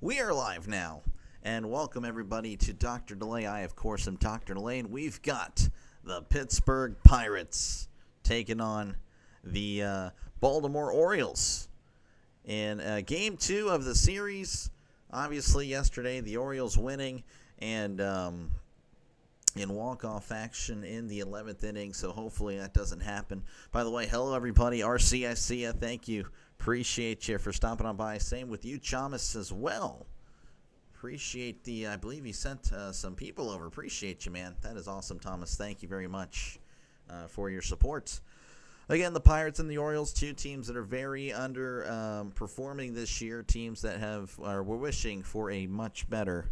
We are live now, and welcome everybody to Dr. Delay. I, of course, am Dr. Delay, and we've got the Pittsburgh Pirates taking on the Baltimore Orioles in Game 2 of the series. Obviously, yesterday, the Orioles winning, and in walk-off action in the 11th inning, so hopefully that doesn't happen. By the way, hello everybody. RC, I see ya. Thank you. Appreciate you for stopping on by. Same with you, Chamas, as well. Appreciate I believe he sent some people over. Appreciate you, man. That is awesome, Thomas. Thank you very much for your support. Again, the Pirates and the Orioles, two teams that are very underperforming this year. Teams that we're wishing for a much better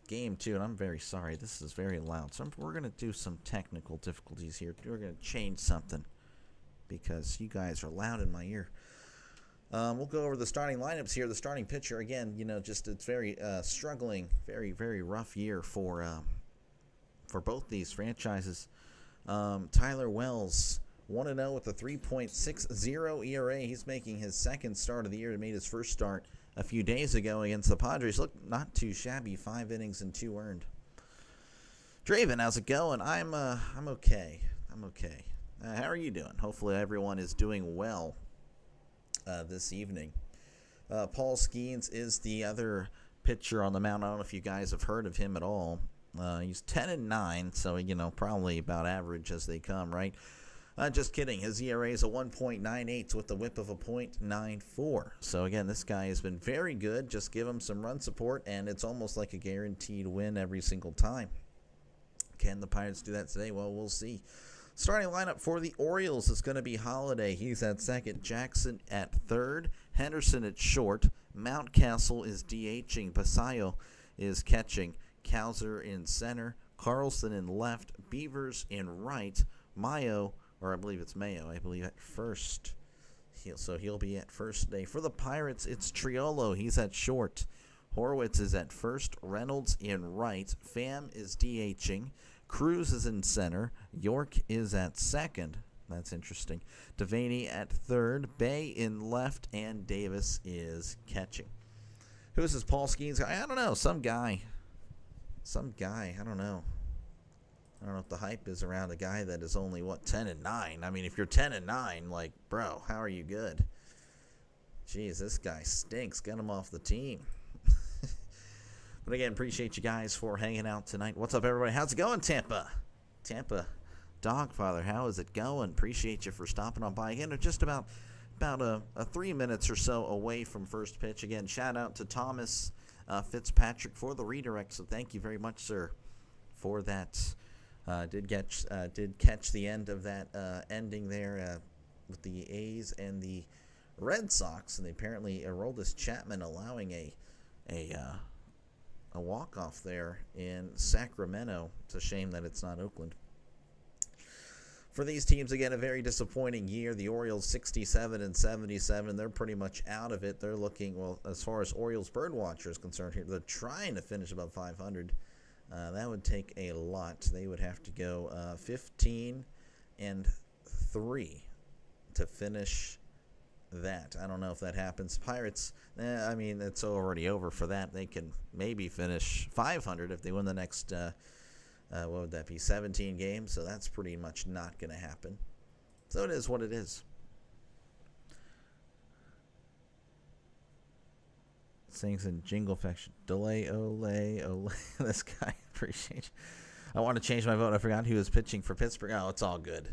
game, too. And I'm very sorry. This is very loud. So we're going to do some technical difficulties here. We're going to change something, because you guys are loud in my ear. We'll go over the starting lineups here. The starting pitcher, again, it's very struggling, very, very rough year for both these franchises. Tyler Wells, 1-0 with a 3.60 ERA. He's making his second start of the year. He made his first start a few days ago against the Padres. Look, not too shabby. 5 innings and 2 earned. Draven, how's it going? I'm okay. I'm okay. How are you doing? Hopefully everyone is doing well this evening. Paul Skeens is the other pitcher on the mound. I don't know if you guys have heard of him at all. He's 10-9, so probably about average as they come, right? Just kidding. His ERA is a 1.98 with the whip of a .94. So again, this guy has been very good. Just give him some run support, and it's almost like a guaranteed win every single time. Can the Pirates do that today? Well, we'll see. Starting lineup for the Orioles is going to be Holiday. He's at second. Jackson at third. Henderson at short. Mountcastle is DHing. Basayo is catching. Cowser in center. Carlson in left. Beavers in right. Mayo, or I believe it's Mayo, at first. So he'll be at first today. For the Pirates, it's Triolo. He's at short. Horwitz is at first. Reynolds in right. Pham is DHing. Cruz is in center. York is at second. That's interesting. Devaney at third. Bay in left. And Davis is catching. Who is this Paul Skeens guy? I don't know. Some guy. I don't know. I don't know if the hype is around a guy that is only, 10-9. I mean, if you're 10-9, bro, how are you good? Jeez, this guy stinks. Get him off the team. But again, appreciate you guys for hanging out tonight. What's up, everybody? How's it going, Tampa? Dogfather, how is it going? Appreciate you for stopping on by. Again, just about 3 minutes or so away from first pitch. Again, shout out to Thomas Fitzpatrick for the redirect. So thank you very much, sir, for that. Did catch the end of that ending there with the A's and the Red Sox, and they apparently Aroldis Chapman allowing a walk-off there in Sacramento. It's a shame that it's not Oakland. For these teams, again, a very disappointing year. The Orioles 67-77. They're pretty much out of it. They're looking, as far as Orioles Birdwatcher is concerned here, they're trying to finish above 500. That would take a lot. They would have to go 15-3 to finish that. I don't know if that happens. Pirates, it's already over for that. They can maybe finish 500 if they win the next, what would that be, 17 games? So that's pretty much not going to happen. So it is what it is. Sings in jingle fashion. Delay, ole. This guy, appreciate you. I want to change my vote. I forgot who was pitching for Pittsburgh. Oh, it's all good.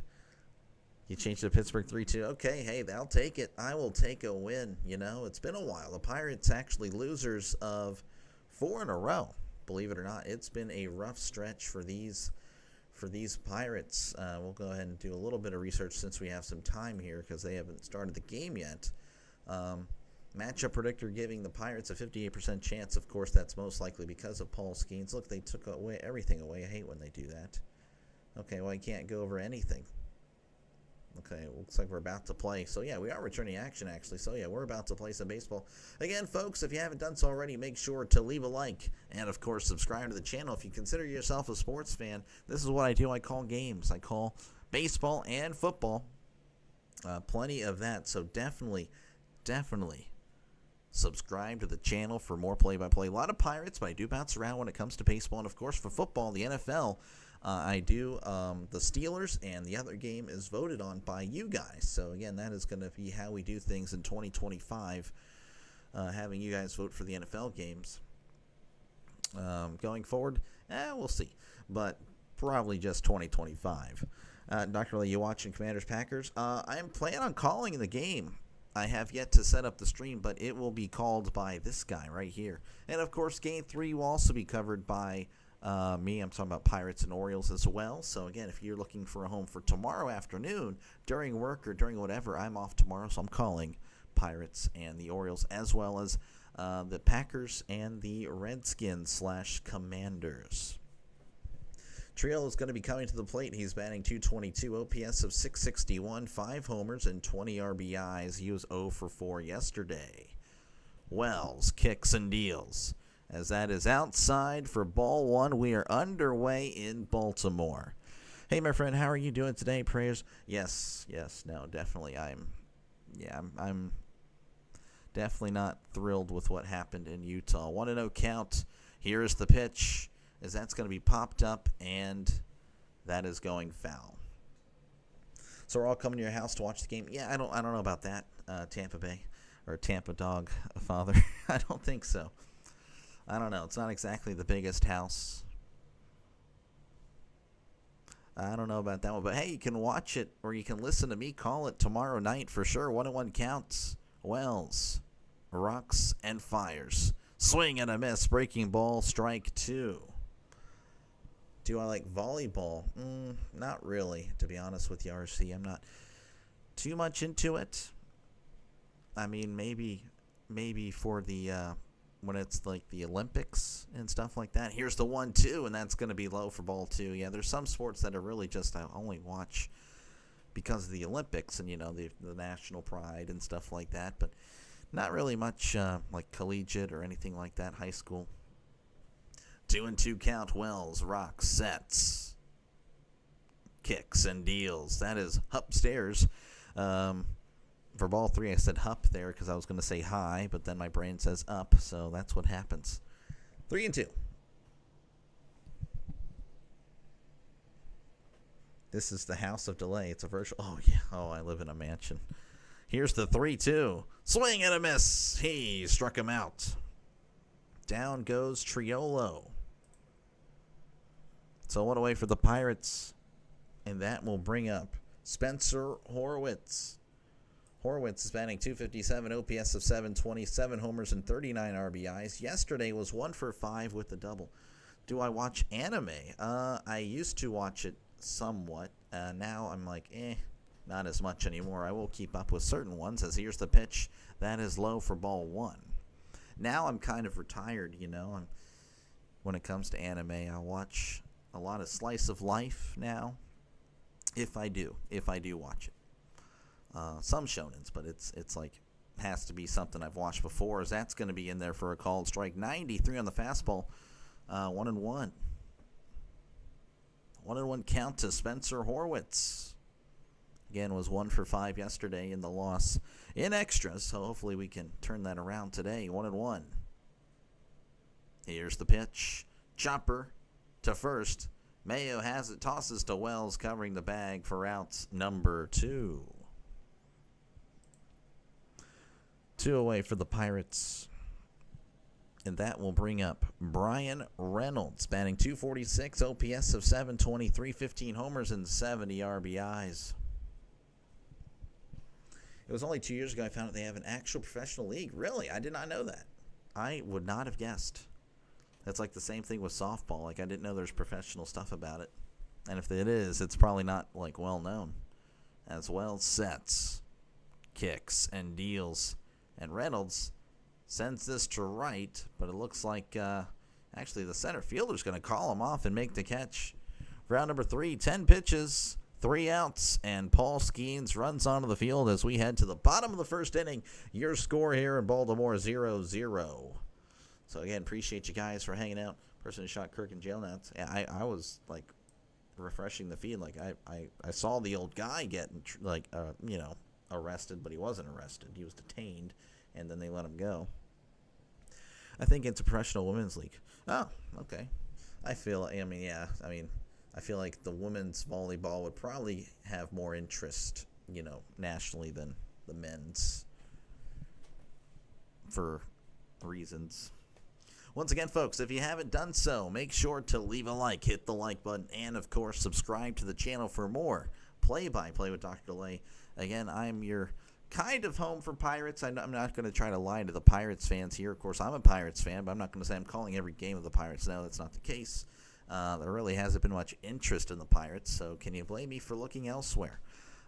You changed to Pittsburgh 3-2. Okay, hey, I'll take it. I will take a win. It's been a while. The Pirates actually losers of 4 in a row. Believe it or not, it's been a rough stretch for these Pirates. We'll go ahead and do a little bit of research since we have some time here, because they haven't started the game yet. Matchup predictor giving the Pirates a 58% chance. Of course, that's most likely because of Paul Skeens. Look, they took everything away. I hate when they do that. Okay, well, I can't go over anything. Okay, looks like we're about to play. So, yeah, we are returning action, actually. So, yeah, we're about to play some baseball. Again, folks, if you haven't done so already, make sure to leave a like and, of course, subscribe to the channel. If you consider yourself a sports fan, this is what I do. I call games. I call baseball and football. Plenty of that. So, definitely Subscribe to the channel for more play-by-play. A lot of Pirates, but I do bounce around when it comes to baseball. And, of course, for football, the NFL, I do the Steelers, and the other game is voted on by you guys. So, again, that is going to be how we do things in 2025, having you guys vote for the NFL games. Going forward, we'll see. But probably just 2025. Dr. Lee, you watching Commanders-Packers? I am planning on calling the game. I have yet to set up the stream, but it will be called by this guy right here. And, of course, Game 3 will also be covered by me. I'm talking about Pirates and Orioles as well. So, again, if you're looking for a home for tomorrow afternoon, during work or during whatever, I'm off tomorrow, so I'm calling Pirates and the Orioles, as well as the Packers and the Redskins/Commanders. Triol is going to be coming to the plate. He's batting .222, OPS of .661, 5 homers, and 20 RBIs. He was 0 for 4 yesterday. Wells kicks and deals. As that is outside for ball 1, we are underway in Baltimore. Hey, my friend, how are you doing today? Prayers? Yes, no, definitely. I'm definitely not thrilled with what happened in Utah. 1-0 count. Here is the pitch. As that's going to be popped up, and that is going foul. So we're all coming to your house to watch the game. Yeah, I don't know about that, Tampa Bay or Tampa Dog Father. I don't think so. I don't know. It's not exactly the biggest house. I don't know about that one, but hey, you can watch it or you can listen to me call it tomorrow night for sure. 1-1 counts. Wells rocks and fires. Swing and a miss. Breaking ball. Strike 2. Do I like volleyball? Not really, to be honest with you, RC. I'm not too much into it. I mean, maybe for the when it's like the Olympics and stuff like that. Here's the 1-2, and that's going to be low for ball 2. Yeah, there's some sports that are really just I only watch because of the Olympics and, the national pride and stuff like that. But not really much like collegiate or anything like that, high school. 2-2 count. Wells rocks, sets, kicks and deals. That is upstairs. For ball 3, I said hup there because I was going to say high, but then my brain says up, so that's what happens. 3-2. This is the house of delay. It's a virtual. Oh yeah. Oh, I live in a mansion. Here's the 3-2. Swing and a miss. He struck him out. Down goes Triolo. So 1 away for the Pirates. And that will bring up Spencer Horwitz. Horwitz is batting .257, OPS of .720, 7 homers and 39 RBIs. Yesterday was 1 for 5 with the double. Do I watch anime? I used to watch it somewhat. Now I'm like, not as much anymore. I will keep up with certain ones. As here's the pitch. That is low for ball 1. Now I'm kind of retired, when it comes to anime. I watch a lot of slice of life now, if I do watch it. Some shonens, but it's like has to be something I've watched before, as that's going to be in there for a called strike. 93 on the fastball. 1-1. 1-1 count to Spencer Horwitz. Again, was 1 for 5 yesterday in the loss in extras, so hopefully we can turn that around today. 1-1. Here's the pitch. Chopper to first. Mayo has it, tosses to Wells, covering the bag for out number 2. 2 away for the Pirates. And that will bring up Brian Reynolds, batting .246, OPS of .723, 15 homers and 70 RBIs. It was only 2 years ago I found out they have an actual professional league. Really? I did not know that. I would not have guessed. That's like the same thing with softball. Like, I didn't know there's professional stuff about it. And if it is, it's probably not, like, well known. As well, sets, kicks, and deals. And Reynolds sends this to right, but it looks like actually the center fielder's going to call him off and make the catch. Round number 3, 10 pitches, 3 outs, and Paul Skeens runs onto the field as we head to the bottom of the first inning. Your score here in Baltimore, 0-0. So, again, appreciate you guys for hanging out. Person who shot Kirk in jail now. I was, like, refreshing the feed. Like, I saw the old guy get, like, arrested, but he wasn't arrested. He was detained, and then they let him go. I think it's a professional women's league. Oh, okay. I feel like the women's volleyball would probably have more interest, nationally than the men's for reasons. Once again, folks, if you haven't done so, make sure to leave a like, hit the like button, and, of course, subscribe to the channel for more play-by-play with Dr. Delay. Again, I'm your kind of home for Pirates. I'm not going to try to lie to the Pirates fans here. Of course, I'm a Pirates fan, but I'm not going to say I'm calling every game of the Pirates. No, that's not the case. There really hasn't been much interest in the Pirates, so can you blame me for looking elsewhere?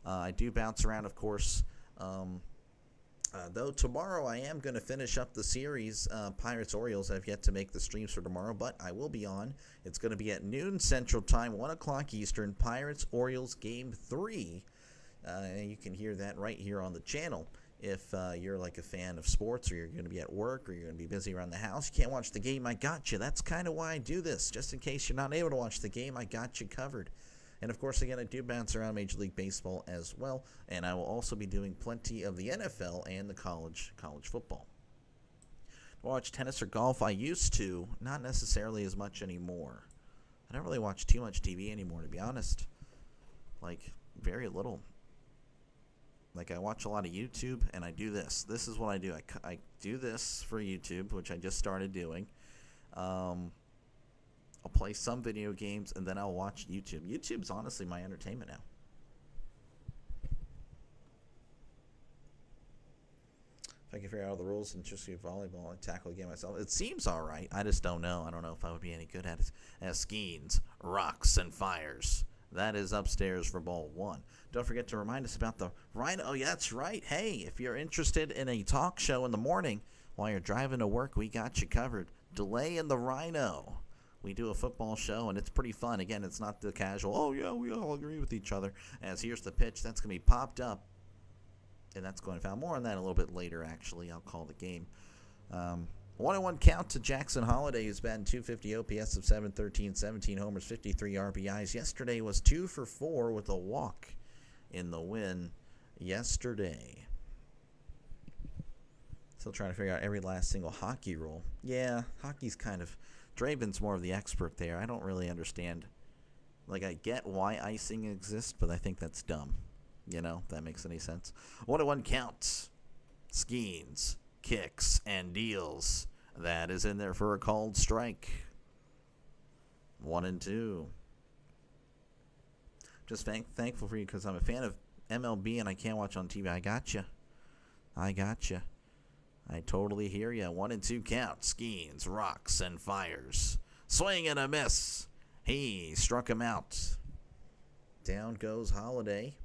I do bounce around, of course. Though tomorrow I am going to finish up the series. Pirates Orioles have yet to make the streams for tomorrow, but I will be on. It's going to be at noon Central Time, 1 o'clock Eastern. Pirates Orioles Game 3. You can hear that right here on the channel. If you're like a fan of sports, or you're going to be at work, or you're going to be busy around the house, you can't watch the game, I got you. That's kind of why I do this. Just in case you're not able to watch the game, I got you covered. And, of course, again, I do bounce around Major League Baseball as well, and I will also be doing plenty of the NFL and the college football. Watch tennis or golf, I used to, not necessarily as much anymore. I don't really watch too much TV anymore, to be honest. Like, very little. Like, I watch a lot of YouTube, and I do this. This is what I do. I do this for YouTube, which I just started doing. I'll play some video games, and then I'll watch YouTube. YouTube's honestly my entertainment now. If I can figure out all the rules and just do volleyball and tackle the game myself, it seems all right. I just don't know. I don't know if I would be any good at it. As Skeens, Rocks, and Fires. That is upstairs for ball 1. Don't forget to remind us about the Rhino. Oh, yeah, that's right. Hey, if you're interested in a talk show in the morning while you're driving to work, we got you covered. Delay in the Rhino. We do a football show, and it's pretty fun. Again, it's not the casual, oh, yeah, we all agree with each other. As here's the pitch. That's going to be popped up, and that's going to foul. More on that a little bit later, actually. I'll call the game. 1-1 count to Jackson Holiday, who's batting .250 OPS of 713, 17 homers, 53 RBIs. Yesterday was 2 for 4 with a walk in the win yesterday. Still trying to figure out every last single hockey rule. Yeah, hockey's kind of... Draven's more of the expert there. I don't really understand. Like, I get why icing exists, but I think that's dumb. If that makes any sense. 1-1 count. Skeens, kicks, and deals. That is in there for a called strike. 1-2. Just thankful for you because I'm a fan of MLB and I can't watch on TV. I got you. I totally hear you. 1-2 count. Skeens, Rocks, and Fires. Swing and a miss. He struck him out. Down goes Holiday.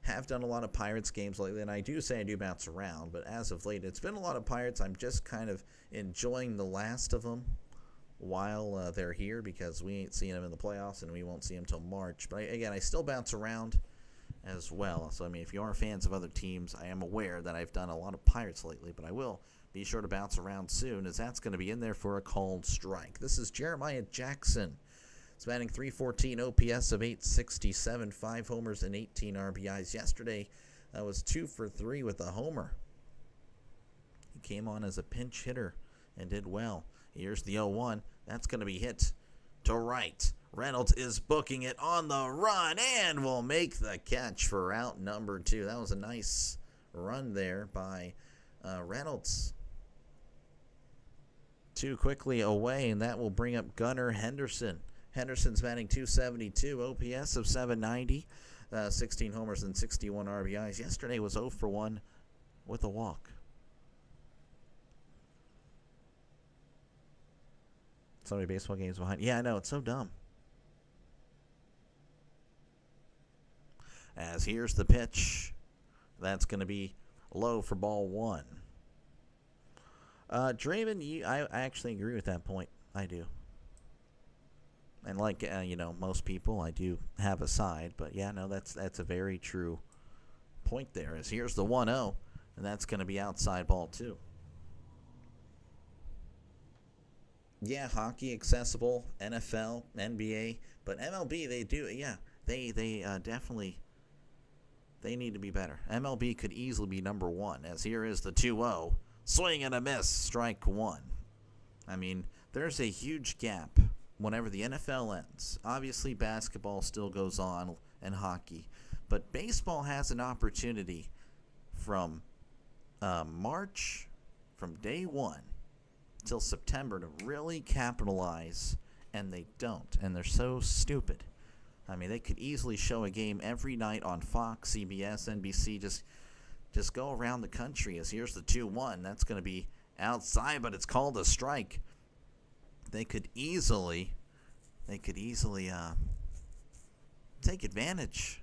Have done a lot of Pirates games lately, and I do say I do bounce around, but as of late, it's been a lot of Pirates. I'm just kind of enjoying the last of them while they're here because we ain't seeing them in the playoffs, and we won't see them until March. But, again, I still bounce around as well. So, if you are fans of other teams, I am aware that I've done a lot of Pirates lately, but I will be sure to bounce around soon as that's going to be in there for a called strike. This is Jeremiah Jackson. He's batting .314, OPS of 867, 5 homers and 18 RBIs. Yesterday, that was 2 for 3 with a homer. He came on as a pinch hitter and did well. Here's the 0-1. That's going to be hit to right. Reynolds is booking it on the run and will make the catch for out number 2. That was a nice run there by Reynolds. Too quickly away, and that will bring up Gunnar Henderson. Henderson's batting .272, OPS of 790, 16 homers and 61 RBIs. Yesterday was 0 for 1 with a walk. So many baseball games behind. Yeah, I know. It's so dumb. As here's the pitch. That's going to be low for ball 1. Draven, I actually agree with that point. I do. And like, most people, I do have a side. But, yeah, no, that's a very true point there. As here's the 1-0, and that's going to be outside ball 2. Yeah, hockey accessible, NFL, NBA, but MLB, they do, yeah, they definitely They need to be better. MLB could easily be number one, as here is the 2-0. Swing and a miss, strike one. I mean, there's a huge gap whenever the NFL ends. Obviously, basketball still goes on and hockey. But baseball has an opportunity from March, from day one, till September to really capitalize, and they don't. And they're so stupid. I mean, they could easily show a game every night on Fox, CBS, NBC. Just go around the country as here's the 2-1. That's going to be outside, but it's called a strike. They could easily take advantage.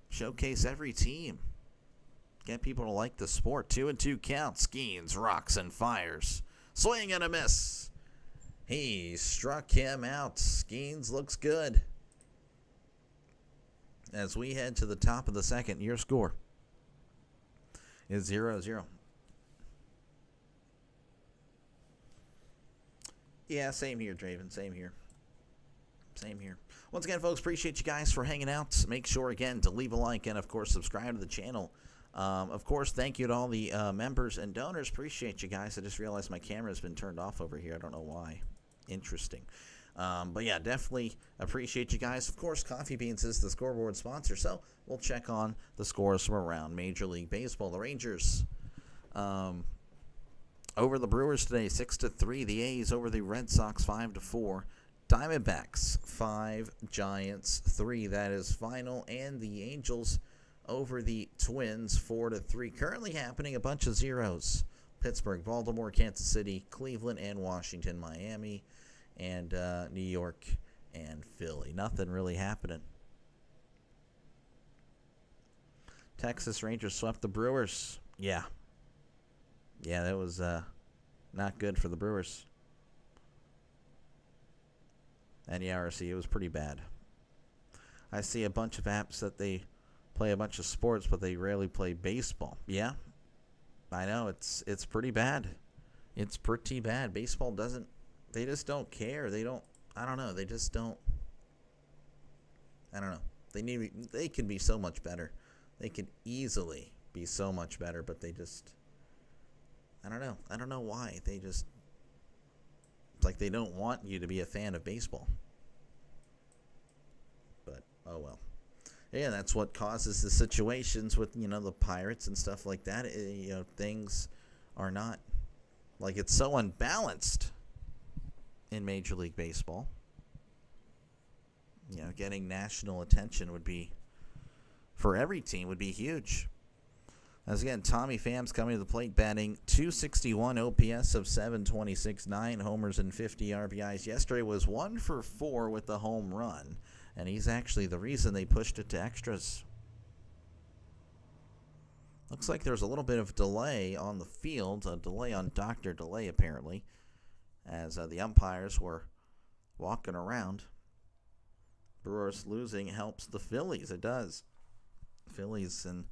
Showcase every team. Get people to like the sport. 2-2 count. Skeens, rocks, and fires. Swing and a miss. He struck him out. Skeens looks good. As we head to the top of the second, your score is 0-0. Yeah, same here, Draven. Same here. Once again, folks, appreciate you guys for hanging out. Make sure, again, to leave a like and, of course, subscribe to the channel. Of course, thank you to all the members and donors. Appreciate you guys. I just realized my camera has been turned off over here. I don't know why. Interesting. But yeah, definitely appreciate you guys. Of course, Coffee Beans is the scoreboard sponsor, so we'll check on the scores from around Major League Baseball. The Rangers over the Brewers today, 6-3. The A's over the Red Sox, 5-4. Diamondbacks 5, Giants 3. That is final. And the Angels over the Twins 4-3. Currently happening a bunch of zeros. Pittsburgh, Baltimore, Kansas City, Cleveland, and Washington, Miami, and New York and Philly. Nothing really happening. Texas Rangers swept the Brewers. Yeah, that was not good for the Brewers. And yeah, RC, it was pretty bad. I see a bunch of apps that they play a bunch of sports, but they rarely play baseball. Yeah, I know, it's pretty bad. It's pretty bad. Baseball doesn't, they just don't care. They don't, I don't know, they just don't, I don't know. They can be so much better. They can easily be so much better, but they just, I don't know. I don't know why. They just, it's like they don't want you to be a fan of baseball. But, oh well. Yeah, that's what causes the situations with, the Pirates and stuff like that. Things are not, like, it's so unbalanced in Major League Baseball. Getting national attention would be, for every team, would be huge. As again, Tommy Pham's coming to the plate, batting .261 OPS of 726, 9 homers and 50 RBIs. Yesterday was 1 for 4 with the home run, and he's actually the reason they pushed it to extras. Looks like there's a little bit of delay on the field, a delay on Dr. Delay apparently, as the umpires were walking around. Brewers losing helps the Phillies. It does. Phillies and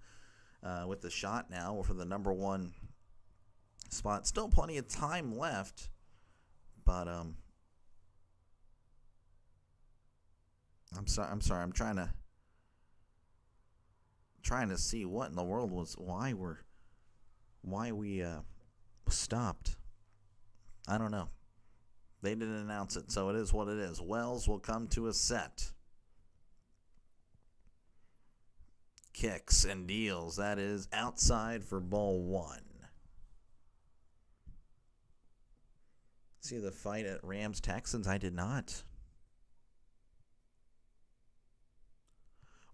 with the shot now for the number 1 spot. Still plenty of time left, but I'm sorry. I'm trying to see what in the world was why we stopped. I don't know. They didn't announce it, so it is what it is. Wells will come to a set. Kicks and deals. That is outside for ball 1. See the fight at Rams-Texans? I did not.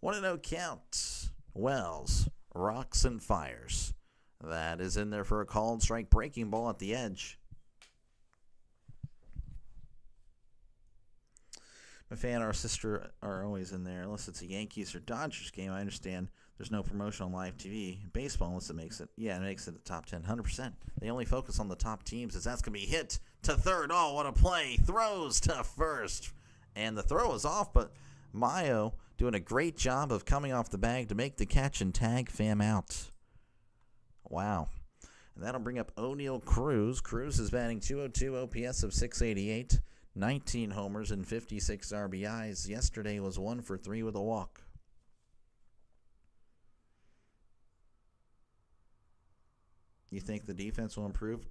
1-0 count. Wells, rocks and fires. That is in there for a called strike. Breaking ball at the edge. My fan, our sister are always in there. Unless it's a Yankees or Dodgers game, I understand there's no promotion on live TV. Baseball, unless it makes it. Yeah, it makes it the top 10, 100%. They only focus on the top teams, as that's going to be hit to third. Oh, what a play. Throws to first. And the throw is off, but Mayo doing a great job of coming off the bag to make the catch and tag Pham out. Wow. And that'll bring up O'Neal Cruz. Cruz is batting .202 OPS of 688. 19 homers and 56 RBIs. Yesterday was 1 for 3 with a walk. You think the defense will improve?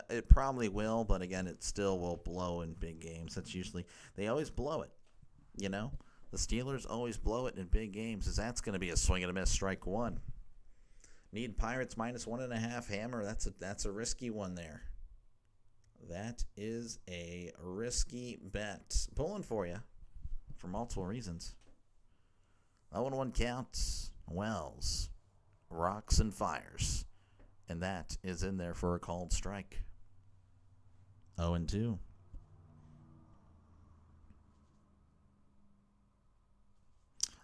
It probably will, but again, it still will blow in big games. That's usually, they always blow it, you know? The Steelers always blow it in big games. That's going to be a swing and a miss, strike one. Need Pirates -1.5 hammer. That's a risky one there. That is a risky bet. Pulling for you for multiple reasons. 0-1 counts. Wells, rocks and fires. And that is in there for a called strike. 0-2.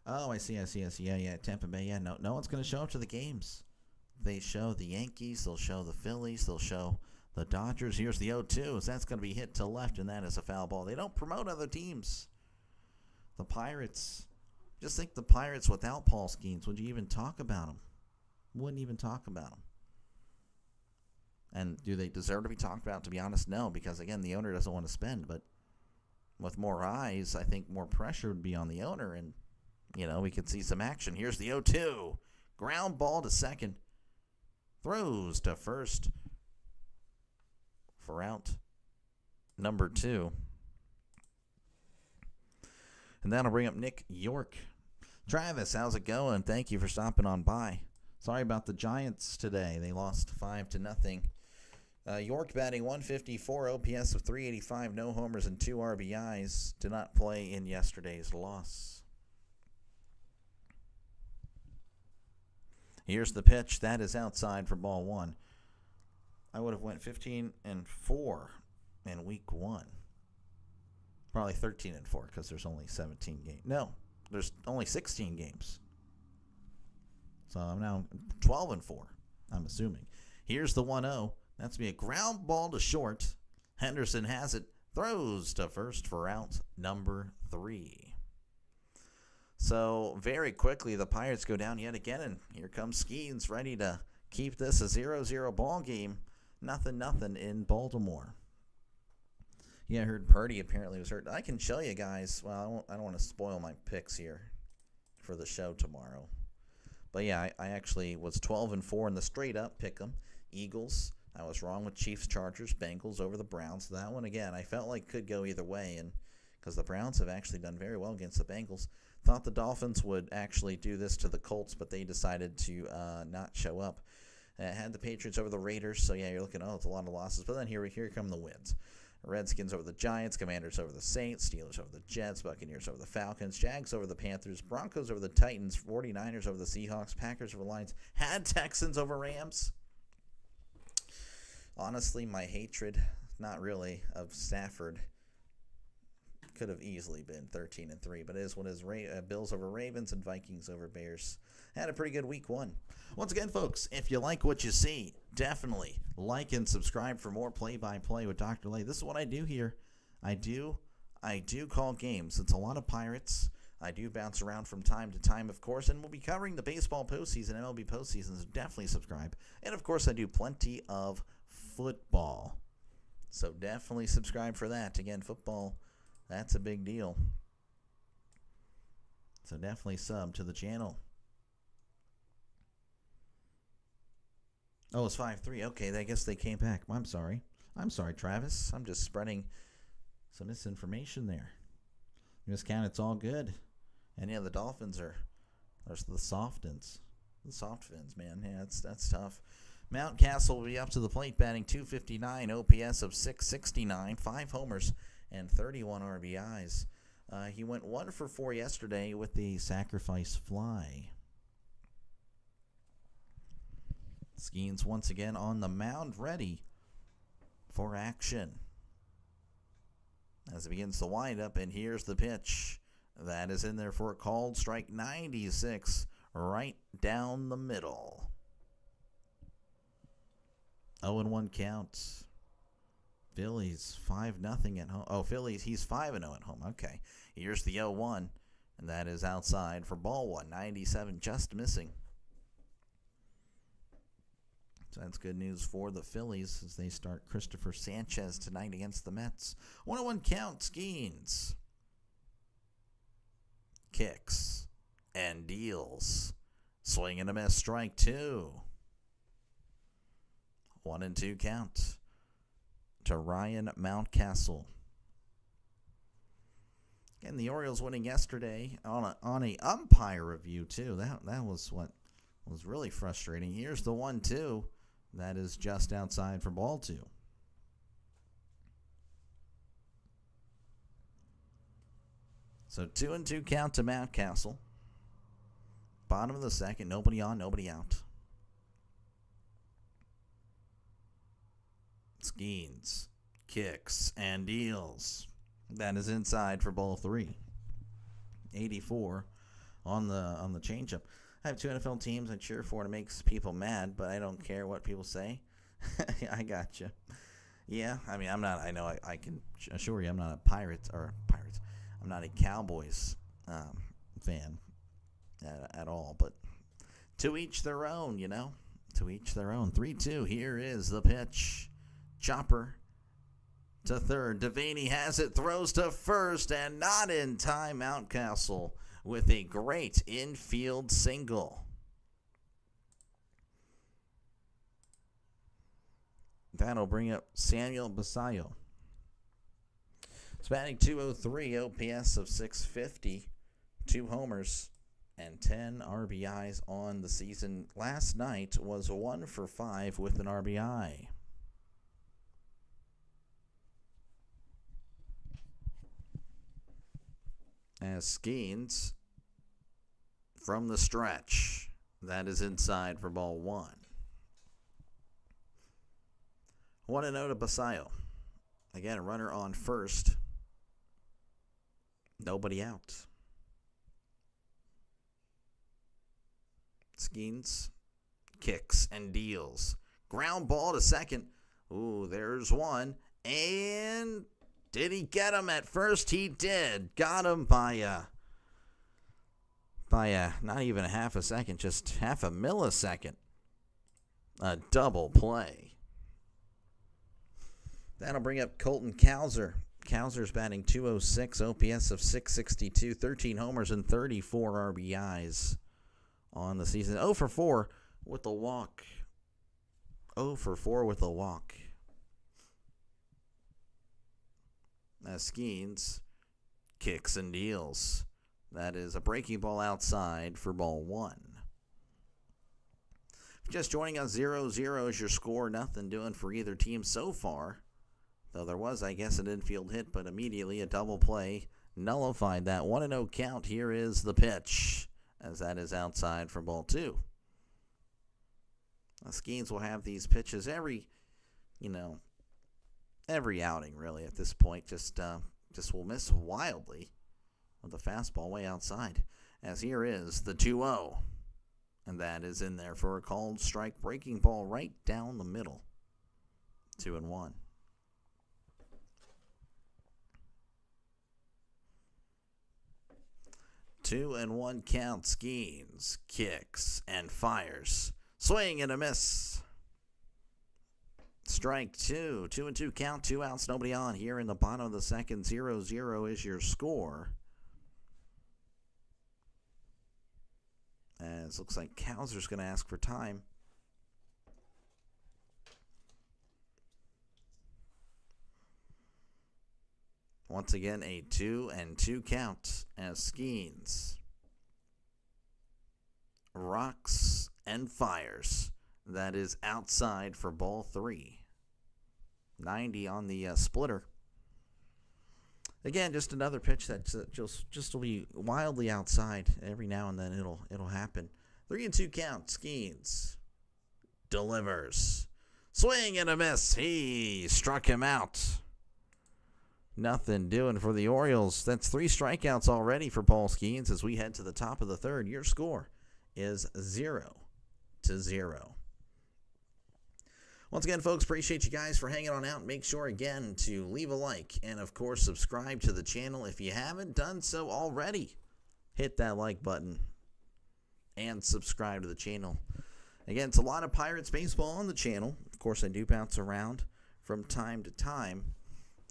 Oh, I see. Yeah, Tampa Bay. Yeah, no one's going to show up to the games. They show the Yankees. They'll show the Phillies. They'll show the Dodgers. Here's the 0-2. So that's going to be hit to left, and that is a foul ball. They don't promote other teams. The Pirates. Just think the Pirates without Paul Skeens. Would you even talk about them? Wouldn't even talk about them. And do they deserve to be talked about? To be honest, no, because, again, the owner doesn't want to spend. But with more eyes, I think more pressure would be on the owner, and, you know, we could see some action. Here's the 0-2. Ground ball to second. Throws to first for out number 2. And that'll bring up Nick York. Travis, how's it going? Thank you for stopping on by. Sorry about the Giants today. They lost 5-0. York batting .154, OPS of .385, no homers and 2 RBIs. Did not play in yesterday's loss. Here's the pitch. That is outside for ball 1. I would have went 15-4 in week 1. Probably 13-4 because there's only 17 games. No, there's only 16 games. So I'm now 12-4, I'm assuming. Here's the 1-0. That's be a ground ball to short. Henderson has it. Throws to first for out number 3. So very quickly, the Pirates go down yet again, and here comes Skeens ready to keep this a 0-0 ball game. 0-0 in Baltimore. Yeah, I heard Purdy apparently was hurt. I can show you guys. Well, I don't want to spoil my picks here for the show tomorrow. But yeah, I actually was 12-4 in the straight up pick 'em. Eagles. I was wrong with Chiefs, Chargers, Bengals over the Browns. That one again, I felt like could go either way, and because the Browns have actually done very well against the Bengals. Thought the Dolphins would actually do this to the Colts, but they decided to not show up. Had the Patriots over the Raiders, so yeah, you're looking, it's a lot of losses. But then here come the wins. Redskins over the Giants, Commanders over the Saints, Steelers over the Jets, Buccaneers over the Falcons, Jags over the Panthers, Broncos over the Titans, 49ers over the Seahawks, Packers over the Lions, had Texans over Rams. Honestly, my hatred, not really, of Stafford could have easily been 13-3, but it is what it is. Bills over Ravens and Vikings over Bears. Had a pretty good week 1. Once again, folks, if you like what you see, definitely like and subscribe for more play-by-play with Dr. Lay. This is what I do here. I do call games. It's a lot of Pirates. I do bounce around from time to time, of course, and we'll be covering the baseball postseason, MLB postseason, so definitely subscribe. And, of course, I do plenty of football. So definitely subscribe for that. Again, football, that's a big deal. So definitely sub to the channel. Oh, it's 5-3. Okay, I guess they came back. I'm sorry. Travis. I'm just spreading some misinformation there. Miscount, it's all good. And yeah, the Dolphins there's the soft fins, man. Yeah, that's tough. Mountcastle will be up to the plate, batting .259, OPS of .669, 5 homers and 31 RBIs. He went 1 for 4 yesterday with the sacrifice fly. Skeens once again on the mound, ready for action. As it begins to wind up, and here's the pitch. That is in there for a called strike, 96, right down the middle. 0-1 count. Phillies 5-0 at home. Oh, Phillies, he's 5-0 at home. Okay. Here's the 0-1, and that is outside for ball 1. 97, just missing. So that's good news for the Phillies as they start Christopher Sanchez tonight against the Mets. 1-1 count, Skeens. Kicks and deals. Swing and a miss, strike 2. 1-2 count to Ryan Mountcastle. And the Orioles winning yesterday on a umpire review too. That was what was really frustrating. Here's the 1-2 that is just outside for ball 2. So 2-2 count to Mountcastle. Bottom of the second, nobody on, nobody out. Skeens, kicks, and deals. That is inside for ball 3. 84 on the changeup. I have 2 NFL teams I cheer for, and it makes people mad, but I don't care what people say. I got you. Yeah, I mean, I'm not. I know I can assure you, I'm not a Pirates. I'm not a Cowboys fan at all. But to each their own, you know. To each their own. 3-2. Here is the pitch. Chopper to third. Devaney has it, throws to first, and not in time. Mountcastle with a great infield single. That'll bring up Samuel Basayo. He's batting .203, OPS of .650, 2 homers, and 10 RBIs on the season. Last night was 1 for 5 with an RBI. As Skeens from the stretch. That is inside for ball 1. 1-0 to Basayo. Again, a runner on first. Nobody out. Skeens kicks and deals. Ground ball to second. Ooh, there's one. And did he get him at first? He did. Got him by not even a half a second, just half a millisecond. A double play. That'll bring up Colton Cowser. Cowser's batting .206, OPS of .662, 13 homers and 34 RBIs on the season. 0 for 4 with the walk. 0 for 4 with the walk. Skeens kicks and deals. That is a breaking ball outside for ball 1. Just joining us, 0-0 is your score. Nothing doing for either team so far. Though there was, I guess, an infield hit, but immediately a double play nullified that. 1-0 count. Here is the pitch, as that is outside for ball 2. Skeens will have these pitches every outing, really, at this point. Just will miss wildly with the fastball way outside. As here is the 2-0. And that is in there for a called strike. Breaking ball right down the middle. 2-1. 2-1 count. Skeens kicks and fires. Swing and a miss. Strike 2. 2-2 count. 2 outs, nobody on. Here in the bottom of the second, 0-0 is your score. As looks like Cowser's going to ask for time. Once again, a 2-2 count as Skeens rocks and fires. That is outside for ball 3. 90 on the splitter. Again, just another pitch that just will be wildly outside. Every now and then it'll happen. 3-2 count. Skeens delivers. Swing and a miss. He struck him out. Nothing doing for the Orioles. That's 3 strikeouts already for Paul Skeens as we head to the top of the third. Your score is 0-0. Once again, folks, appreciate you guys for hanging on out. Make sure, again, to leave a like and, of course, subscribe to the channel. If you haven't done so already, hit that like button and subscribe to the channel. Again, it's a lot of Pirates baseball on the channel. Of course, I do bounce around from time to time.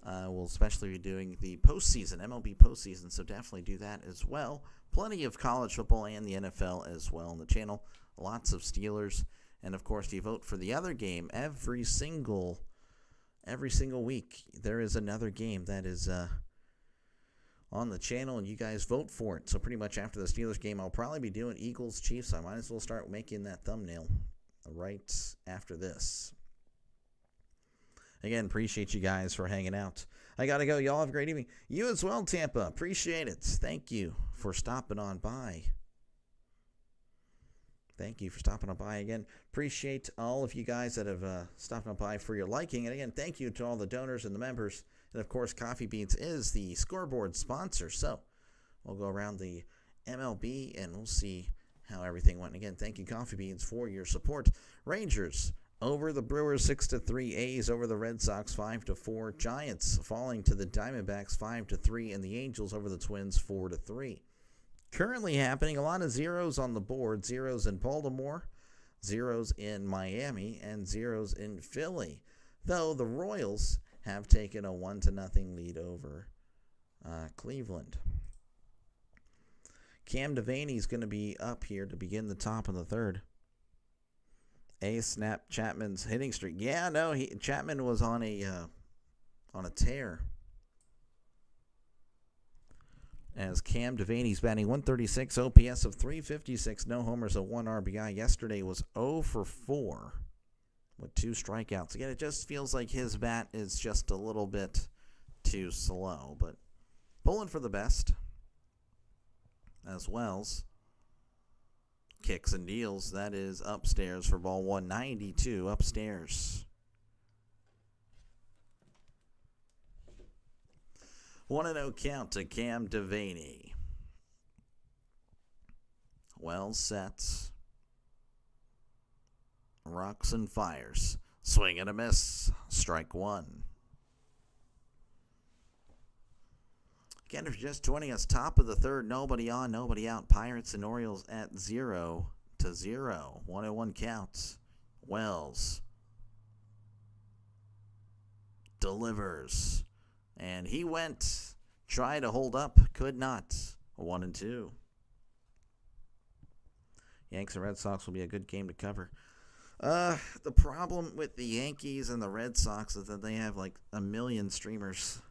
We'll especially be doing the postseason, MLB postseason, so definitely do that as well. Plenty of college football and the NFL as well on the channel. Lots of Steelers And, of course, you vote for the other game every single week. There is another game that is on the channel, and you guys vote for it. So pretty much after the Steelers game, I'll probably be doing Eagles-Chiefs. I might as well start making that thumbnail right after this. Again, appreciate you guys for hanging out. I got to go. Y'all have a great evening. You as well, Tampa. Appreciate it. Thank you for stopping on by. Thank you for stopping on by again. Appreciate all of you guys that have stopped on by for your liking. And again, thank you to all the donors and the members. And of course, Coffee Beans is the scoreboard sponsor. So we'll go around the MLB and we'll see how everything went. And again, thank you, Coffee Beans, for your support. Rangers over the Brewers 6-3. A's over the Red Sox 5-4. Giants falling to the Diamondbacks 5-3. And the Angels over the Twins 4-3. Currently happening, a lot of zeros on the board. Zeros in Baltimore, zeros in Miami, and zeros in Philly. Though the Royals have taken a 1-0 lead over Cleveland. Cam Devaney is going to be up here to begin the top of the third. Snap Chapman's hitting streak. Yeah, no, Chapman was on a tear. As Cam Devaney's batting 136, OPS of 356, no homers, a 1 RBI. Yesterday was 0 for 4 with 2 strikeouts. Again, it just feels like his bat is just a little bit too slow, but pulling for the best. As Wells kicks and deals. That is upstairs for ball 192, upstairs. 1-0 count to Cam Devaney. Wells sets. Rocks and fires. Swing and a miss. Strike 1. Again, if you're just joining us, top of the third, nobody on, nobody out. Pirates and Orioles at 0-0. 1-1 count. Wells delivers. And he went, tried to hold up, could not. 1-2. Yanks and Red Sox will be a good game to cover. The problem with the Yankees and the Red Sox is that they have like a million streamers.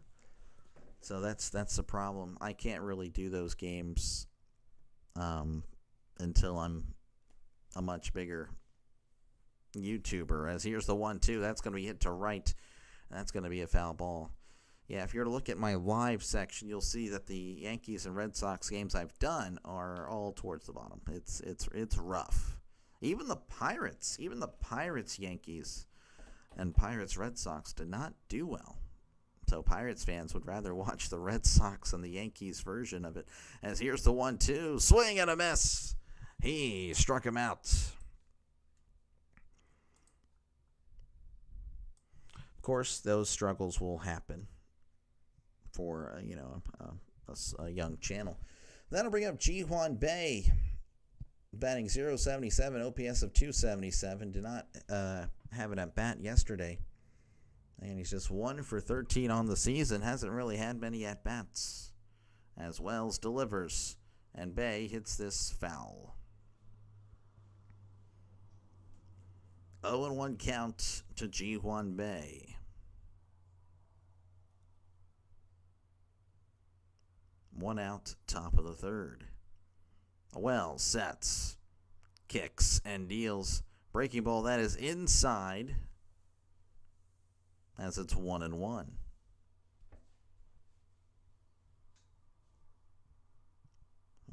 So that's the problem. I can't really do those games until I'm a much bigger YouTuber. As here's the 1-2. That's going to be hit to right. That's going to be a foul ball. Yeah, if you're to look at my live section, you'll see that the Yankees and Red Sox games I've done are all towards the bottom. It's rough. Even the Pirates, Yankees, and Pirates Red Sox did not do well. So Pirates fans would rather watch the Red Sox and the Yankees version of it. As here's the 1-2, swing and a miss. He struck him out. Of course, those struggles will happen for a young channel. That'll bring up Ji-Hwan Bae, batting .077, OPS of 277. Did not have an at bat yesterday, and he's just 1 for 13 on the season. Hasn't really had many at bats. As Wells delivers, and Bae hits this foul. 0-1 count to Ji-Hwan Bae. One out, top of the third. Wells sets, kicks, and deals. Breaking ball, that is inside, as it's 1-1.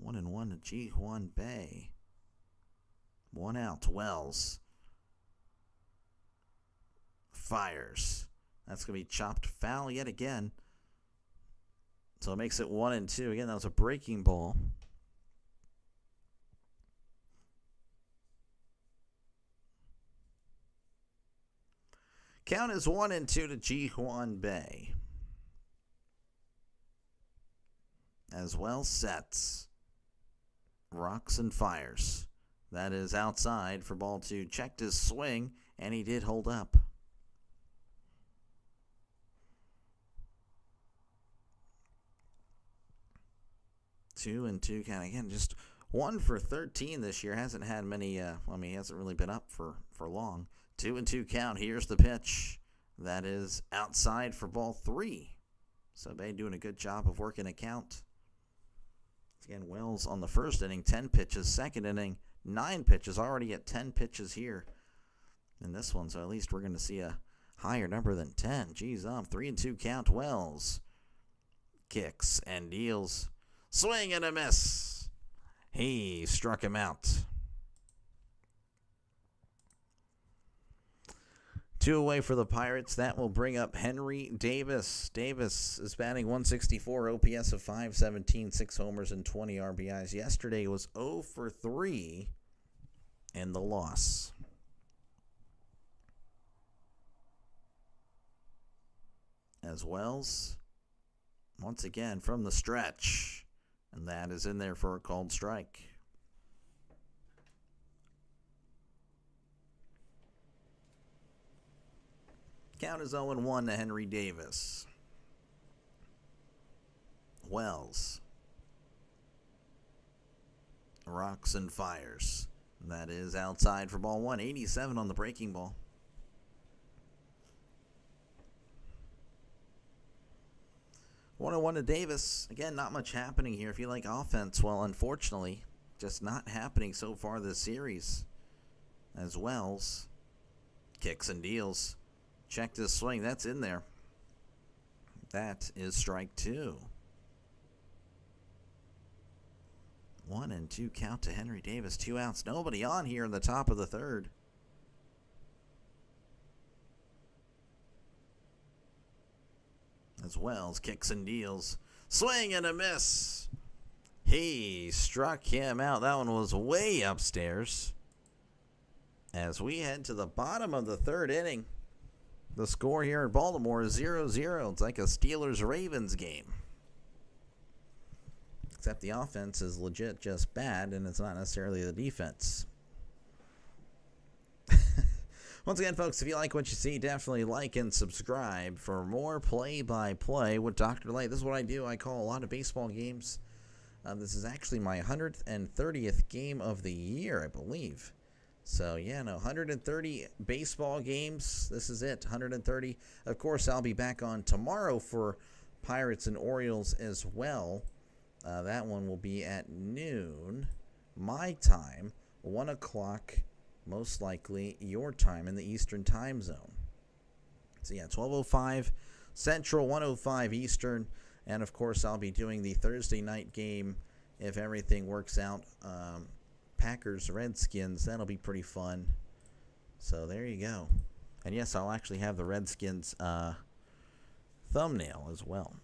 1-1 to Ji-Hwan Bae. 1 out, Wells fires. That's going to be chopped foul yet again. So it makes it 1-2. Again, that was a breaking ball. Count is 1-2 to Ji-Hwan Bae. As well sets. Rocks and fires. That is outside for ball 2. Checked his swing, and he did hold up. 2-2 count. Again, just 1 for 13 this year. Hasn't had many, he hasn't really been up for long. 2-2 count. Here's the pitch. That is outside for ball 3. So Bay doing a good job of working a count. Again, Wells on the first inning, 10 pitches. Second inning, 9 pitches. Already at 10 pitches here in this one. So at least we're going to see a higher number than 10. Geez, 3-2 count. Wells kicks and deals. Swing and a miss. He struck him out. 2 away for the Pirates. That will bring up Henry Davis. Davis is batting .164, OPS of .517, 6 homers and 20 RBIs. Yesterday was 0 for 3 in the loss. As Wells, once again from the stretch, and that is in there for a called strike. Count is 0-1 to Henry Davis. Wells rocks and fires. That is outside for ball 1. 87 on the breaking ball. 1-1 to Davis. Again, not much happening here. If you like offense, well, unfortunately, just not happening so far this series. As Wells kicks and deals. Check this swing. That's in there. That is strike 2. 1-2 count to Henry Davis. 2 outs. Nobody on here in the top of the third. As Wells kicks and deals. Swing and a miss. He struck him out. That one was way upstairs. As we head to the bottom of the third inning. The score here in Baltimore is 0-0. It's like a Steelers-Ravens game. Except the offense is legit just bad, and it's not necessarily the defense. Once again, folks, if you like what you see, definitely like and subscribe for more play-by-play with Dr. Lay. This is what I do. I call a lot of baseball games. This is actually my 130th game of the year, I believe. So, 130 baseball games. This is it, 130. Of course, I'll be back on tomorrow for Pirates and Orioles as well. That one will be at noon, my time, 1 o'clock, most likely your time in the Eastern time zone. So, 12:05 Central, 1:05 Eastern. And, of course, I'll be doing the Thursday night game if everything works out. Packers, Redskins, that'll be pretty fun. So there you go. And yes, I'll actually have the Redskins thumbnail as well.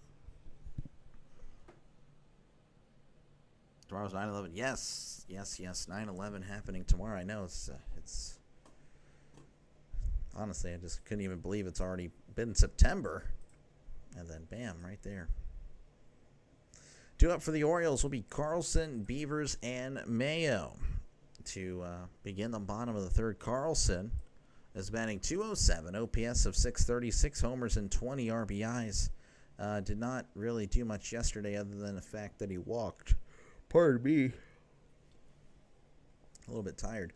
Tomorrow's 9/11. Yes, 9/11 happening tomorrow. I know it's honestly, I just couldn't even believe it's already been September. And then bam, right there. 2 up for the Orioles will be Carlson, Beavers, and Mayo. To begin the bottom of the third, Carlson is batting .207, OPS of .630, 6 homers and 20 RBIs. Did not really do much yesterday other than the fact that he walked. Pardon me. A little bit tired.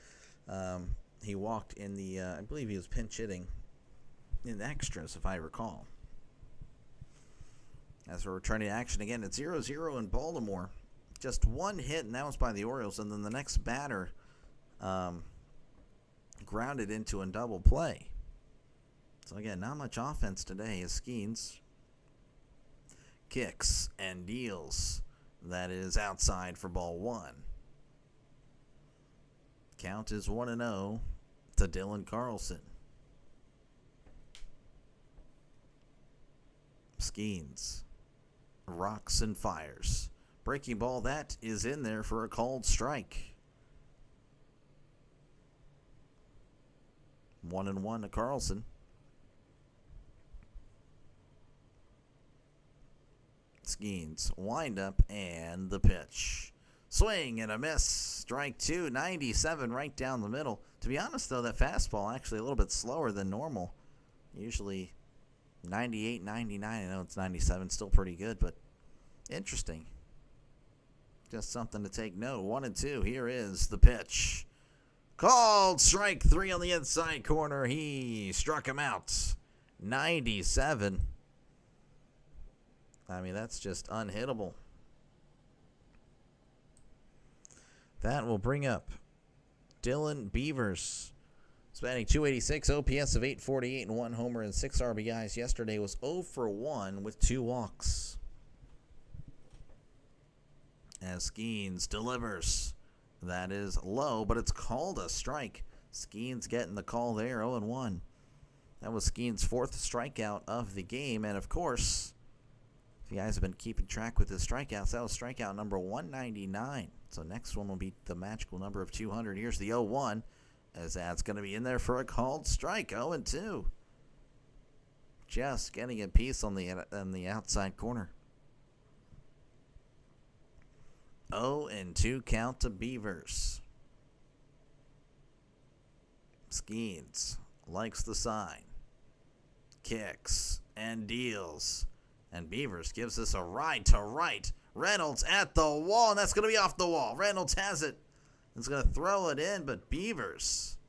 He walked in the, I believe he was pinch hitting in the extras, if I recall. As we're returning to action again, it's 0-0 in Baltimore. Just 1 hit, and that was by the Orioles. And then the next batter grounded into a double play. So, again, not much offense today as Skeens kicks and deals. That is outside for ball 1. Count is 1-0 to Dylan Carlson. Skeens rocks and fires. Breaking ball, that is in there for a called strike. 1-1 to Carlson. Skeens wind up and the pitch. Swing and a miss. Strike 2, 97 right down the middle. To be honest, though, that fastball actually a little bit slower than normal. Usually 98, 99. I know it's 97, still pretty good, but interesting. Just something to take note. 1-2. Here is the pitch. Called strike 3 on the inside corner. He struck him out. 97. I mean, that's just unhittable. That will bring up Dylan Beavers. He's batting .286, OPS of .848, and 1 homer and 6 RBIs. Yesterday was 0 for 1 with 2 walks. As Skeens delivers. That is low, but it's called a strike. Skeens getting the call there, 0-1. That was Skeens' 4th strikeout of the game. And, of course, if you guys have been keeping track with his strikeouts, that was strikeout number 199. So next one will be the magical number of 200. Here's the 0-1, as that's going to be in there for a called strike, 0-2. Just getting a piece on the outside corner. 0-2 count to Beavers. Skeens likes the sign. Kicks and deals. And Beavers gives us a ride to right. Reynolds at the wall, and that's going to be off the wall. Reynolds has it. He's going to throw it in, but Beavers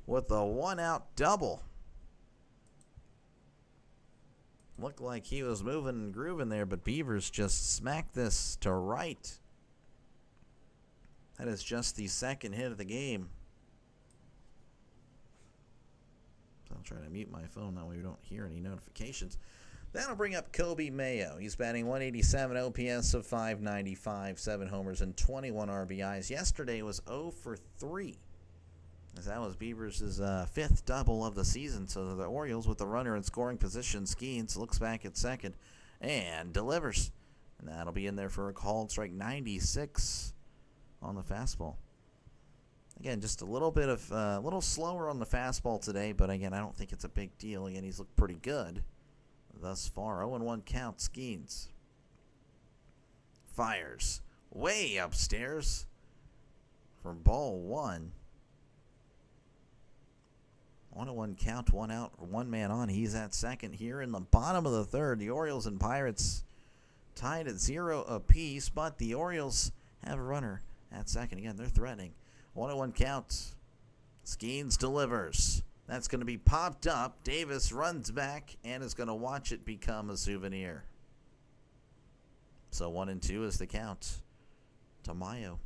with a 1-out double. Looked like he was moving and grooving there, but Beavers just smacked this to right. That is just the 2nd hit of the game. So I'll try to mute my phone, that way we don't hear any notifications. That'll bring up Kobe Mayo. He's batting .187, OPS of .595, 7 homers and 21 RBIs. Yesterday was 0 for 3. As that was Beavers' 5th double of the season. So the Orioles with the runner in scoring position. Skeens looks back at second and delivers. And that'll be in there for a called strike, 96 on the fastball. Again, just a little bit of a little slower on the fastball today, but again, I don't think it's a big deal. Again, he's looked pretty good thus far. 0-1 count. Skeens fires way upstairs for ball 1. 1-1 count, 1 out, 1 man on. He's at second here in the bottom of the 3rd. The Orioles and Pirates tied at 0 apiece, but the Orioles have a runner at second. Again, they're threatening. 1-1 count. Skeens delivers. That's going to be popped up. Davis runs back and is going to watch it become a souvenir. So 1-2 is the count to Mayo.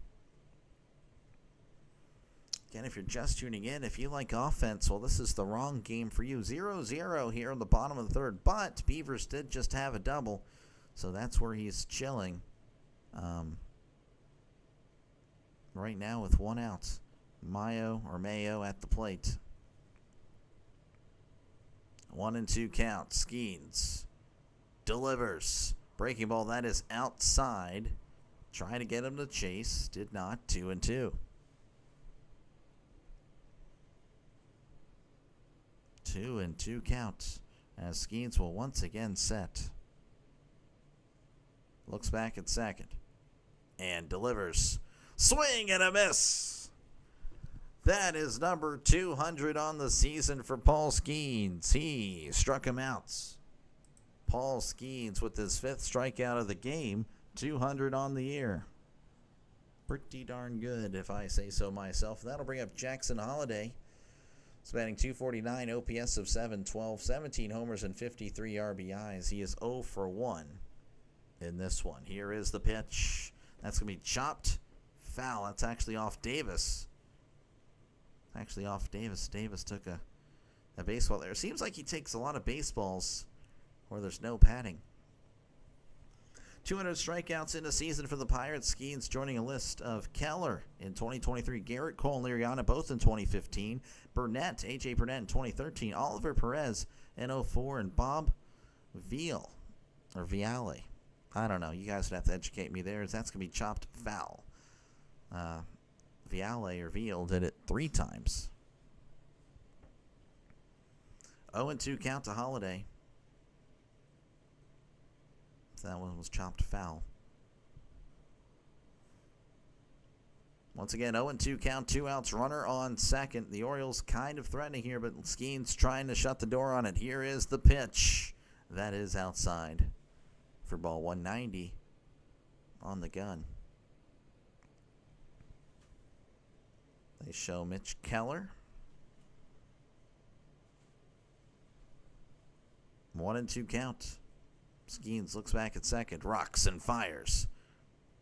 Again, if you're just tuning in, if you like offense, well, this is the wrong game for you. 0-0 here in the bottom of the 3rd, but Beavers did just have a double, so that's where he's chilling. Right now with 1 out. Mayo at the plate. 1-2 count. Skeens delivers. Breaking ball, that is outside. Trying to get him to chase. Did not. 2-2. 2-2 count. As Skeens will once again set. Looks back at second. And delivers. Swing and a miss. That is number 200 on the season for Paul Skeens. He struck him out. Paul Skeens with his 5th strikeout of the game. 200 on the year. Pretty darn good, if I say so myself. That'll bring up Jackson Holliday. He's batting .249, OPS of .712, 17 homers and 53 RBIs. He is 0 for 1 in this one. Here is the pitch. That's going to be chopped. Foul. That's actually off Davis. Davis took a baseball there. Seems like he takes a lot of baseballs where there's no padding. 200 strikeouts in a season for the Pirates. Skeens joining a list of Keller in 2023, Garrett Cole and Liriano both in 2015, Burnett, A.J. Burnett in 2013, Oliver Perez in 2004, and Bob Viale. I don't know. You guys would have to educate me there. That's going to be chopped foul. Viale did it 3 times. 0-2 count to Holliday. That one was chopped foul. Once again, 0-2 count, 2 outs, runner on second. The Orioles kind of threatening here, but Skeens trying to shut the door on it. Here is the pitch. That is outside for ball 190 on the gun. They show Mitch Keller. 1-2 count. Skeens looks back at second. Rocks and fires.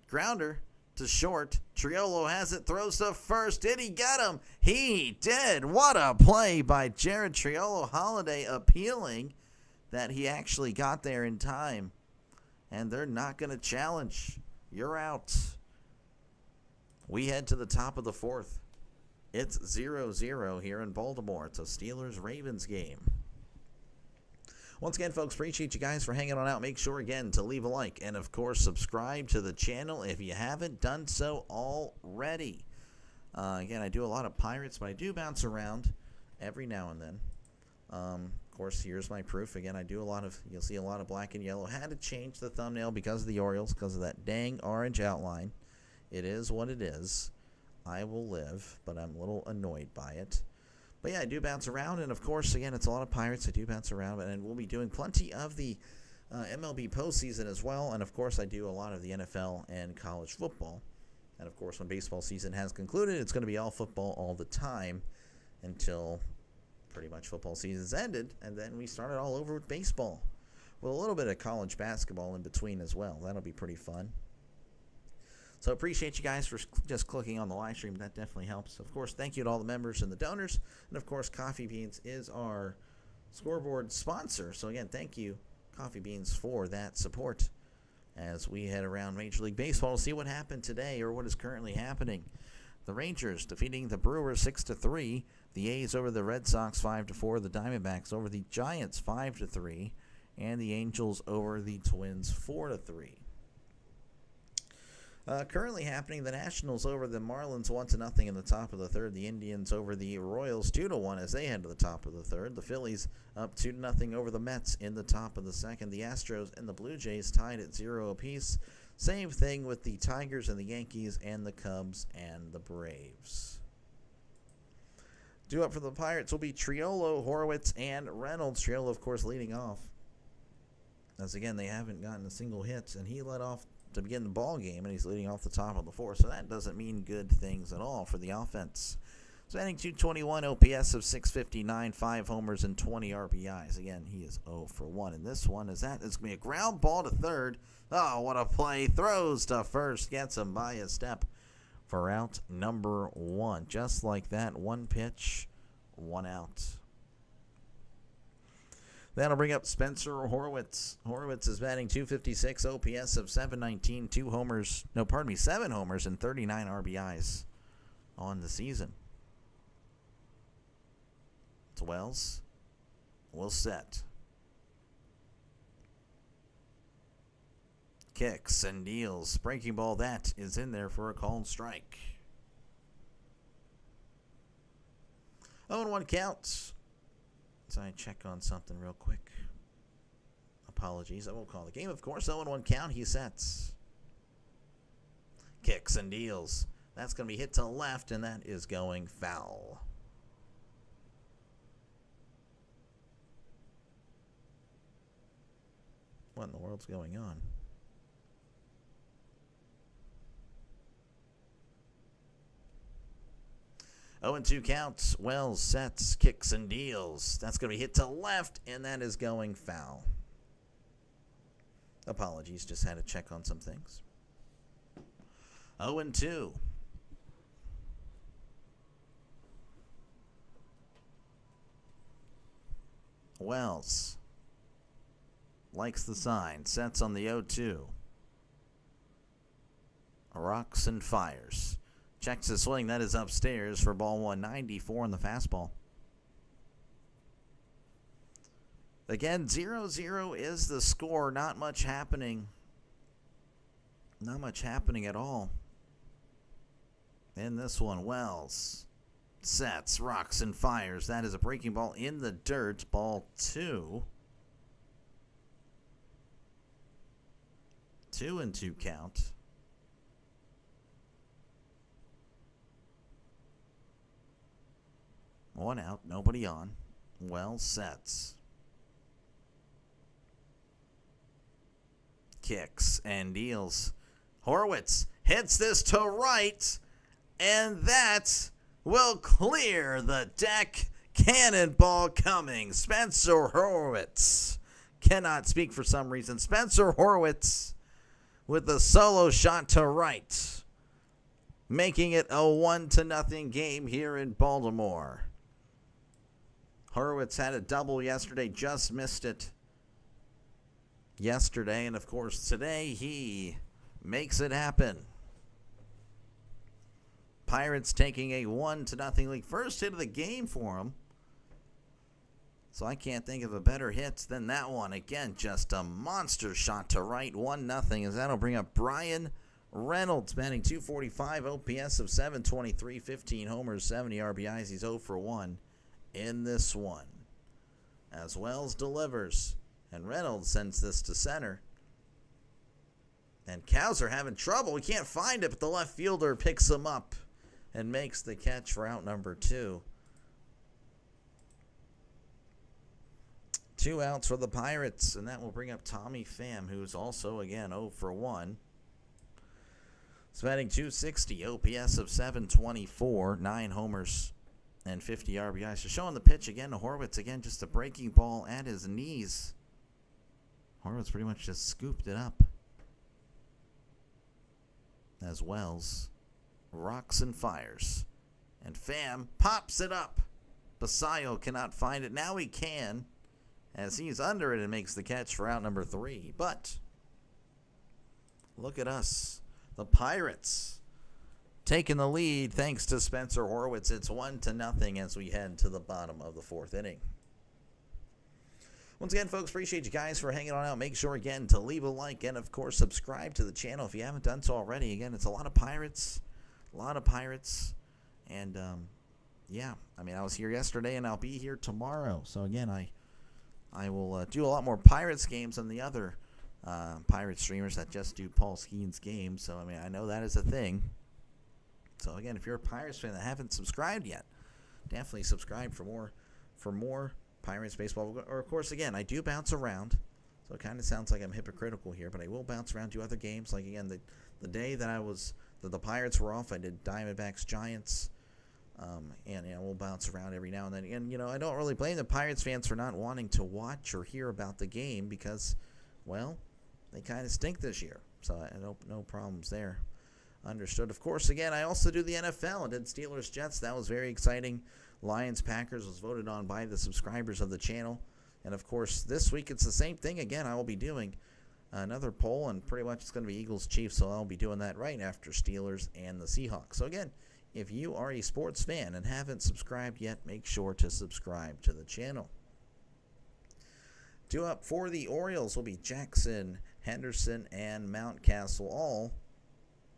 Grounder to short. Triolo has it. Throws to first. Did he get him? He did. What a play by Jared Triolo. Holiday appealing that he actually got there in time. And they're not going to challenge. You're out. We head to the top of the fourth. It's 0-0 here in Baltimore. It's a Steelers-Ravens game. Once again, folks, appreciate you guys for hanging on out. Make sure, again, to leave a like and, of course, subscribe to the channel if you haven't done so already. Again, I do a lot of Pirates, but I do bounce around every now and then. Of course, here's my proof. Again, I do a lot of, you'll see a lot of black and yellow. Had to change the thumbnail because of the Orioles, because of that dang orange outline. It is what it is. I will live, but I'm a little annoyed by it. But yeah, I do bounce around, and of course, again, it's a lot of Pirates. I do bounce around, and we'll be doing plenty of the MLB postseason as well. And of course, I do a lot of the NFL and college football. And of course, when baseball season has concluded, it's going to be all football all the time until pretty much football season's ended, and then we start it all over with baseball, with a little bit of college basketball in between as well. That'll be pretty fun. So appreciate you guys for just clicking on the live stream. That definitely helps. Of course, thank you to all the members and the donors. And of course, Coffee Beans is our scoreboard sponsor. So again, thank you, Coffee Beans, for that support as we head around Major League Baseball to see what happened today or what is currently happening. The Rangers defeating the Brewers 6-3. The A's over the Red Sox 5-4. The Diamondbacks over the Giants 5-3. And the Angels over the Twins 4-3. Currently happening, the Nationals over the Marlins 1-0 in the top of the third. The Indians over the Royals 2-1 as they head to the top of the third. The Phillies up 2-0 over the Mets in the top of the second. The Astros and the Blue Jays tied at 0 apiece. Same thing with the Tigers and the Yankees and the Cubs and the Braves. Due up for the Pirates will be Triolo, Horowitz, and Reynolds. Triolo, of course, leading off. As again, they haven't gotten a single hit, and he led off to begin the ball game, and he's leading off the top of the fourth, so that doesn't mean good things at all for the offense. So batting 221, OPS of 659, 5 homers and 20 RBIs. Again, he is 0 for 1 in this one. It's going to be a ground ball to third. Oh, what a play. Throws to first, gets him by a step for out number 1. Just like that, 1 pitch, 1 out. That'll bring up Spencer Horwitz. Horwitz is batting 256, OPS of 719, 7 homers and 39 RBIs on the season. It's Wells. Will set. Kicks and deals. Breaking ball, that is in there for a called strike. 0-1 count. So I check on something real quick. Apologies. I won't call the game, of course. 0-1 count. He sets. Kicks and deals. That's going to be hit to left, and that is going foul. What in the world's going on? Oh, and 2 counts. Wells sets, kicks, and deals. That's going to be hit to left, and that is going foul. Apologies, just had to check on some things. 0-2. Wells likes the sign, sets on the 0-2. Rocks and fires. Checks his swing. That is upstairs for ball 194 on the fastball. Again, 0-0 is the score. Not much happening. Not much happening at all. In this one, Wells sets, rocks, and fires. That is a breaking ball in the dirt. Ball 2. 2-2 count. One out, nobody on. Wells sets. Kicks and deals. Horowitz hits this to right, and that will clear the deck. Cannonball coming. Spencer Horwitz cannot speak for some reason. Spencer Horwitz with the solo shot to right, making it a 1-0 game here in Baltimore. Horwitz had a double yesterday, just missed it yesterday, and of course today he makes it happen. Pirates taking a 1-0 lead. First hit of the game for him. So I can't think of a better hit than that one. Again, just a monster shot to right, 1-0, as that'll bring up Brian Reynolds, batting .245, OPS of .723, 15 homers, 70 RBIs. He's 0 for 1 in this one. As Wells delivers, and Reynolds sends this to center. And Cowser having trouble. He can't find it, but the left fielder picks him up and makes the catch for out number 2. 2 outs for the Pirates, and that will bring up Tommy Pham, who's also, again, 0 for 1. He's batting .260, OPS of .724, 9 homers, and 50 RBIs. So showing the pitch again to Horwitz. Again, just a breaking ball at his knees. Horwitz pretty much just scooped it up. As Wells rocks and fires. And Pham pops it up. Basayo cannot find it. Now he can, as he's under it and makes the catch for out number 3. But look at us, the Pirates, taking the lead thanks to Spencer Horwitz. It's 1-0 as we head to the bottom of the 4th inning. Once again, folks, appreciate you guys for hanging on out. Make sure, again, to leave a like and, of course, subscribe to the channel if you haven't done so already. Again, it's a lot of Pirates. And, yeah, I mean, I was here yesterday and I'll be here tomorrow. So, again, I will do a lot more Pirates games than the other Pirate streamers that just do Paul Skeen's games. So, I mean, I know that is a thing. So, again, if you're a Pirates fan that haven't subscribed yet, definitely subscribe for more Pirates baseball. Or, of course, again, I do bounce around. So it kind of sounds like I'm hypocritical here, but I will bounce around, do other games. Like, again, the day that the Pirates were off, I did Diamondbacks, Giants. And we'll bounce around every now and then. And, I don't really blame the Pirates fans for not wanting to watch or hear about the game because, well, they kind of stink this year. So I no problems there. Understood. Of course, again, I also do the NFL. I did Steelers-Jets. That was very exciting. Lions-Packers was voted on by the subscribers of the channel. And, of course, this week it's the same thing. Again, I will be doing another poll, and pretty much it's going to be Eagles-Chiefs, so I'll be doing that right after Steelers and the Seahawks. So, again, if you are a sports fan and haven't subscribed yet, make sure to subscribe to the channel. 2 up for the Orioles will be Jackson, Henderson, and Mountcastle. All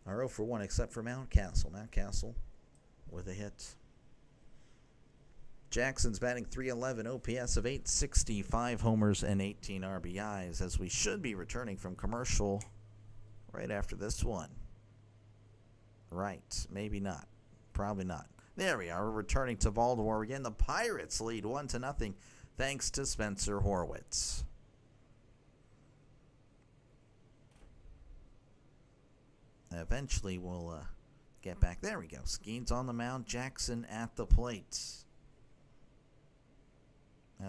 are 0 for 1 except for Mountcastle. Mountcastle with a hit. Jackson's batting .311, OPS of .860, 5 homers and 18 RBIs, as we should be returning from commercial right after this one. Right, maybe not. Probably not. There we are. We're returning to Baltimore again. The Pirates lead 1-0 thanks to Spencer Horwitz. Eventually we'll get back. There we go. Skeen's on the mound. Jackson at the plate.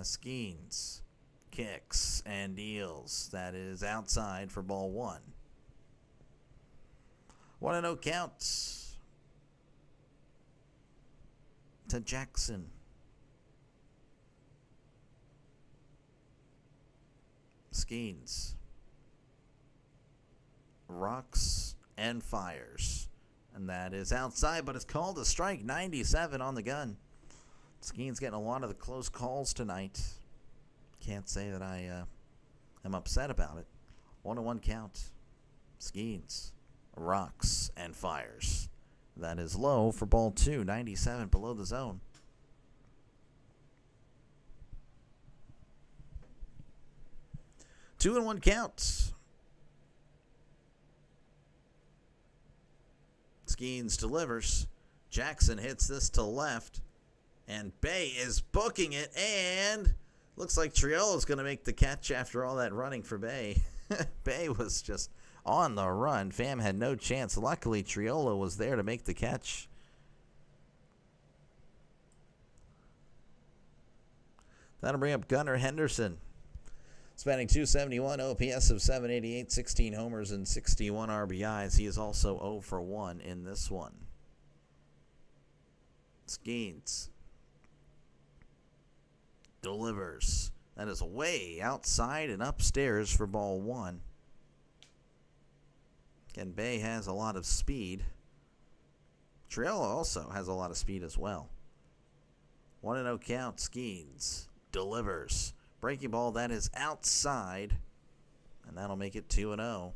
Skeens kicks and deals. That is outside for ball 1. 1-0 counts to Jackson. Skeens rocks and fires. And that is outside, but it's called a strike. 97 on the gun. Skeen's getting a lot of the close calls tonight. Can't say that I am upset about it. 1-1 count. Skeens rocks and fires. That is low for ball 2. 97 below the zone. Two and 1 count. Skeens delivers. Jackson hits this to left. And Bay is booking it, and looks like Triolo's going to make the catch after all that running for Bay. Bay was just on the run. Pham had no chance. Luckily, Triolo was there to make the catch. That'll bring up Gunnar Henderson. Spanning 271, OPS of 788, 16 homers and 61 RBIs. He is also 0 for 1 in this one. Skeens delivers. That is way outside and upstairs for ball 1. Again, Bay has a lot of speed. Triolo also has a lot of speed as well. 1-0 count. Skeens delivers. Breaking ball, that is outside. And that'll make it 2-0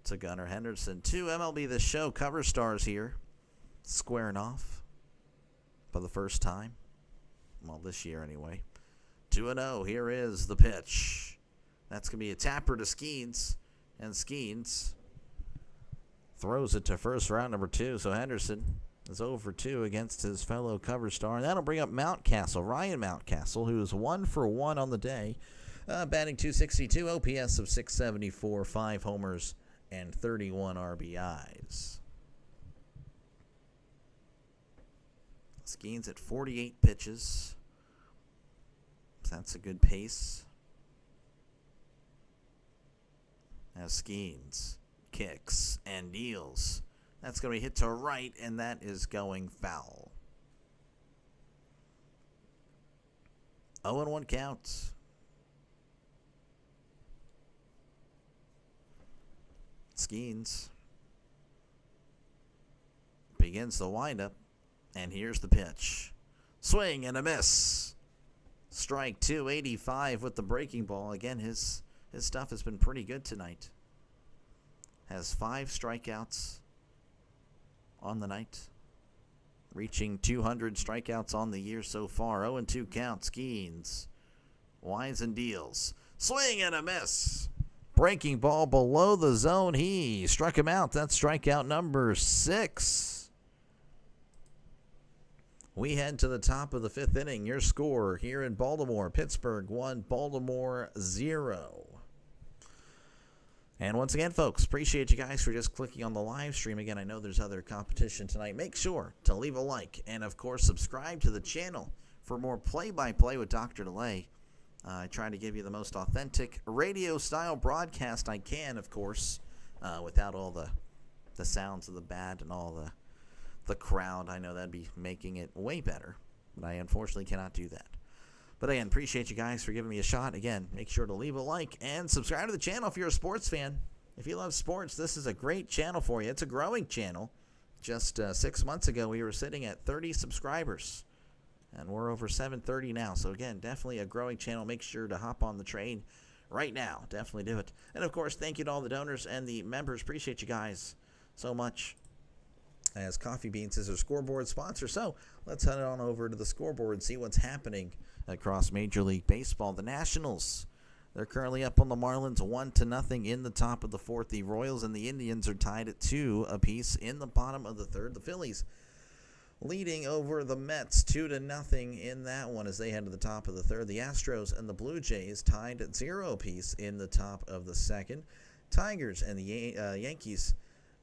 to Gunnar Henderson. 2 MLB The Show cover stars here. Squaring off for the first time. Well, this year anyway. 2-0. Here is the pitch. That's going to be a tapper to Skeens. And Skeens throws it to first, round number 2. So Henderson is 0 for 2 against his fellow cover star. And that'll bring up Mountcastle, Ryan Mountcastle, who is 1 for 1 on the day. Batting 262, OPS of 674, 5 homers, and 31 RBIs. Skeens at 48 pitches. That's a good pace. As Skeens kicks and deals. That's going to be hit to right, and that is going foul. 0-1 count. Skeens begins the windup, and here's the pitch. Swing and a miss. Strike 2, 85 with the breaking ball. Again, his stuff has been pretty good tonight. Has 5 strikeouts on the night, reaching 200 strikeouts on the year so far. 0-2 count. Skeens winds and deals. Swing and a miss. Breaking ball below the zone. He struck him out. That's strikeout number 6. We head to the top of the 5th inning. Your score here in Baltimore: Pittsburgh 1, Baltimore 0. And once again, folks, appreciate you guys for just clicking on the live stream. Again, I know there's other competition tonight. Make sure to leave a like and, of course, subscribe to the channel for more play-by-play with Dr. Delay. I try to give you the most authentic radio-style broadcast I can, of course, without all the sounds of the bat and all the crowd. I know that'd be making it way better, but I unfortunately cannot do that. But again, appreciate you guys for giving me a shot. Again, make sure to leave a like and subscribe to the channel if you're a sports fan. If you love sports, this is a great channel for you. It's a growing channel. Just 6 months ago, we were sitting at 30 subscribers, and we're over 730 now. So again, definitely a growing channel. Make sure to hop on the train right now. Definitely do it. And of course, thank you to all the donors and the members. Appreciate you guys so much. As Coffee Beans is our scoreboard sponsor. So let's head on over to the scoreboard and see what's happening across Major League Baseball. The Nationals, they're currently up on the Marlins 1-0 in the top of the 4th. The Royals and the Indians are tied at 2 apiece in the bottom of the 3rd. The Phillies leading over the Mets 2-0 in that one as they head to the top of the 3rd. The Astros and the Blue Jays tied at 0 apiece in the top of the 2nd. Tigers and the Yankees,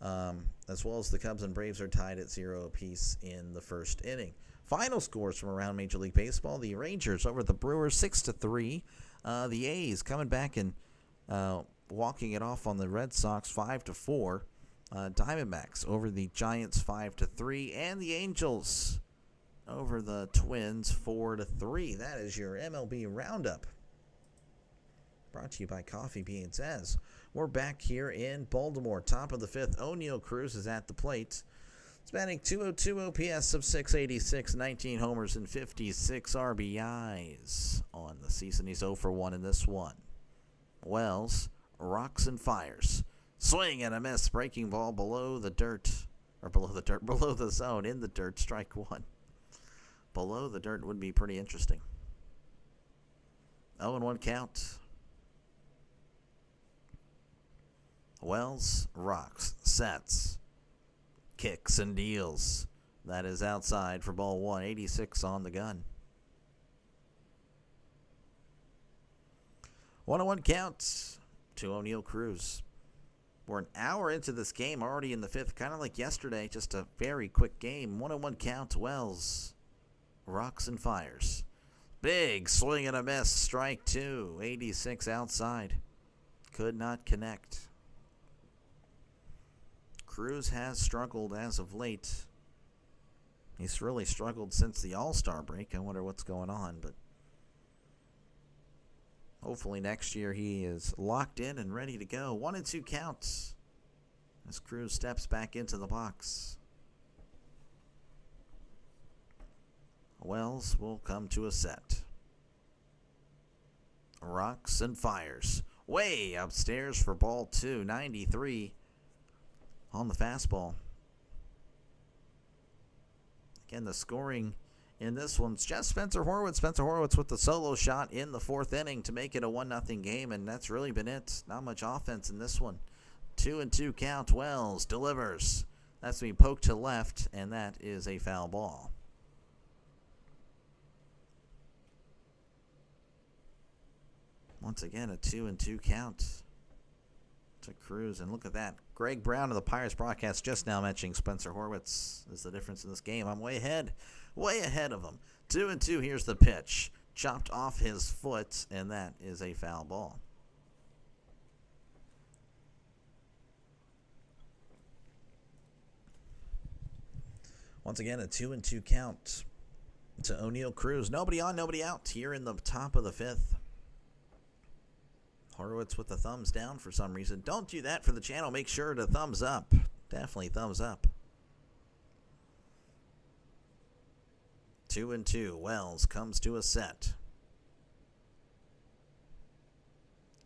as well as the Cubs and Braves, are tied at 0 apiece in the 1st inning. Final scores from around Major League Baseball: the Rangers over the Brewers 6-3. The A's coming back and walking it off on the Red Sox 5-4. Diamondbacks over the Giants 5-3, and the Angels over the Twins 4-3. That is your MLB roundup. Brought to you by Coffee Beans. As we're back here in Baltimore, top of the 5th. O'Neal Cruz is at the plate. It's batting 202, OPS of 686, 19 homers and 56 RBIs on the season. He's 0 for 1 in this one. Wells rocks and fires. Swing and a miss. Breaking ball below the zone, in the dirt. Strike 1. Below the dirt would be pretty interesting. 0-1 count. Wells rocks, sets, kicks and deals. That is outside for ball 1. 86 on the gun. 1-1 count to O'Neal Cruz. We're an hour into this game, already in the 5th, kind of like yesterday, just a very quick game. 1-1 count. Wells rocks and fires. Big swing and a miss. Strike two. 86 outside. Could not connect. Cruz has struggled as of late. He's really struggled since the All-Star break. I wonder what's going on, but hopefully next year he is locked in and ready to go. 1-2 counts as Cruz steps back into the box. Wells will come to a set. Rocks and fires. Way upstairs for ball two. 93 on the fastball. Again, the scoring in this one's just Spencer Horwitz. Spencer Horwitz with the solo shot in the fourth inning to make it a 1-0 game, and that's really been it. Not much offense in this one. 2-2 count. Wells delivers. That's being poked to left, and that is a foul ball. Once again, a 2-2 count to Cruz. And look at that. Greg Brown of the Pirates broadcast just now mentioning Spencer Horwitz is the difference in this game. I'm way ahead of him. 2-2. Here's the pitch. Chopped off his foot, and that is a foul ball. Once again, a 2-2 count to O'Neal Cruz. Nobody on, nobody out here in the top of the fifth. Horwitz with the thumbs down for some reason. Don't do that for the channel. Make sure to thumbs up. Definitely thumbs up. 2-2. Wells comes to a set.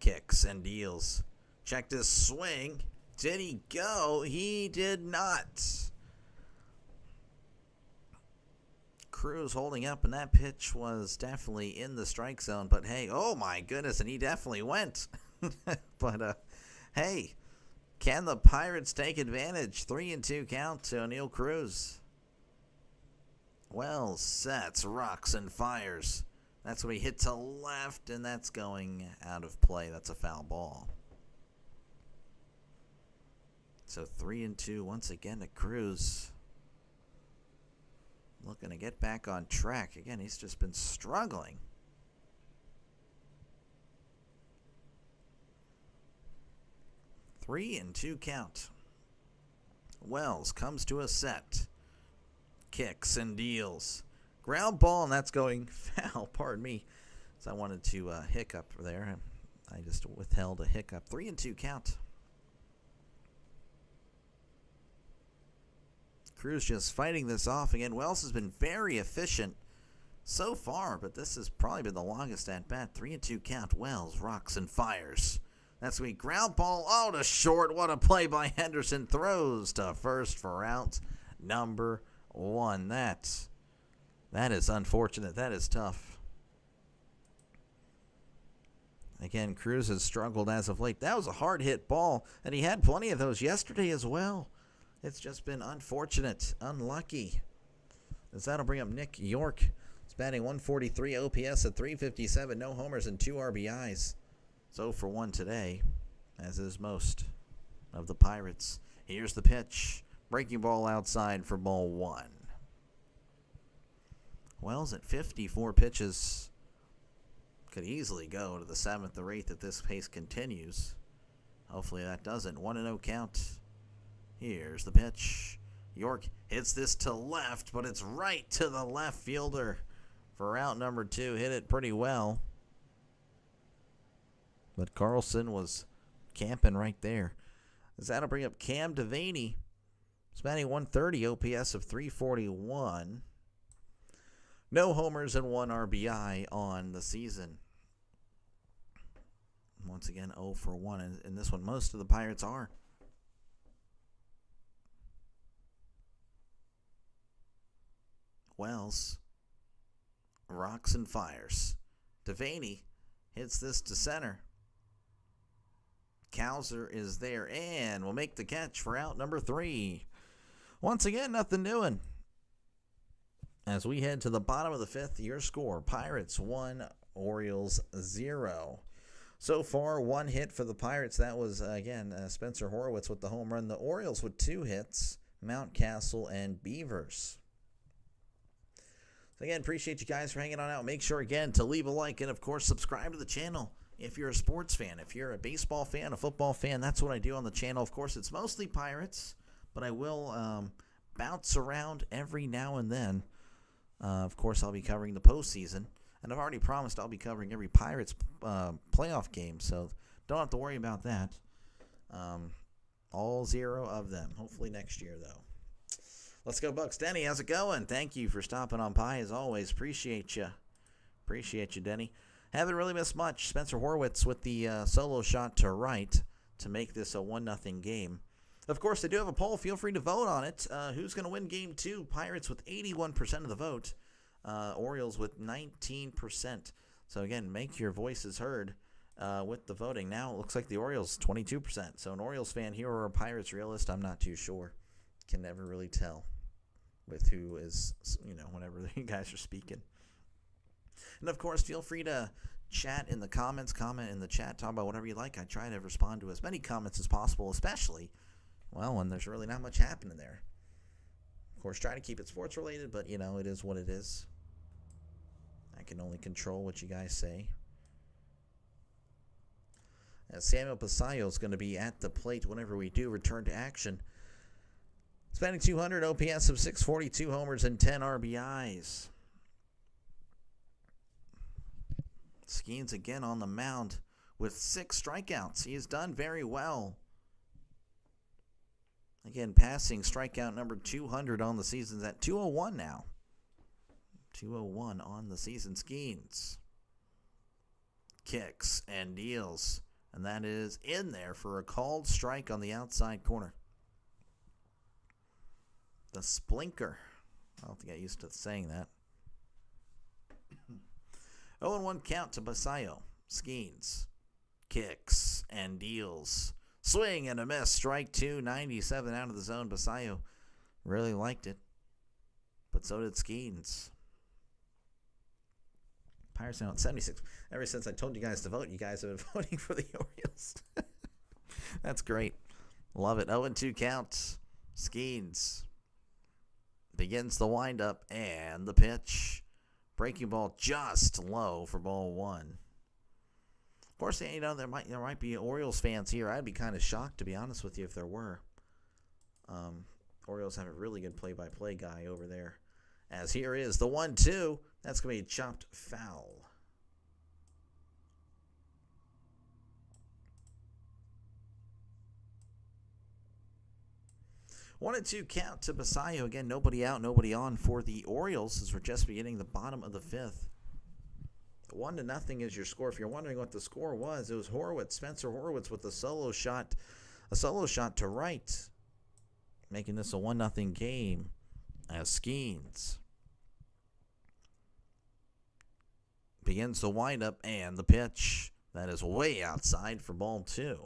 Kicks and deals. Checked his swing. Did he go? He did not. Cruz holding up, and that pitch was definitely in the strike zone. But hey, oh my goodness, and he definitely went. But hey, can the Pirates take advantage? 3-2 count to O'Neal Cruz. Wells sets, rocks and fires. That's when he hit to left, and that's going out of play. That's a foul ball. So 3-2 once again to Cruz. Looking to get back on track. Again, he's just been struggling. Three and two count. Wells comes to a set. Kicks and deals. Ground ball, and that's going foul. Pardon me. So I wanted to hiccup there. I just withheld a hiccup. 3-2 count. Cruz just fighting this off again. Wells has been very efficient so far, but this has probably been the longest at bat. 3-2 count. Wells rocks and fires. That's me. Ground ball. Oh, to short. What a play by Henderson. Throws to first for out number one. That is unfortunate. That is tough. Again, Cruz has struggled as of late. That was a hard hit ball, and he had plenty of those yesterday as well. It's just been unfortunate, unlucky. As that'll bring up Nick York. He's batting 143 OPS at 357, no homers and 2 RBIs. So for 1 today, as is most of the Pirates. Here's the pitch. Breaking ball outside for ball 1. Wells at 54 pitches. Could easily go to the 7th or 8th if this pace continues. Hopefully that doesn't. 1-0 count. Here's the pitch. York hits this to left, but it's right to the left fielder for out number 2. Hit it pretty well. But Carlson was camping right there. As that'll bring up Cam Devaney. He's batting 130, OPS of 341. No homers and 1 RBI on the season. Once again, 0 for 1. In this one, most of the Pirates are. Wells rocks and fires. Devaney hits this to center. Cowser is there and will make the catch for out number 3. Once again, nothing doing. As we head to the bottom of the 5th, your score, Pirates 1, Orioles 0. So far, 1 hit for the Pirates. That was, again, Spencer Horwitz with the home run. The Orioles with 2 hits, Mountcastle and Beavers. So again, appreciate you guys for hanging on out. Make sure, again, to leave a like and, of course, subscribe to the channel. If you're a sports fan, if you're a baseball fan, a football fan, that's what I do on the channel. Of course, it's mostly Pirates, but I will bounce around every now and then. Of course, I'll be covering the postseason, and I've already promised I'll be covering every Pirates playoff game, so don't have to worry about that. All 0 of them. Hopefully next year, though. Let's go, Bucks. Denny, how's it going? Thank you for stopping on by, as always. Appreciate you. Appreciate you, Denny. Haven't really missed much. Spencer Horwitz with the solo shot to right to make this a 1-0 game. Of course, they do have a poll. Feel free to vote on it. Who's going to win Game 2? Pirates with 81% of the vote. Orioles with 19%. So, again, make your voices heard with the voting. Now, it looks like the Orioles 22%. So, an Orioles fan here or a Pirates realist, I'm not too sure. Can never really tell with who is, whenever you guys are speaking. And, of course, feel free to chat in the comments, comment in the chat, talk about whatever you like. I try to respond to as many comments as possible, especially, when there's really not much happening there. Of course, try to keep it sports related, but, it is what it is. I can only control what you guys say. As Samuel Basayo is going to be at the plate whenever we do return to action. Spanning 200, OPS of 642, homers, and 10 RBIs. Skeens again on the mound with 6 strikeouts. He has done very well. Again, passing strikeout number 200 on the season's at 201 now. 201 on the season. Skeens kicks and deals. And that is in there for a called strike on the outside corner. The Splinker. I don't think I used to saying that. 0-1 count to Basayo. Skeens kicks and deals. Swing and a miss. Strike 2, 97 out of the zone. Basayo really liked it. But so did Skeens. Pirates now at 76. Ever since I told you guys to vote, you guys have been voting for the Orioles. That's great. Love it. 0-2 count. Skeens begins the windup and the pitch. Breaking ball just low for ball 1. Of course, there might be Orioles fans here. I'd be kind of shocked, to be honest with you, if there were. Orioles have a really good play-by-play guy over there. As here is the 1-2. That's going to be chopped foul. One and 2 count to Basayo. Again, nobody out, nobody on for the Orioles as we're just beginning the bottom of the 5th. 1-0 is your score. If you're wondering what the score was, it was Spencer Horwitz with a solo shot to right, making this a 1-0 game. As Skeens begins the windup and the pitch. That is way outside for ball 2.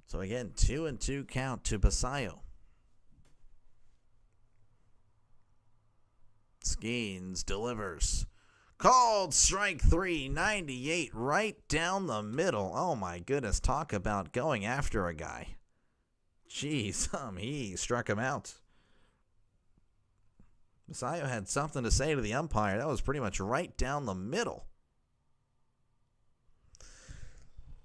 So again, 2-2 count to Basayo. Skeens delivers. Called strike 3, 98 right down the middle. Oh my goodness, talk about going after a guy. Jeez, he struck him out. Basayo had something to say to the umpire. That was pretty much right down the middle.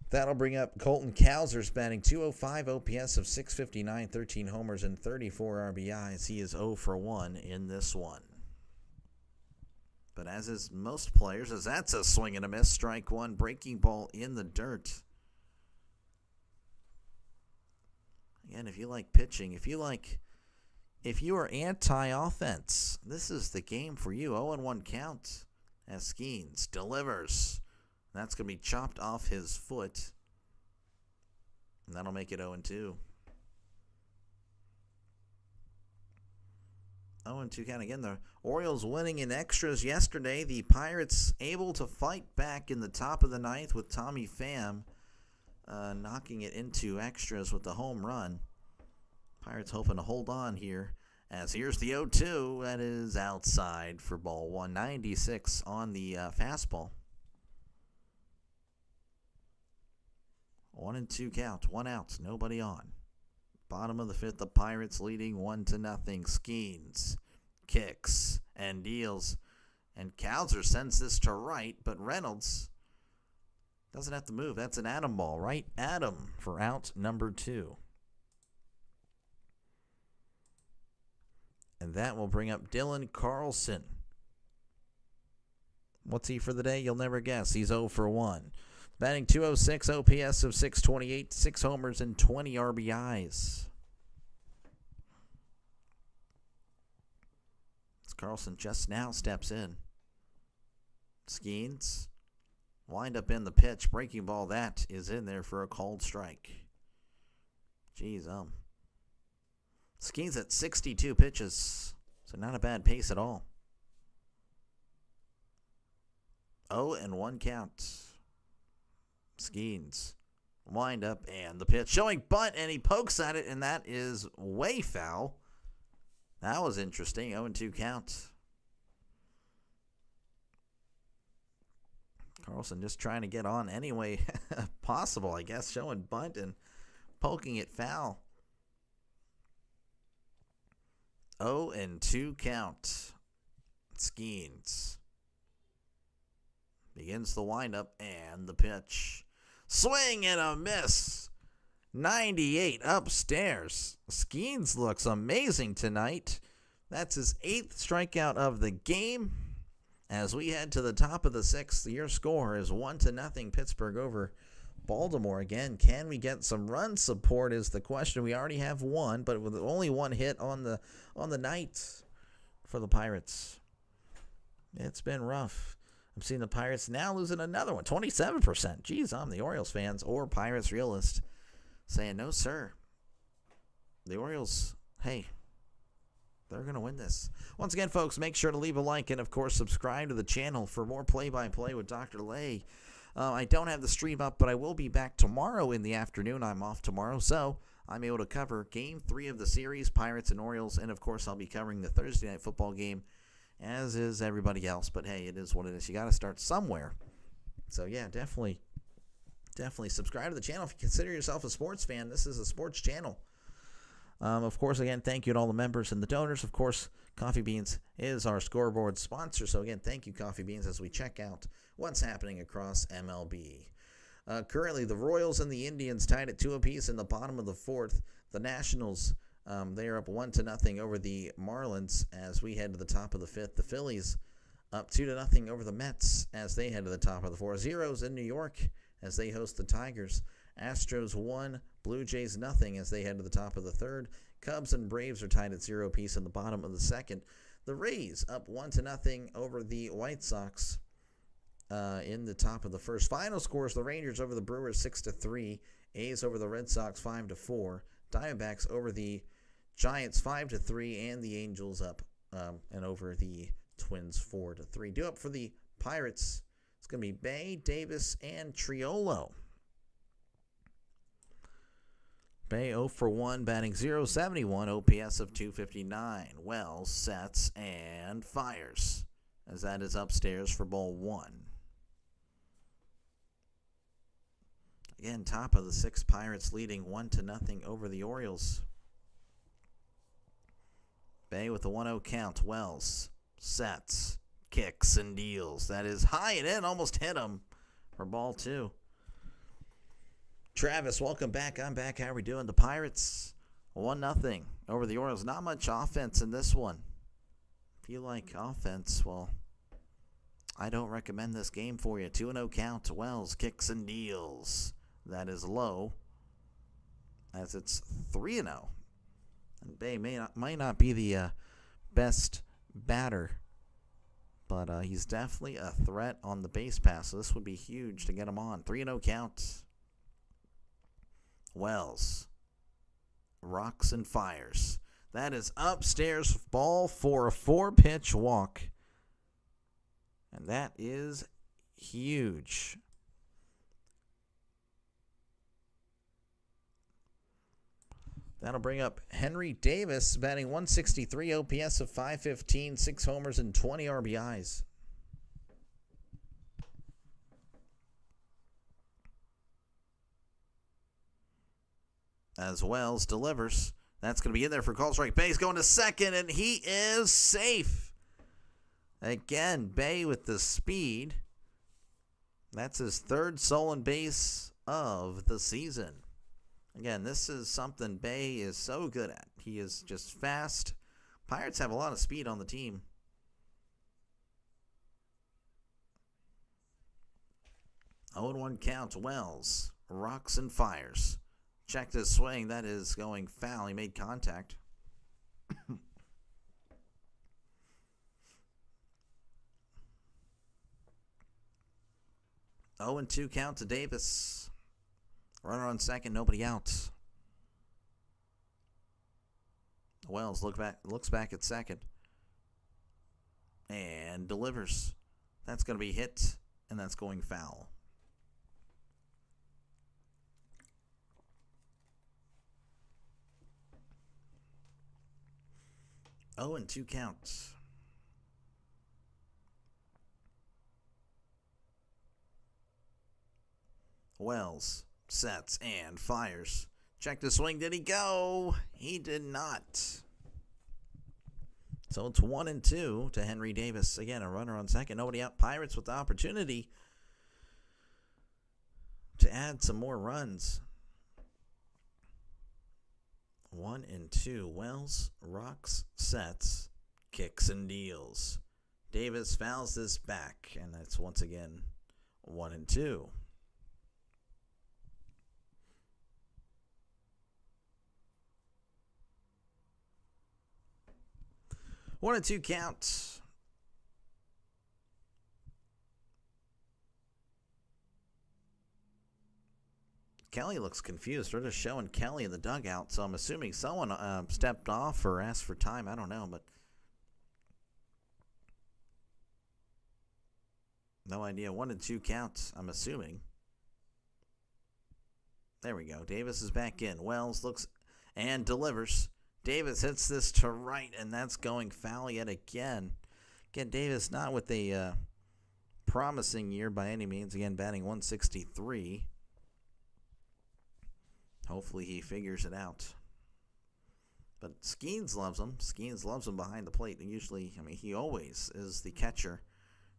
That'll bring up Colton Cowser's batting 205, OPS of 659, 13 homers, and 34 RBIs. He is 0 for 1 in this one. But as is most players, as that's a swing and a miss, strike 1, breaking ball in the dirt. Again, if you like pitching, if you are anti-offense, this is the game for you. 0-1 count as Skeens delivers. That's going to be chopped off his foot. And that'll make it 0-2. 0-2 count. Again, the Orioles winning in extras yesterday. The Pirates able to fight back in the top of the 9th with Tommy Pham knocking it into extras with the home run. Pirates hoping to hold on here. As here's the 0-2. That is outside for ball 1. 96 on the fastball. 1-2 count. 1 out. Nobody on. Bottom of the fifth, the Pirates leading 1-0. Skeens kicks and deals. And Cowser sends this to right, but Reynolds doesn't have to move. That's an Adam ball, right? Adam for out number 2. And that will bring up Dylan Carlson. What's he for the day? You'll never guess. He's 0 for 1. Batting .206, OPS of .628, 6 homers and 20 RBIs. Carlson just now steps in. Skeens. Wind up in the pitch. Breaking ball. That is in there for a called strike. Jeez, Skeens at 62 pitches. So not a bad pace at all. 0-1 count. Skeens. Wind up and the pitch. Showing bunt and he pokes at it and that is way foul. That was interesting. 0-2 count. Carlson just trying to get on any way possible, I guess. Showing bunt and poking it foul. 0-2 count. Skeens. Begins the windup and the pitch. Swing and a miss. 98 upstairs. Skeens looks amazing tonight. That's his 8th strikeout of the game. As we head to the top of the 6th, your score is 1-0 Pittsburgh over Baltimore. Again, can we get some run support is the question. We already have one, but with only one hit on the night for the Pirates. It's been rough. I'm seeing the Pirates now losing another one, 27%. Geez, I'm the Orioles fans or Pirates realist saying, no, sir. The Orioles, hey, they're going to win this. Once again, folks, make sure to leave a like and, of course, subscribe to the channel for more play-by-play with Dr. Lay. I don't have the stream up, but I will be back tomorrow in the afternoon. I'm off tomorrow, so I'm able to cover Game 3 of the series, Pirates and Orioles, and, of course, I'll be covering the Thursday Night Football game, as is everybody else. But, hey, it is what it is. You got to start somewhere. So, yeah, definitely subscribe to the channel if you consider yourself a sports fan. This is a sports channel. Of course, again, thank you to all the members and the donors. Of course, Coffee Beans is our scoreboard sponsor. So, again, thank you, Coffee Beans, as we check out what's happening across MLB. Currently, the Royals and the Indians tied at 2 apiece in the bottom of the 4th. The Nationals, they are up 1-0 over the Marlins as we head to the top of the 5th. The Phillies up 2-0 over the Mets as they head to the top of the 4th. Zeros in New York as they host the Tigers. Astros 1, Blue Jays nothing as they head to the top of the 3rd. Cubs and Braves are tied at 0 apiece in the bottom of the 2nd. The Rays up 1-0 over the White Sox in the top of the 1st. Final scores: the Rangers over the Brewers 6-3, A's over the Red Sox 5-4, Diamondbacks over the Giants 5-3, and the Angels up and over the Twins 4-3. Due up for the Pirates, it's going to be Bay, Davis, and Triolo. Bay 0 for 1, batting .071, OPS of .259. Wells sets and fires, as that is upstairs for ball 1. Again, top of the 6th, Pirates leading 1-0 over the Orioles. Bay with the 1-0 count. Wells sets, kicks, and deals. That is high and in, almost hit him for ball 2. Travis, welcome back. I'm back. How are we doing? The Pirates 1-0 over the Orioles. Not much offense in this one. If you like offense, well, I don't recommend this game for you. 2-0 count. Wells kicks and deals. That is low, as it's 3-0. And Bay might not be the best batter, but he's definitely a threat on the base pass. So this would be huge to get him on. 3-0 count. Wells rocks and fires. That is upstairs, ball for a 4-pitch walk. And that is huge. That'll bring up Henry Davis, batting .163, OPS of .515, 6 homers and 20 RBIs. as Wells delivers. That's going to be in there for call strike. Bay's going to second, and he is safe. Again, Bay with the speed. That's his third stolen base of the season. Again, this is something Bay is so good at. He is just fast. Pirates have a lot of speed on the team. Oh, 0-1 count. Wells rocks and fires. Checked his swing. That is going foul. He made contact. 0-2 count to Davis. Runner on second, nobody out. Wells looks back at second and delivers. That's going to be hit, and that's going foul. Oh, and 2 counts. Wells sets and fires. Check the swing. Did he go? He did not. So it's 1-2 to Henry Davis. Again, a runner on second. Nobody out. Pirates with the opportunity to add some more runs. 1-2. Wells rocks, sets, kicks, and deals. Davis fouls this back, and that's once again 1-2. 1-2 count. Kelly looks confused. They're just showing Kelly in the dugout, so I'm assuming someone stepped off or asked for time. I don't know, but no idea. 1-2 counts, I'm assuming. There we go. Davis is back in. Wells looks and delivers. Davis hits this to right, and that's going foul yet again. Again, Davis not with a promising year by any means. Again, batting 163. Hopefully he figures it out. But Skeens loves him. Skeens loves him behind the plate. And usually, he always is the catcher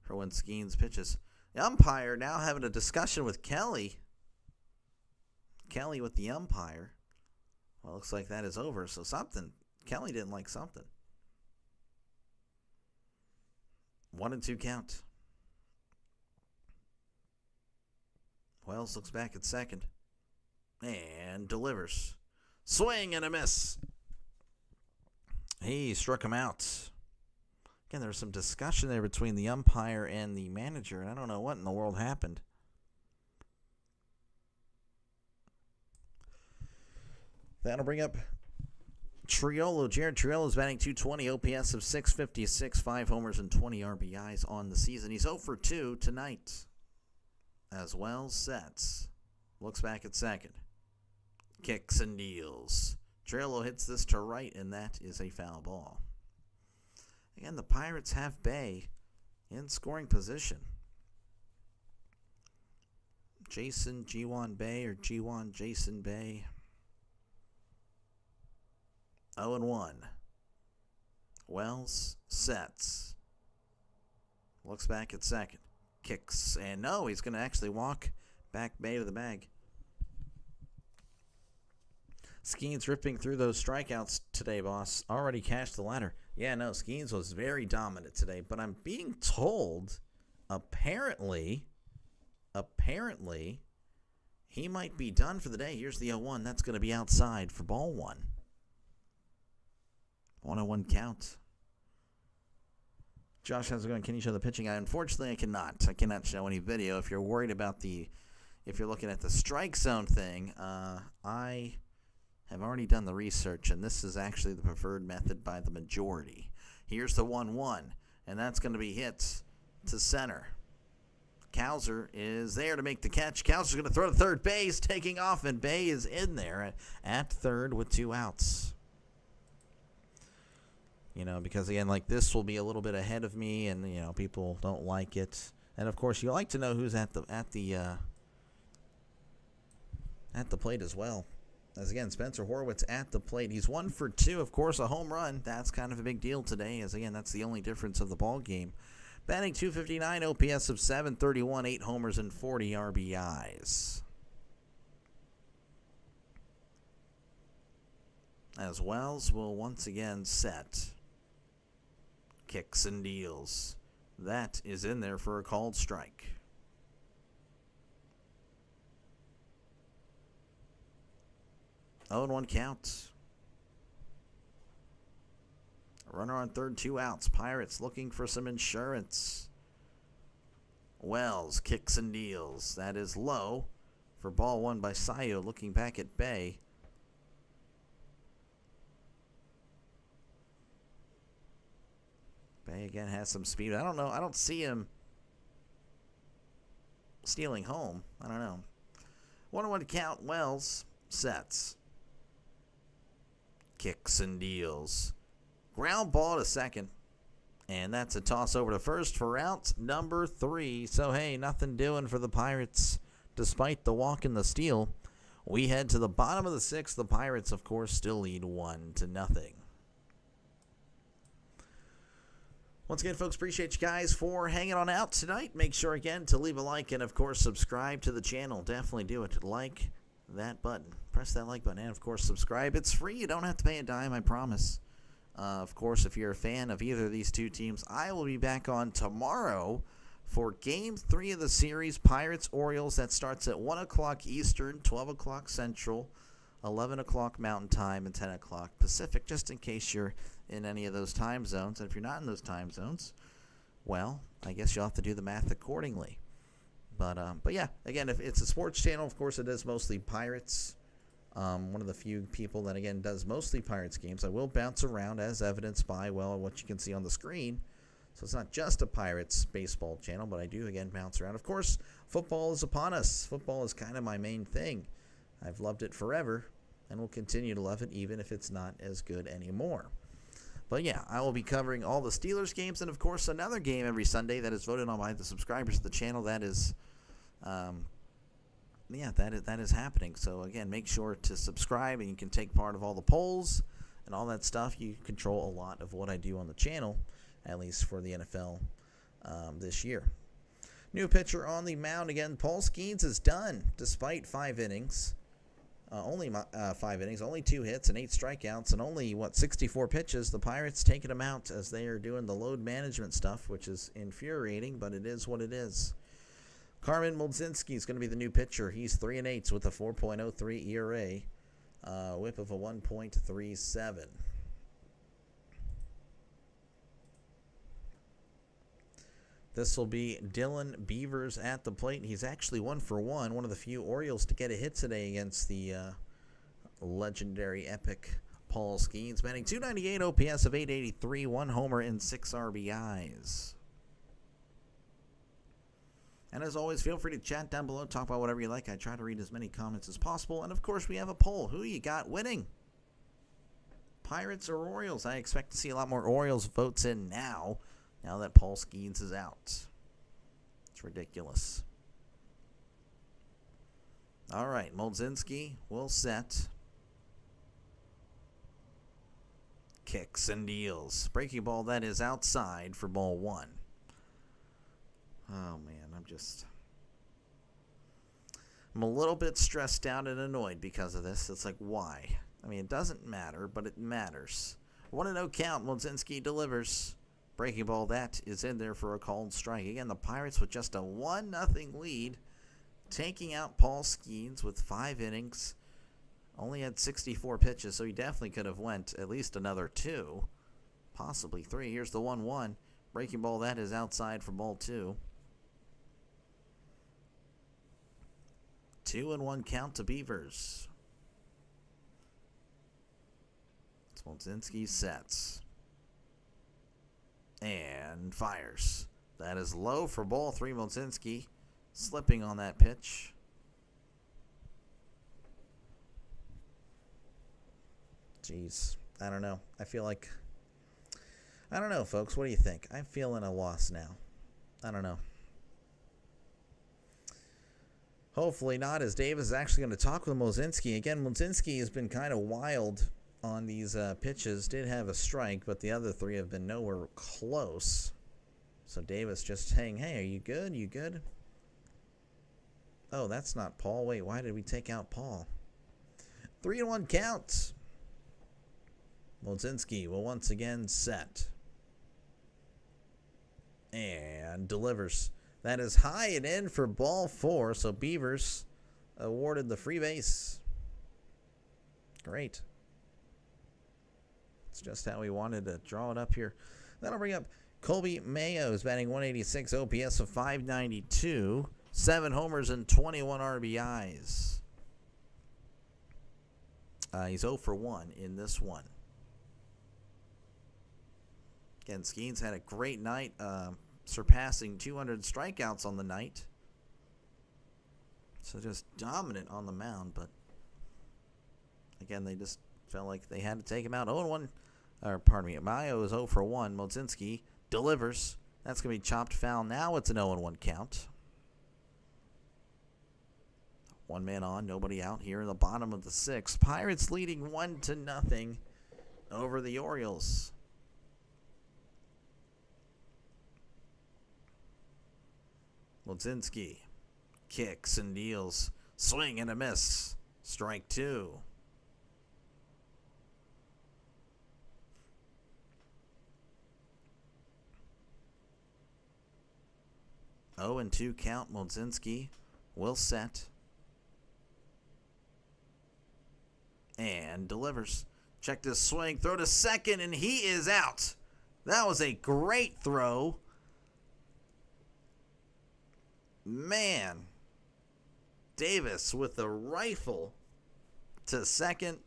for when Skeens pitches. The umpire now having a discussion with Kelly. Kelly with the umpire. Well, looks like that is over. So something. Kelly didn't like something. 1-2 count. Wells looks back at second. And delivers. Swing and a miss. He struck him out. Again, there was some discussion there between the umpire and the manager. And I don't know what in the world happened. That'll bring up Triolo. Jared Triolo is batting .220, OPS of .656, 5 homers and 20 RBIs on the season. He's 0 for 2 tonight. As Wells sets. Looks back at second. Kicks and deals. Triolo hits this to right, and that is a foul ball. Again, the Pirates have Bay in scoring position. Jason G1 Bay or G1 Jason Bay. 0-1. Wells sets. Looks back at second. Kicks. And no, he's going to actually walk back Bay to the bag. Skeens ripping through those strikeouts today, boss. Already cashed the ladder. Yeah, no, Skeens was very dominant today. But I'm being told, apparently, he might be done for the day. Here's the 0-1. That's going to be outside for ball one. 1-1 count. Josh, how's it going? Can you show the pitching? Unfortunately, I cannot. I cannot show any video. If you're worried about if you're looking at the strike zone thing, I have already done the research, and this is actually the preferred method by the majority. Here's the 1-1, and that's going to be hit to center. Cowser is there to make the catch. Cowser's going to throw to third base, taking off, and Bay is in there at third with 2 outs. Because again, like this will be a little bit ahead of me, and people don't like it. And of course, you like to know who's at the plate as well. As again, Spencer Horwitz at the plate. He's 1 for 2, of course, a home run. That's kind of a big deal today, as again, that's the only difference of the ball game. Batting .259, OPS of .731, 8 homers and 40 RBIs. As Wells will once again set. Kicks and deals. That is in there for a called strike. 0-1 count. Runner on third, 2 outs. Pirates looking for some insurance. Wells kicks and deals. That is low for ball 1 by Sayo. Looking back at Bay. Bay again has some speed. I don't know. I don't see him stealing home. I don't know. 1-1 count. Wells sets. Kicks and deals. Ground ball to second. And that's a toss over to first for out number 3. So, hey, nothing doing for the Pirates despite the walk and the steal. We head to the bottom of the 6th. The Pirates, of course, still lead 1-0. Once again, folks, appreciate you guys for hanging on out tonight. Make sure, again, to leave a like and, of course, subscribe to the channel. Definitely do it. Like that button. Press that like button and, of course, subscribe. It's free. You don't have to pay a dime, I promise. Of course, if you're a fan of either of these two teams, I will be back on tomorrow for Game 3 of the series, Pirates Orioles. That starts at 1 o'clock Eastern, 12 o'clock Central, 11 o'clock Mountain Time, and 10 o'clock Pacific, just in case you're in any of those time zones. And if you're not in those time zones, well, I guess you'll have to do the math accordingly. But yeah, again, if it's a sports channel, of course, it is mostly Pirates. One of the few people that, again, does mostly Pirates games. I will bounce around as evidenced by, well, what you can see on the screen. So it's not just a Pirates baseball channel, but I do, again, bounce around. Of course, football is upon us. Football is kind of my main thing. I've loved it forever and will continue to love it even if it's not as good anymore. But, yeah, I will be covering all the Steelers games and, of course, another game every Sunday that is voted on by the subscribers of the channel. That is yeah, that is happening. So, again, make sure to subscribe, and you can take part of all the polls and all that stuff. You control a lot of what I do on the channel, at least for the NFL this year. New pitcher on the mound again. Paul Skeens is done despite 5 innings. Only 5 innings, only 2 hits and 8 strikeouts, and only, 64 pitches. The Pirates taking him out as they are doing the load management stuff, which is infuriating, but it is what it is. Carmen Molzinski is going to be the new pitcher. He's 3-8 with a 4.03 ERA, whip of a 1.37. This will be Dylan Beavers at the plate. He's actually 1 for 1, one of the few Orioles to get a hit today against the legendary epic Paul Skeens. Batting .298, OPS of .883, 1 homer and 6 RBIs. And as always, feel free to chat down below, talk about whatever you like. I try to read as many comments as possible. And, of course, we have a poll. Who you got winning? Pirates or Orioles? I expect to see a lot more Orioles votes in now that Paul Skeens is out. It's ridiculous. All right, Molzinski will set. Kicks and deals. Breaking ball, that is outside for ball 1. Oh, man, I'm a little bit stressed out and annoyed because of this. It's like, why? I mean, it doesn't matter, but it matters. 1-0 count. Molzinski delivers. Breaking ball, that is in there for a called strike. Again, the Pirates with just a 1-0 lead, taking out Paul Skeens with 5 innings. Only had 64 pitches, so he definitely could have went at least another 2, possibly 3. Here's the 1-1. Breaking ball, that is outside for ball 2. 2-1 count to Beavers. Molzinski sets. And fires. That is low for ball 3. Molzinski slipping on that pitch. Jeez. I don't know. I don't know, folks. What do you think? I'm feeling a loss now. I don't know. Hopefully not, as Davis is actually going to talk with Mlodzinski. Again, Mlodzinski has been kind of wild on these pitches. Did have a strike, but the other three have been nowhere close. So Davis just saying, hey, are you good? You good? Oh, that's not Paul. Wait, why did we take out Paul? 3-1 count. Mlodzinski will once again set. And delivers. That is high and in for ball 4. So Beavers awarded the free base. Great. It's just how we wanted to draw it up here. That'll bring up Colby Mayo, who's batting 186, OPS of 592, 7 homers and 21 RBIs. He's 0 for 1 in this one. Again, Skeens had a great night, surpassing 200 strikeouts on the night. So just dominant on the mound, but again, they just felt like they had to take him out. 0-1, or pardon me, Mayo is 0 for 1. Mlodzinski delivers. That's going to be chopped foul. Now it's an 0-1 count. One man on, nobody out here in the bottom of the 6th. Pirates leading 1-0 over the Orioles. Mlodzinski kicks and deals. Swing and a miss. Strike 2. Oh, and 2 count. Mlodzinski will set. And delivers. Check this swing. Throw to second, and he is out. That was a great throw. Man. Davis with a rifle to second.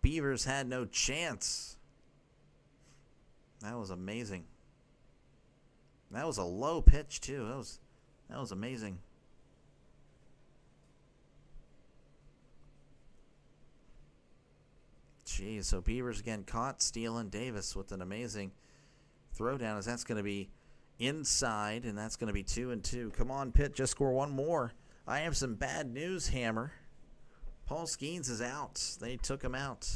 Beavers had no chance. That was amazing. That was a low pitch, too. That was amazing. Jeez, so Beavers again caught stealing. Davis with an amazing throwdown, as that's going to be inside, and that's going to be 2-2. Come on, Pitt, just score one more. I have some bad news, Hammer. Paul Skeens is out. They took him out.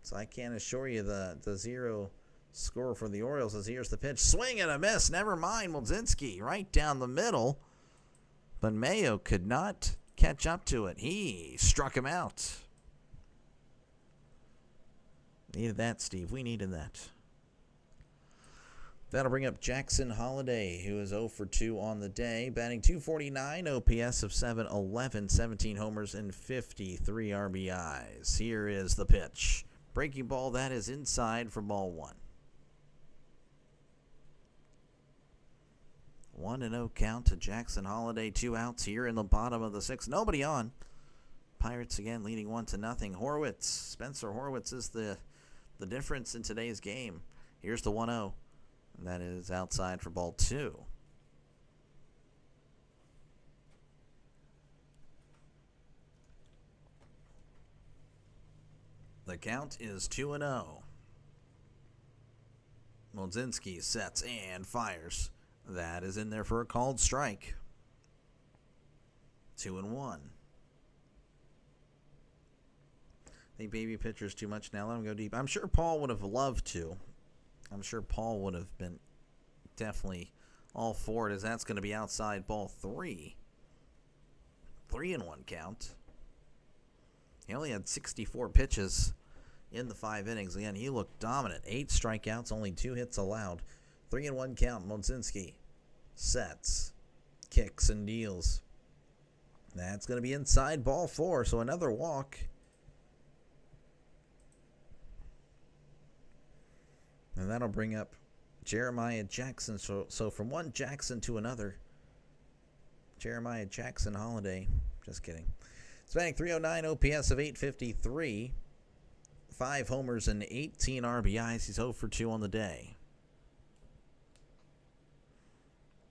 So I can't assure you the 0 score for the Orioles, as here's the pitch. Swing and a miss. Never mind, Mlodzinski right down the middle. But Mayo could not catch up to it. He struck him out. Needed that, Steve. We needed that. That'll bring up Jackson Holliday, who is 0 for 2 on the day, batting .249, OPS of 711, 17 homers, and 53 RBIs. Here is the pitch. Breaking ball, that is inside for ball 1. 1-0 count to Jackson Holliday. 2 outs here in the bottom of the 6th. Nobody on. Pirates again leading 1-0. Horwitz, Spencer Horwitz is the difference in today's game. Here's the 1-0. And that is outside for ball 2. The count is 2-0. Mlodzinski sets and fires. That is in there for a called strike. 2-1. I think baby pitcher's too much now. Let him go deep. I'm sure Paul would have loved to. I'm sure Paul would have been definitely all for it, as that's going to be outside ball 3. 3-1 count. He only had 64 pitches in the 5 innings. Again, he looked dominant. 8 strikeouts, only 2 hits allowed. 3-1 count. Mlodzinski sets, kicks, and deals. That's going to be inside ball 4, so another walk. And that'll bring up Jeremiah Jackson. So from one Jackson to another, Jeremiah Jackson Holliday. Just kidding. He's batting .309, OPS of 853, 5 homers and 18 RBIs. He's 0 for 2 on the day.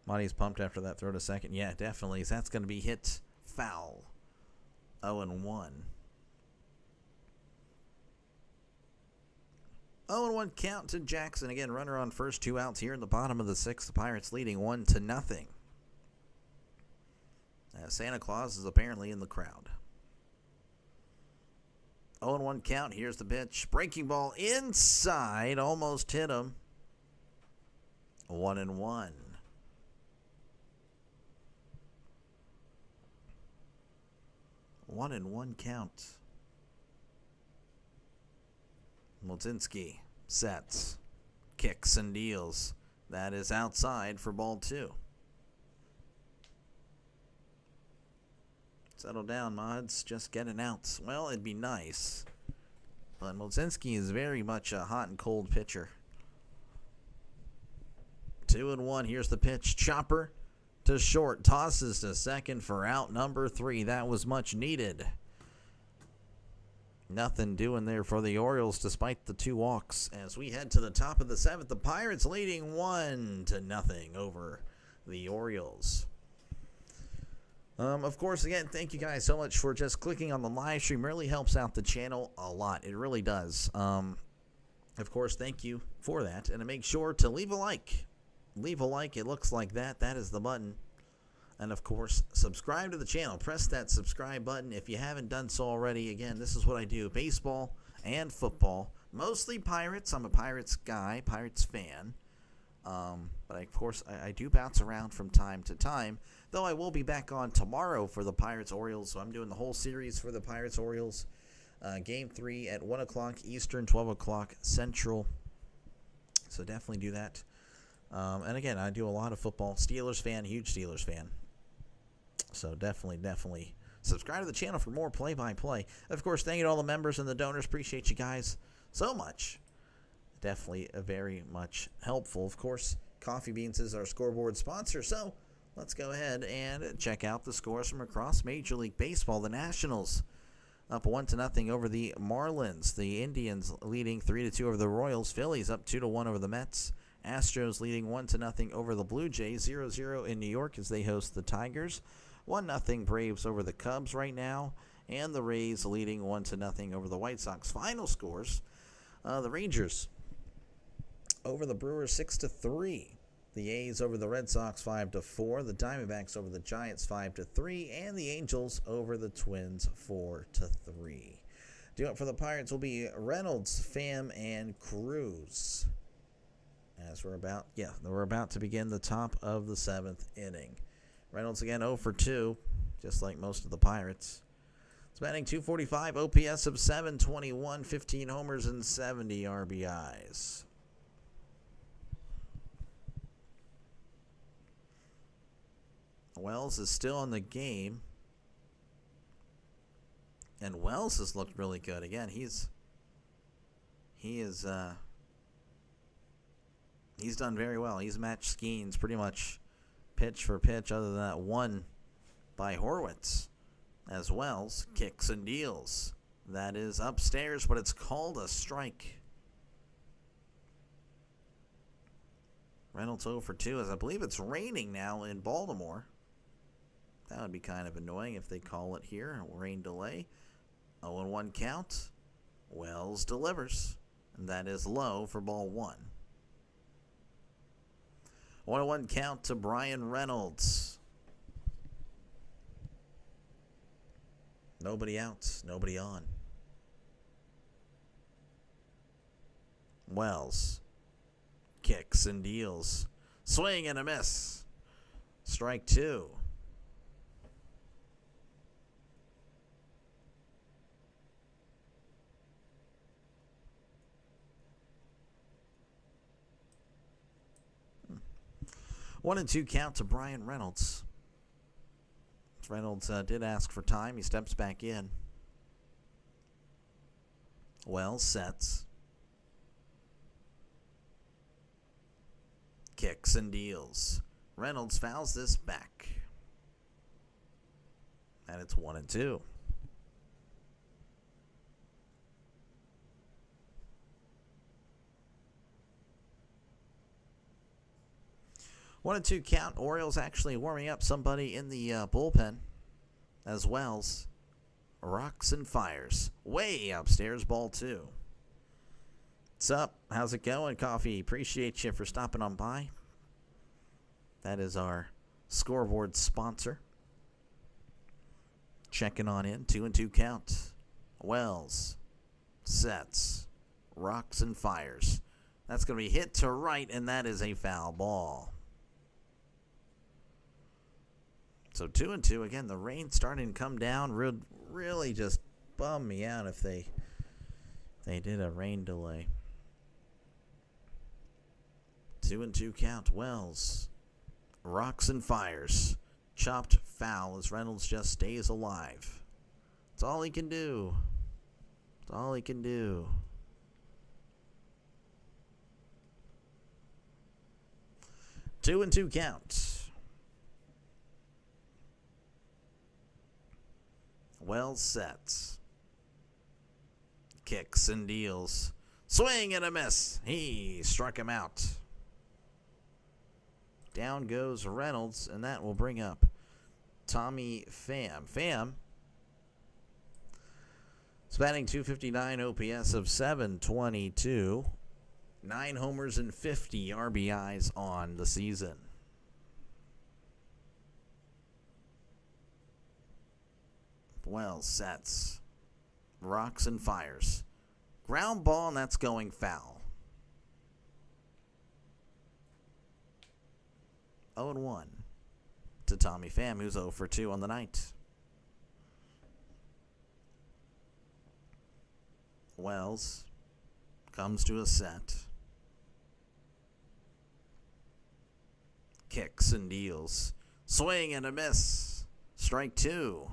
Monty's pumped after that throw to second. Yeah, definitely. That's going to be hit foul. 0-1. 0-1 count to Jackson. Again, runner on first, 2 outs here in the bottom of the 6th. The Pirates leading 1-0. Santa Claus is apparently in the crowd. 0-1 count. Here's the pitch. Breaking ball inside. Almost hit him. 1-1. One and one count. Mlodzinski sets, kicks and deals. That is outside for ball 2. Settle down, Mods. Just get an out. Well, it'd be nice. But Mlodzinski is very much a hot and cold pitcher. 2-1. Here's the pitch. Chopper to short. Tosses to second for out number 3. That was much needed. Nothing doing there for the Orioles despite the 2 walks. As we head to the top of the 7th, the Pirates leading 1-0 over the Orioles. Of course, again, thank you guys so much for just clicking on the live stream. Really helps out the channel a lot. It really does. Of course, thank you for that. And make sure to leave a like. Leave a like. It looks like that. That is the button. And, of course, subscribe to the channel. Press that subscribe button if you haven't done so already. Again, this is what I do. Baseball and football. Mostly Pirates. I'm a Pirates guy, Pirates fan. But, of course, I do bounce around from time to time. Though I will be back on tomorrow for the Pirates-Orioles. So I'm doing the whole series for the Pirates-Orioles. Game 3 at 1 o'clock Eastern, 12 o'clock Central. So definitely do that. And, again, I do a lot of football. Steelers fan, huge Steelers fan. So definitely subscribe to the channel for more play-by-play. Of course, thank you to all the members and the donors. Appreciate you guys so much. Definitely very much helpful. Of course, Coffee Beans is our scoreboard sponsor. So let's go ahead and check out the scores from across Major League Baseball. The Nationals up 1-0 over the Marlins. The Indians leading 3-2 over the Royals. Phillies up 2-1 over the Mets. Astros leading 1-0 over the Blue Jays. 0-0 in New York as they host the Tigers. 1-0 Braves over the Cubs right now. And the Rays leading 1-0 over the White Sox. Final scores. The Rangers over the Brewers 6-3. The A's over the Red Sox 5-4. The Diamondbacks over the Giants 5-3. And the Angels over the Twins 4-3. Do it for the Pirates will be Reynolds, Pham, and Cruz. As we're about to begin the top of the 7th inning. Reynolds again 0 for 2, just like most of the Pirates. It's batting .245, OPS of .721, 15 homers and 70 RBIs. Wells is still in the game. And Wells has looked really good. Again, he's done very well. He's matched Skeens pretty much pitch for pitch, other than that one by Horwitz. As Wells kicks and deals. That is upstairs, but it's called a strike. Reynolds 0 for 2, as I believe it's raining now in Baltimore. That would be kind of annoying if they call it here. Rain delay. 0-1 count. Wells delivers. And that is low for ball 1. 1-1 count to Brian Reynolds. Nobody out, nobody on. Wells kicks and deals. Swing and a miss. Strike 2. One and 2 count to Brian Reynolds. Reynolds did ask for time. He steps back in. Wells sets. Kicks and deals. Reynolds fouls this back. And it's 1 and 2. One and 2 count. Orioles actually warming up somebody in the bullpen as Wells rocks and fires. Way upstairs, ball 2. What's up? How's it going, Coffee? Appreciate you for stopping on by. That is our scoreboard sponsor. Checking on in. 2-2 count. Wells. Sets. Rocks and fires. That's going to be hit to right, and that is a foul ball. So 2-2. Again, the rain starting to come down. Really just bum me out if they did a rain delay. 2-2 count. Wells. Rocks and fires. Chopped foul as Reynolds just stays alive. That's all he can do. That's all he can do. 2-2 count. Wells sets. Kicks and deals. Swing and a miss. He struck him out. Down goes Reynolds, and that will bring up Tommy Pham. Pham is batting .259, OPS of .722, 9 homers and 50 RBIs on the season. Wells sets. Rocks and fires. Ground ball, and that's going foul. 0-1 to Tommy Pham, who's 0 for 2 on the night. Wells comes to a set. Kicks and deals. Swing and a miss. Strike 2.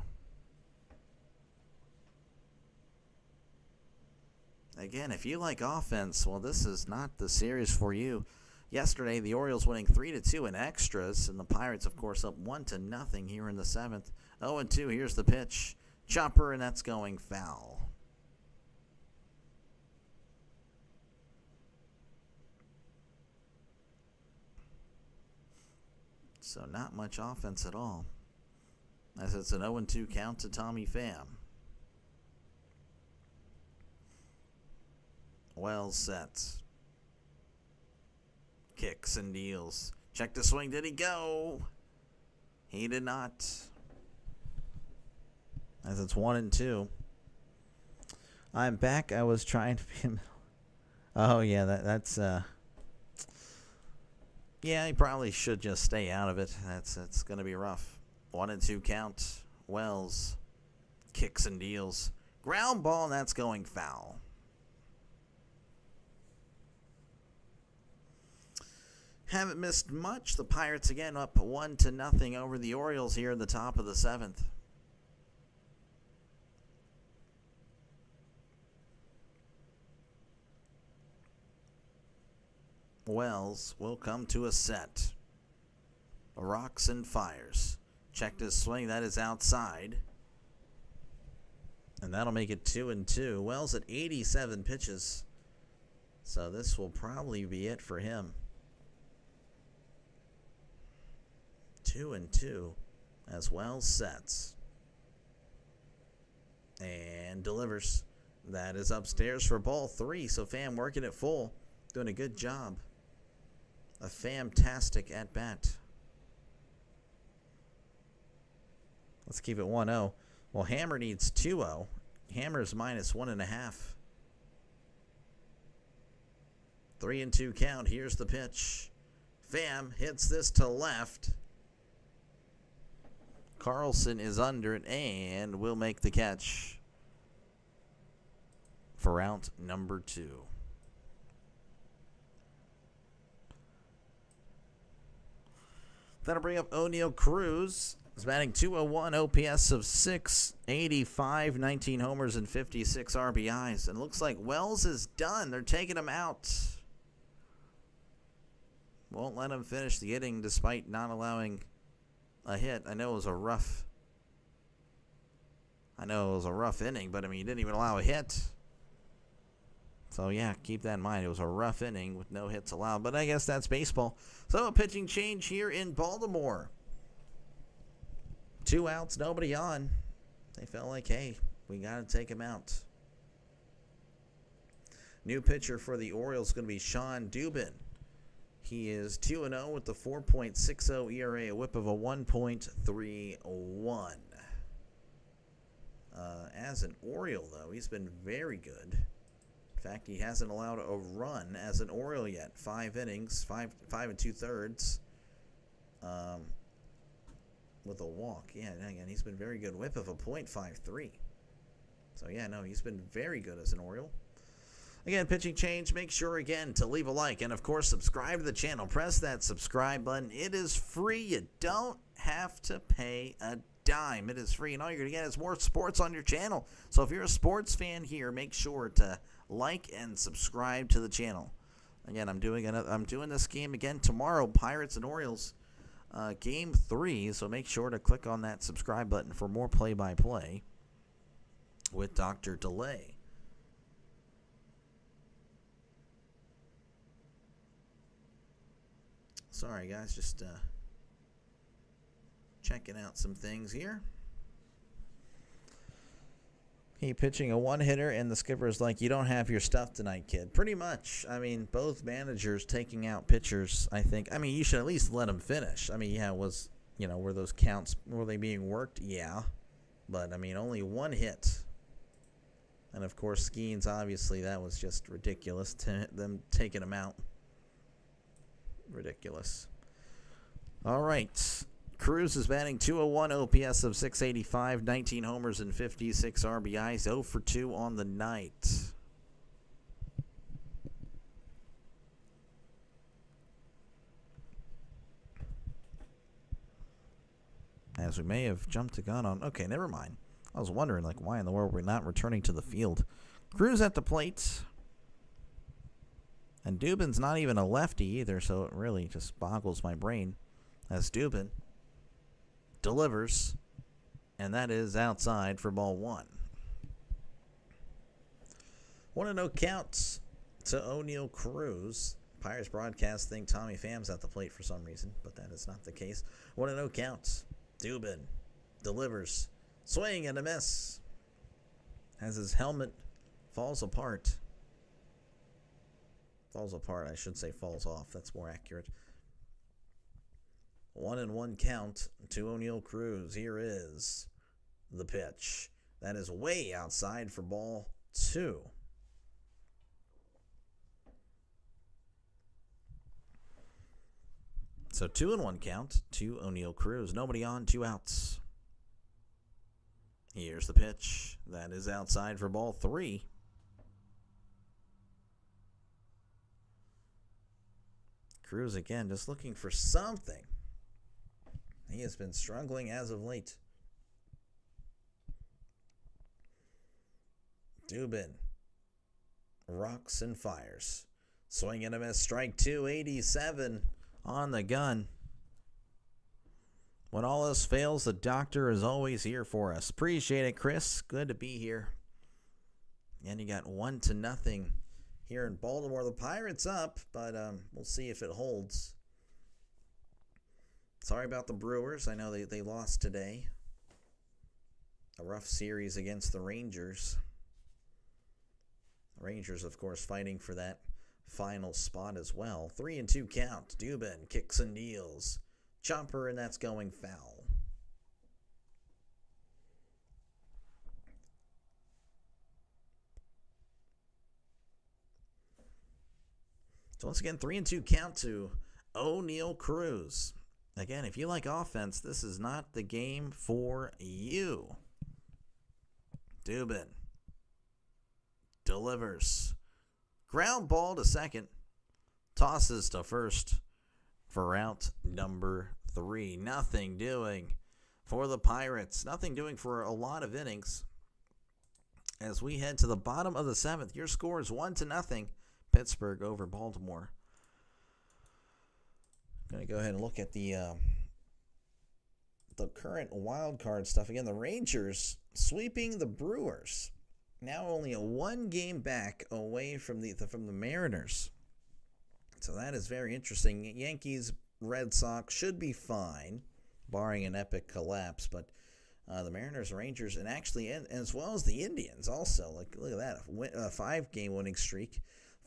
Again, if you like offense, well, this is not the series for you. Yesterday, the Orioles winning 3-2 in extras, and the Pirates, of course, up 1-0 here in the 7th. 0-2, here's the pitch. Chopper, and that's going foul. So not much offense at all, as it's an 0-2 count to Tommy Pham. Wells sets. Kicks and deals. Check the swing. Did he go? He did not. As it's 1-2. I'm back. I was trying to be. Oh yeah, that's. Yeah, he probably should just stay out of it. That's gonna be rough. 1-2 count. Wells. Kicks and deals. Ground ball, and that's going foul. Haven't missed much. The Pirates again up 1-0 over the Orioles here in the top of the 7th. Wells will come to a set. Rocks and fires. Checked his swing. That is outside. And that'll make it 2-2. Wells at 87 pitches. So this will probably be it for him. 2-2 as Wells sets and delivers. That is upstairs for ball 3. So Pham working it full, doing a good job. A fantastic at bat. Let's keep it 1-0. Well, Hammer needs 2-0. Hammer's minus 1.5. 3-2 count. Here's the pitch. Pham hits this to left. Carlson is under it and will make the catch for out number 2. That'll bring up O'Neal Cruz. He's batting .201, OPS of .685, 19 homers and 56 RBIs. And it looks like Wells is done. They're taking him out. Won't let him finish the inning despite not allowing a hit. I know it was a rough inning, but I mean, he didn't even allow a hit. So yeah, keep that in mind. It was a rough inning with no hits allowed, but I guess that's baseball. So a pitching change here in Baltimore. 2 outs, nobody on. They felt like, hey, we got to take him out. New pitcher for the Orioles is going to be Sean Dubin. He is 2-0 with the 4.60 ERA, a whip of a 1.31. As an Oriole, though, he's been very good. In fact, he hasn't allowed a run as an Oriole yet. 5 innings, 5 2/3, with a walk. Yeah, again, he's been very good. Whip of a .53. So, yeah, no, he's been very good as an Oriole. Again, pitching change, make sure, again, to leave a like. And, of course, subscribe to the channel. Press that subscribe button. It is free. You don't have to pay a dime. It is free. And all you're going to get is more sports on your channel. So if you're a sports fan here, make sure to like and subscribe to the channel. Again, I'm doing this game again tomorrow, Pirates and Orioles, Game 3. So make sure to click on that subscribe button for more play-by-play with Dr. Delay. Sorry, guys, just checking out some things here. He pitching a one-hitter, and the skipper's like, you don't have your stuff tonight, kid. Pretty much. I mean, both managers taking out pitchers, I think. I mean, you should at least let them finish. I mean, yeah, were those counts, were they being worked? Yeah. But, I mean, only one hit. And, of course, Skeens, obviously, that was just ridiculous, them taking him out. Ridiculous. All right. Cruz is batting .201, OPS of .685, 19 homers and 56 RBIs, 0 for 2 on the night. As we may have jumped the gun on. Okay, never mind. I was wondering, like, why in the world we're not returning to the field. Cruz at the plate. And Dubin's not even a lefty either, so it really just boggles my brain. As Dubin delivers, and that is outside for ball 1. 1-0 count to O'Neal Cruz. Pirates broadcast think Tommy Pham's at the plate for some reason, but that is not the case. 1-0 count. Dubin delivers. Swing and a miss. As his helmet falls apart. Falls apart, I should say falls off. That's more accurate. 1-1 count to O'Neal Cruz. Here is the pitch. That is way outside for ball 2. So 2-1 count to O'Neal Cruz. Nobody on, 2 outs. Here's the pitch. That is outside for ball 3. Cruz again just looking for something. He has been struggling as of late. Dubin rocks and fires. Swing and a miss. Strike 2, 87 on the gun. When all else fails, the doctor is always here for us. Appreciate it, Chris. Good to be here. And you got 1-0 here in Baltimore. The Pirates up, but we'll see if it holds. Sorry about the Brewers. I know they lost today. A rough series against the Rangers. The Rangers, of course, fighting for that final spot as well. 3-2 count. Dubin kicks and deals. Chopper, and that's going foul. So once again, 3-2 count to O'Neal Cruz. Again, if you like offense, this is not the game for you. Dubin delivers. Ground ball to second. Tosses to first for out number 3. Nothing doing for the Pirates. Nothing doing for a lot of innings. As we head to the bottom of the 7th, your score is 1-0. Pittsburgh over Baltimore. I'm going to go ahead and look at the current wild card stuff. Again, the Rangers sweeping the Brewers. Now only a 1 game back away from the Mariners. So that is very interesting. Yankees, Red Sox should be fine, barring an epic collapse. But The Mariners, Rangers, and actually, and as well as the Indians also. Like, look at that. A 5-game winning streak.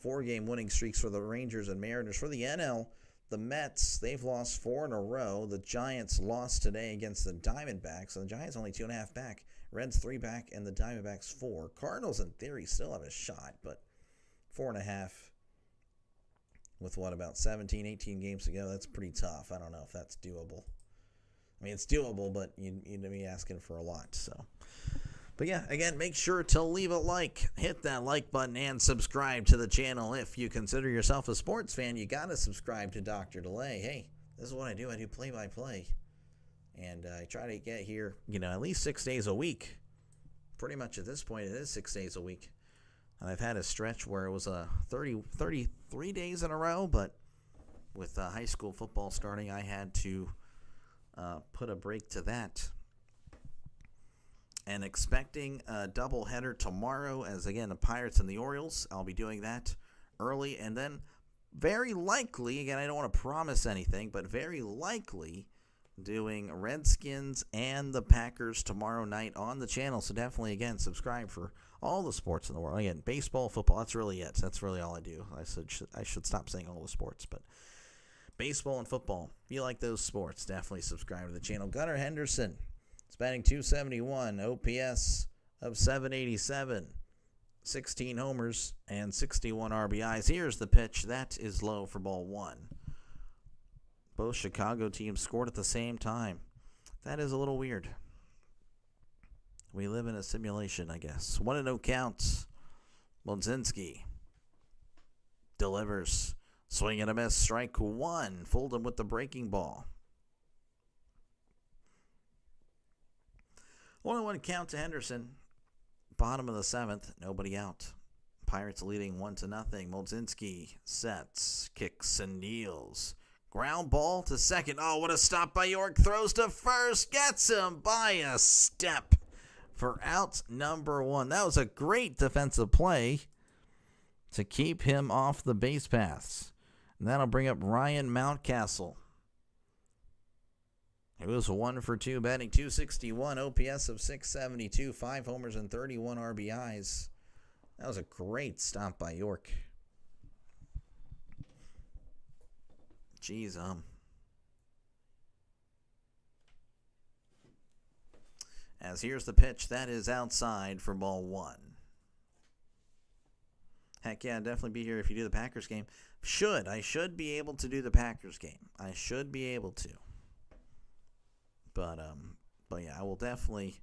4-game winning streaks for the Rangers and Mariners. For the NL, the Mets, they've lost 4 in a row. The Giants lost today against the Diamondbacks. So the Giants only 2.5 back. Reds 3 back, and the Diamondbacks 4. Cardinals, in theory, still have a shot, but 4.5 with about 17, 18 games to go. That's pretty tough. I don't know if that's doable. I mean, it's doable, but you'd be asking for a lot. So, but yeah, again, make sure to leave a like, hit that like button, and subscribe to the channel. If you consider yourself a sports fan, you gotta subscribe to Dr. Delay. Hey, this is what I do. I do play-by-play, and I try to get here, at least 6 days a week. Pretty much at this point, it is 6 days a week. And I've had a stretch where it was 33 days in a row, but with high school football starting, I had to put a break to that. And expecting a doubleheader tomorrow as, again, the Pirates and the Orioles. I'll be doing that early. And then very likely, again, I don't want to promise anything, but very likely doing Redskins and the Packers tomorrow night on the channel. So definitely, again, subscribe for all the sports in the world. Again, baseball, football, that's really it. That's really all I do. I should stop saying all the sports, but baseball and football. If you like those sports, definitely subscribe to the channel. Gunnar Henderson is batting .271, OPS of 787, 16 homers, and 61 RBIs. Here's the pitch. That is low for ball 1. Both Chicago teams scored at the same time. That is a little weird. We live in a simulation, I guess. 1-0 counts. Mlodzinski delivers. Swing and a miss. Strike 1. Fooled him with the breaking ball. 1-1 count to Henderson. Bottom of the 7th. Nobody out. Pirates leading 1-0. Mlodzinski sets, kicks, and deals. Ground ball to second. Oh, what a stop by York. Throws to first. Gets him by a step for out number 1. That was a great defensive play to keep him off the base paths. And that'll bring up Ryan Mountcastle. He was 1 for 2, batting .261, OPS of 672, 5 homers and 31 RBIs. That was a great stop by York. Jeez, As here's the pitch, that is outside for ball 1. Heck yeah, I'd definitely be here if you do the Packers game. I should be able to do the Packers game. I should be able to. But yeah, I will definitely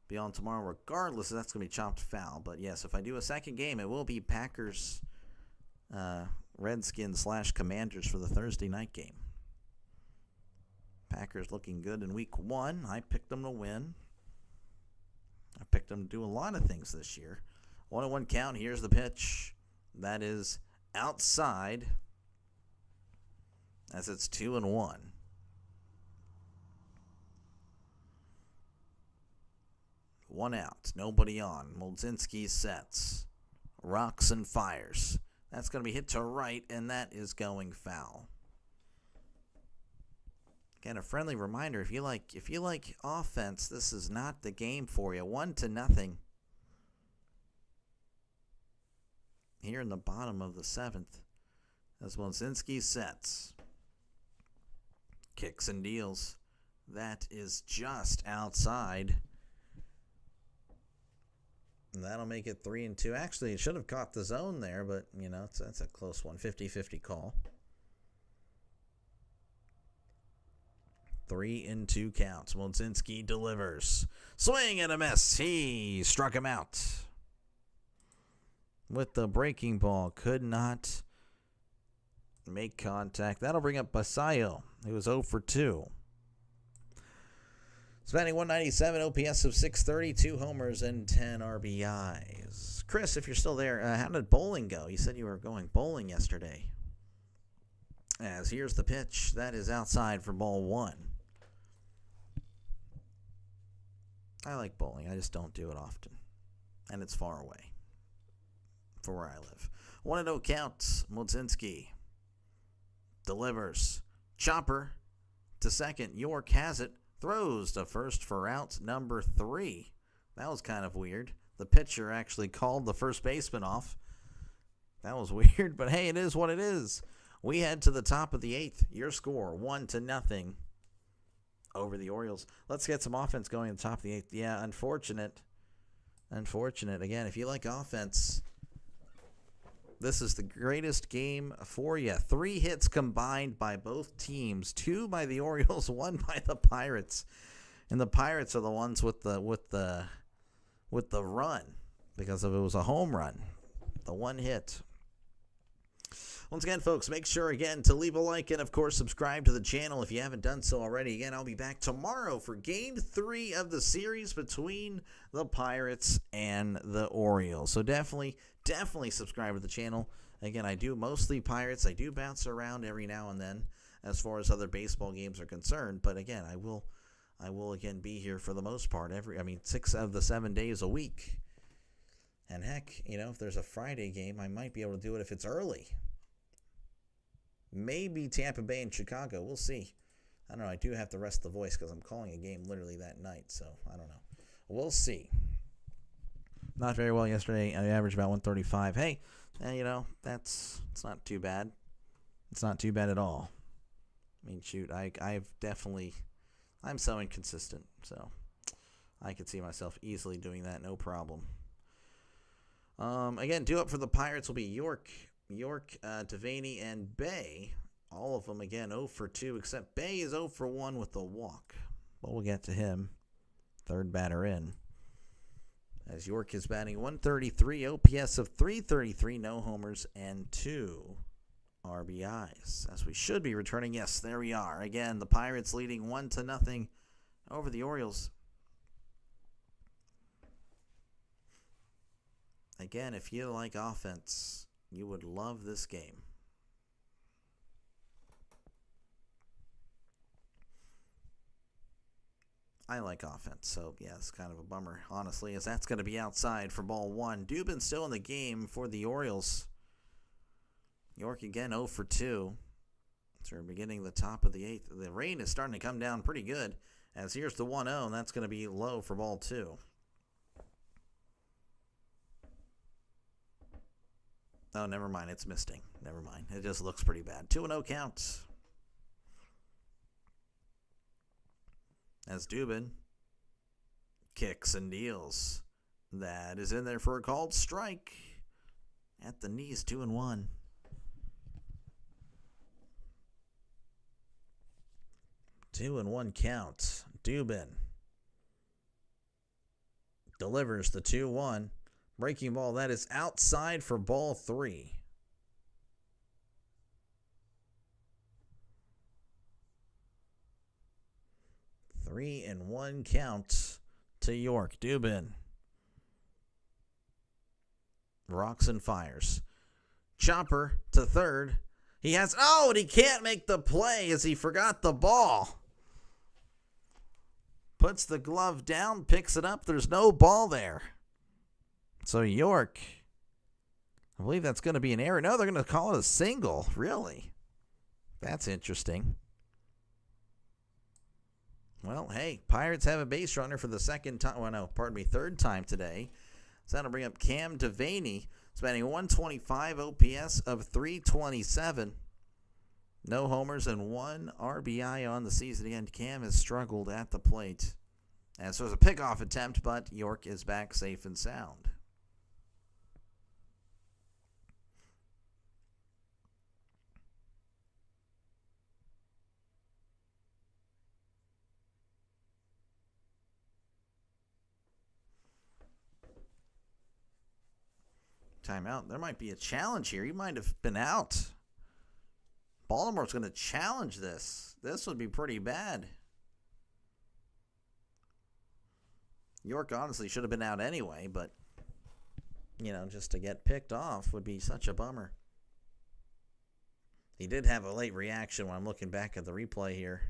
be on tomorrow regardless if that's going to be chopped foul. But yes, if I do a second game, it will be Packers, Redskins / Commanders for the Thursday night game. Packers looking good in week 1. I picked them to win. I picked them to do a lot of things this year. 1-1 count. Here's the pitch. That is outside as it's 2-1. One out. Nobody on. Mlodzinski sets. Rocks and fires. That's going to be hit to right, and that is going foul. Again, a friendly reminder, if you like offense, this is not the game for you. 1-0. Here in the bottom of the 7th, as Mlodzinski sets. Kicks and deals. That is just outside. And that'll make it 3-2. Actually, it should have caught the zone there, but, that's a close one. 50-50 call. 3-2 counts. Mlodzinski delivers. Swing and a miss. He struck him out with the breaking ball. Could not make contact. That'll bring up Basayo. He was 0 for 2. Batting .197, OPS of 630, 2 homers and 10 RBIs. Chris, if you're still there, how did bowling go? You said you were going bowling yesterday. As here's the pitch. That is outside for ball 1. I like bowling. I just don't do it often. And it's far away for where I live. 1-0 count. Mlodzinski delivers. Chopper to second. York has it. Throws to first for out number 3. That was kind of weird. The pitcher actually called the first baseman off. That was weird, but hey, it is what it is. We head to the top of the 8th. Your score, 1-0 over the Orioles. Let's get some offense going at the top of the 8th. Yeah, unfortunate. Again, if you like offense, this is the greatest game for you. 3 hits combined by both teams. 2 by the Orioles, 1 by the Pirates. And the Pirates are the ones with the run, because if it was a home run, the 1 hit. Once again, folks, make sure, again, to leave a like and, of course, subscribe to the channel if you haven't done so already. Again, I'll be back tomorrow for Game 3 of the series between the Pirates and the Orioles. So definitely subscribe to the channel. Again, I do mostly Pirates. I do bounce around every now and then as far as other baseball games are concerned. But, again, I will again be here for the most part 6 of the 7 days a week. And heck, if there's a Friday game, I might be able to do it if it's early. Maybe Tampa Bay and Chicago. We'll see. I don't know. I do have to rest the voice because I'm calling a game literally that night. So, I don't know. We'll see. Not very well yesterday. I averaged about 135. Hey, it's not too bad. It's not too bad at all. I mean, shoot, I'm so inconsistent. So, I could see myself easily doing that. No problem. Again, due up for the Pirates will be York, Devaney, and Bay. All of them, again, 0 for 2, except Bay is 0 for 1 with the walk. But we'll get to him. Third batter in. As York is batting 133, OPS of 333, no homers, and 2 RBIs. As we should be returning. Yes, there we are. Again, the Pirates leading 1-0 over the Orioles. Again, if you like offense, you would love this game. I like offense, so yeah, it's kind of a bummer, honestly, as that's going to be outside for ball 1. Dubin still in the game for the Orioles. York again 0 for 2. So we're beginning the top of the 8th. The rain is starting to come down pretty good, as here's the 1-0, and that's going to be low for ball 2. Oh, never mind. It's misting. Never mind. It just looks pretty bad. 2-0 count. As Dubin kicks and deals. That is in there for a called strike. At the knees, 2-1. Two and 1 count. Dubin delivers the 2-1. Breaking ball, that is outside for ball 3. Three and 1 count to York. Dubin rocks and fires. Chopper to third. And he can't make the play as he forgot the ball. Puts the glove down, picks it up. There's no ball there. So York, I believe that's going to be an error. No, they're going to call it a single. Really? That's interesting. Well, hey, Pirates have a base runner for the third time today. So that'll bring up Cam Devaney. He's batting 125, OPS of 327. No homers and 1 RBI on the season. Again, Cam has struggled at the plate. And so it's a pickoff attempt, but York is back safe and sound. Timeout. There might be a challenge here. He might have been out. Baltimore's going to challenge this. This would be pretty bad. York honestly should have been out anyway, but, just to get picked off would be such a bummer. He did have a late reaction when I'm looking back at the replay here.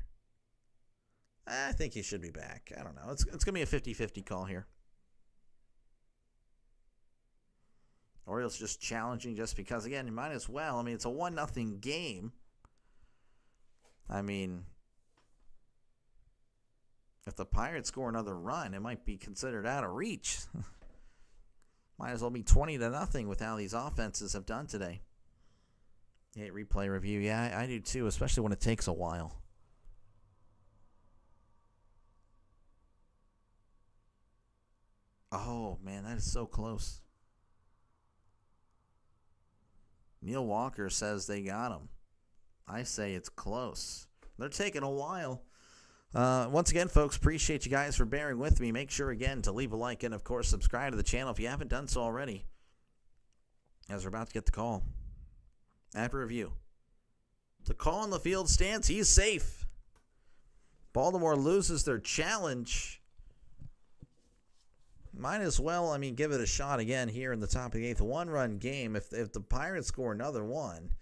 I think he should be back. I don't know. It's going to be a 50-50 call here. Orioles just challenging just because, again, you might as well. It's a 1-0 game. If the Pirates score another run, it might be considered out of reach. Might as well be 20-0 with how these offenses have done today. Hit replay review. Yeah, I do too, especially when it takes a while. Oh, man, that is so close. Neil Walker says they got him. I say it's close. They're taking a while. Once again, folks, appreciate you guys for bearing with me. Make sure, again, to leave a like and, of course, subscribe to the channel if you haven't done so already. As we're about to get the call. After review. The call on the field stands. He's safe. Baltimore loses their challenge. Might as well, give it a shot again here in the top of the 8th. A one-run game. If the Pirates score another one,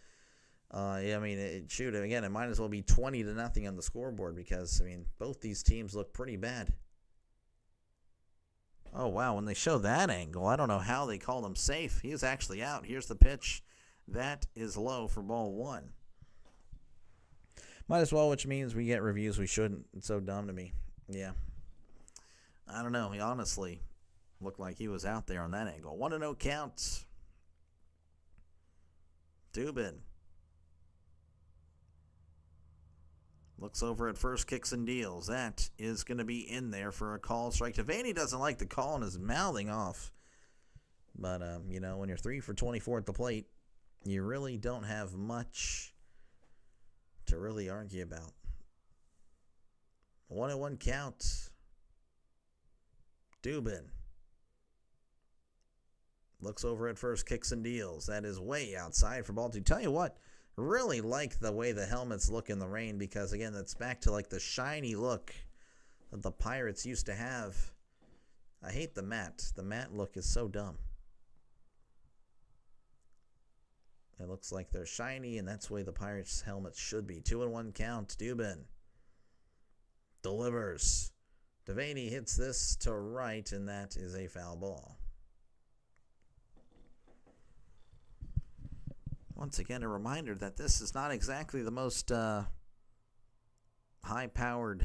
it might as well be 20-0 on the scoreboard because, both these teams look pretty bad. Oh, wow, when they show that angle, I don't know how they called him safe. He is actually out. Here's the pitch. That is low for ball 1. Might as well, which means we get reviews we shouldn't. It's so dumb to me. Yeah. I don't know. He honestly looked like he was out there on that angle. 1-0 count. Dubin looks over at first, kicks and deals. That is going to be in there for a call strike. Devaney doesn't like the call and is mouthing off. But, when you're 3 for 24 at the plate, you really don't have much to really argue about. 1-1 count. Dubin looks over at first, kicks and deals. That is way outside for ball 2. Tell you what, really like the way the helmets look in the rain because, again, that's back to like the shiny look that the Pirates used to have. I hate the matte. The matte look is so dumb. It looks like they're shiny, and that's the way the Pirates' helmets should be. 2-1 count. Dubin delivers. Devaney hits this to right, and that is a foul ball. Once again, a reminder that this is not exactly the most high-powered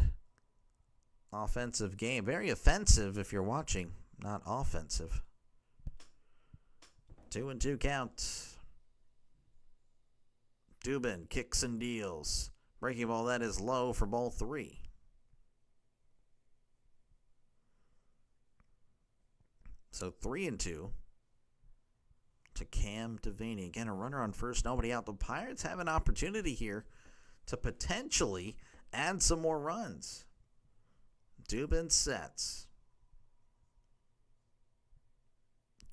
offensive game. Very offensive if you're watching, not offensive. 2-2 count. Dubin kicks and deals. Breaking ball, that is low for ball 3. So 3-2 to Cam Devaney. Again, a runner on first, nobody out. The Pirates have an opportunity here to potentially add some more runs. Dubin sets.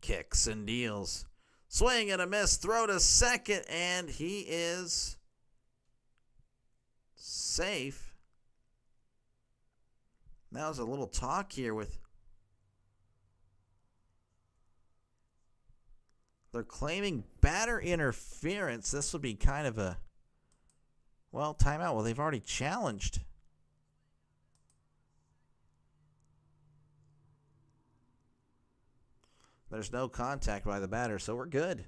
Kicks and deals. Swing and a miss. Throw to second, and he is safe. Now there's a little talk here with... They're claiming batter interference. This would be kind of a... Well, timeout. Well, they've already challenged. There's no contact by the batter, so we're good.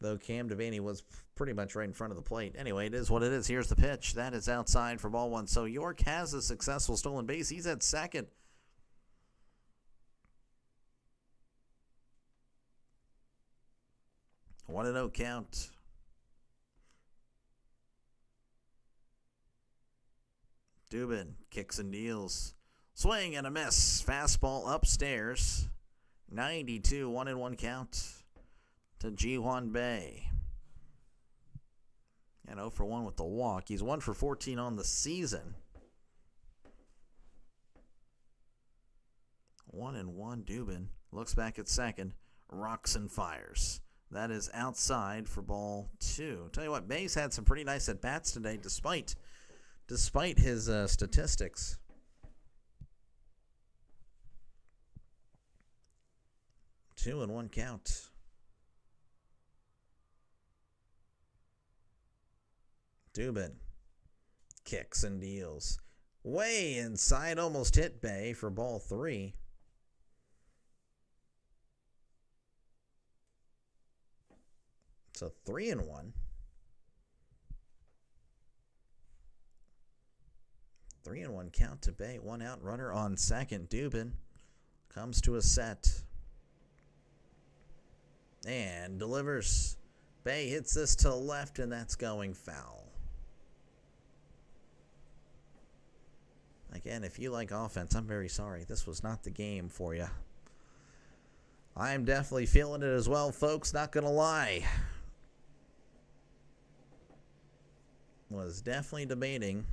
Though Cam Devaney was pretty much right in front of the plate. Anyway, it is what it is. Here's the pitch. That is outside for ball 1. So York has a successful stolen base. He's at second. One and 0 count. Dubin kicks and deals. Swing and a miss. Fastball upstairs. 92, 1-1 count to Ji-hwan Bae. And 0 for 1 with the walk. He's 1 for 14 on the season. 1-1 Dubin. Looks back at second. Rocks and fires. That is outside for ball 2. Tell you what, Bae's had some pretty nice at-bats today despite his statistics. Two and 1 count. Dubin kicks and deals. Way inside, almost hit Bae for ball 3. So 3-1. 3-1 count to Bay. 1 out, runner on second. Dubin comes to a set and delivers. Bay hits this to left, and that's going foul. Again, if you like offense, I'm very sorry. This was not the game for you. I'm definitely feeling it as well, folks. Not going to lie. Was definitely debating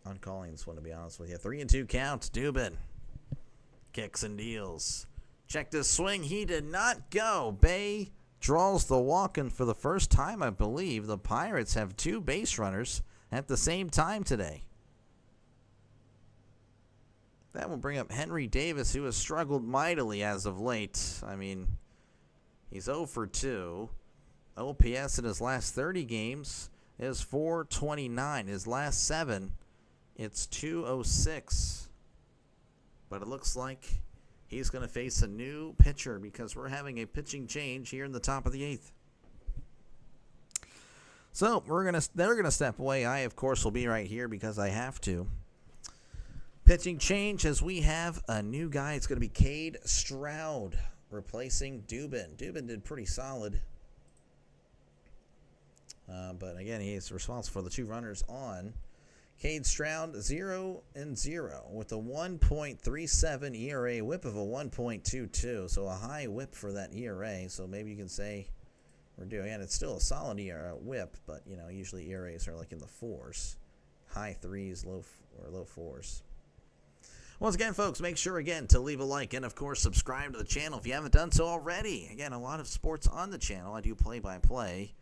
on calling this one, to be honest with you. 3-2 count. Dubin kicks and deals. Check this swing. He did not go. Bay draws the walk, and for the first time, I believe, the Pirates have 2 base runners at the same time today. That will bring up Henry Davis, who has struggled mightily as of late. I mean, he's 0 for 2. OPS in his last 30 games is .429. His last 7, it's .206. But it looks like he's going to face a new pitcher because we're having a pitching change here in the top of the 8th. So they're gonna step away. I, of course, will be right here because I have to. Pitching change as we have a new guy. It's going to be Cade Stroud replacing Dubin. Dubin did pretty solid. But again, he's responsible for the 2 runners on. Cade Stroud 0-0 with a 1.37 ERA, whip of a 1.22. So a high whip for that ERA. So maybe you can say we're doing it. It's still a solid whip, but you know, usually ERAs are like in the 4s. High 3s, low 4s. Once again, folks, make sure, again, to leave a like and, of course, subscribe to the channel if you haven't done so already. Again, a lot of sports on the channel. I do play-by-play.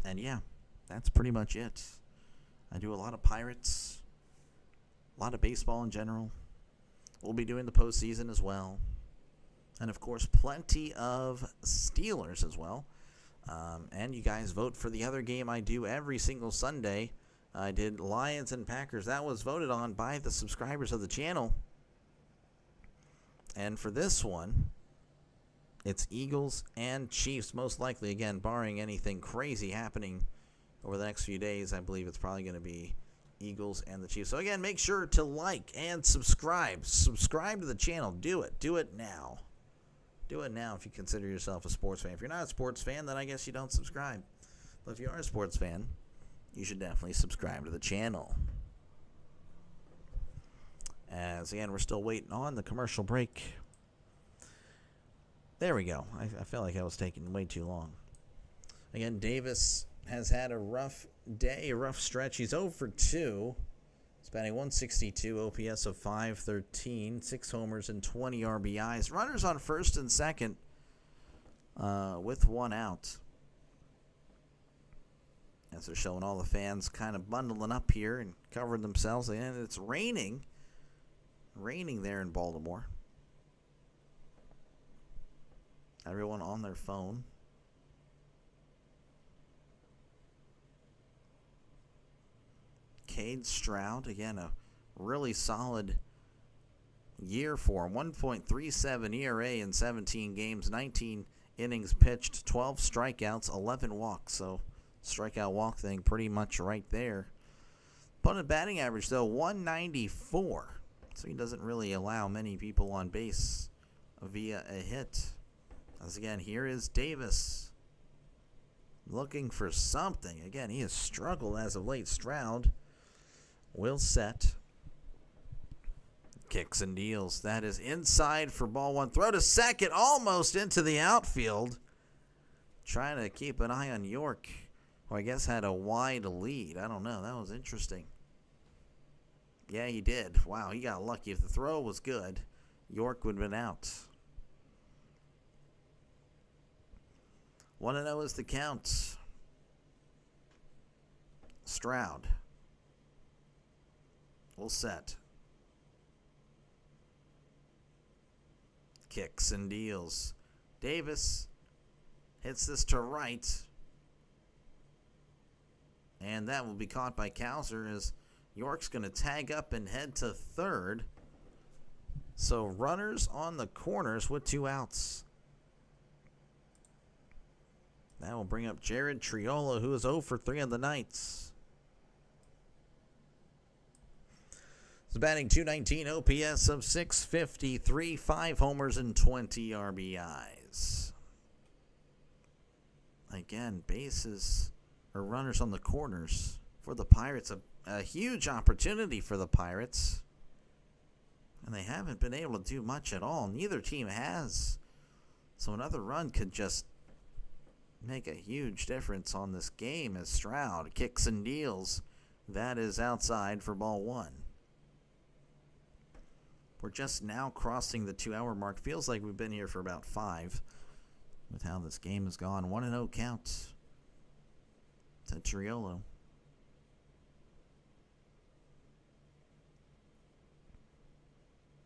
And, yeah, that's pretty much it. I do a lot of Pirates, a lot of baseball in general. We'll be doing the postseason as well. And, of course, plenty of Steelers as well. And you guys vote for the other game I do every single Sunday. I did Lions and Packers. That was voted on by the subscribers of the channel. And for this one, it's Eagles and Chiefs, most likely. Again, barring anything crazy happening over the next few days, I believe it's probably going to be Eagles and the Chiefs. So, again, make sure to like and subscribe. Subscribe to the channel. Do it. Do it now. Do it now if you consider yourself a sports fan. If you're not a sports fan, then I guess you don't subscribe. But if you are a sports fan, you should definitely subscribe to the channel. As, again, we're still waiting on the commercial break. There we go. I felt like I was taking way too long. Again, Davis has had a rough day, a rough stretch. He's 0 for 2. He's batting .162, OPS of .513, 6 homers and 20 RBIs. Runners on first and second with 1 out. As they're showing all the fans kind of bundling up here and covering themselves. And it's raining. Raining there in Baltimore. Everyone on their phone. Cade Stroud, again, a really solid year for him. 1.37 ERA in 17 games, 19 innings pitched, 12 strikeouts, 11 walks. So strikeout walk thing pretty much right there. Opponent batting average, though, 194. So he doesn't really allow many people on base via a hit. As again, here is Davis looking for something. Again, he has struggled as of late. Stroud will set. Kicks and deals. That is inside for ball 1. Throw to second, almost into the outfield. Trying to keep an eye on York, who I guess had a wide lead. I don't know. That was interesting. Yeah, he did. Wow, he got lucky. If the throw was good, York would have been out. 1-0 is the count. Stroud will set. Kicks and deals. Davis hits this to right. And that will be caught by Cowser as York's going to tag up and head to third. So runners on the corners with 2 outs. That will bring up Jared Triolo, who is 0 for 3 on the night. He's batting .219, OPS of .653, 5 homers and 20 RBIs. Again, bases or runners on the corners for the Pirates. A huge opportunity for the Pirates. And they haven't been able to do much at all. Neither team has. So another run could just make a huge difference on this game as Stroud kicks and deals. That is outside for ball 1. We're just now crossing the 2-hour mark. Feels like we've been here for about 5 with how this game has gone. 1-0 count to Triolo.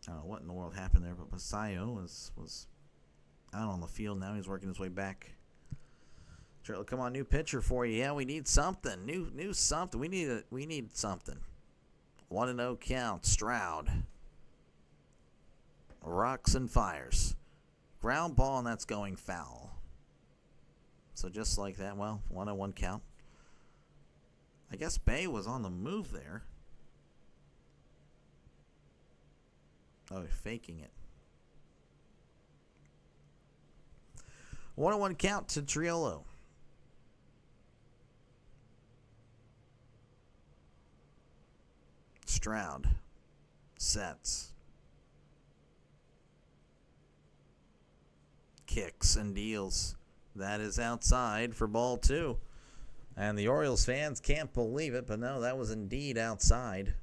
I don't know what in the world happened there, but Masayo was out on the field. Now he's working his way back. Triolo, come on, new pitcher for you. Yeah, we need something. New something. We need something. 1-0 count. Stroud rocks and fires. Ground ball, and that's going foul. So just like that, well, 1-1 count. I guess Bay was on the move there. Oh, faking it. 1-1 count to Triolo. Stroud sets. Kicks and deals. That is outside for ball 2. And the Orioles fans can't believe it, but no, that was indeed outside.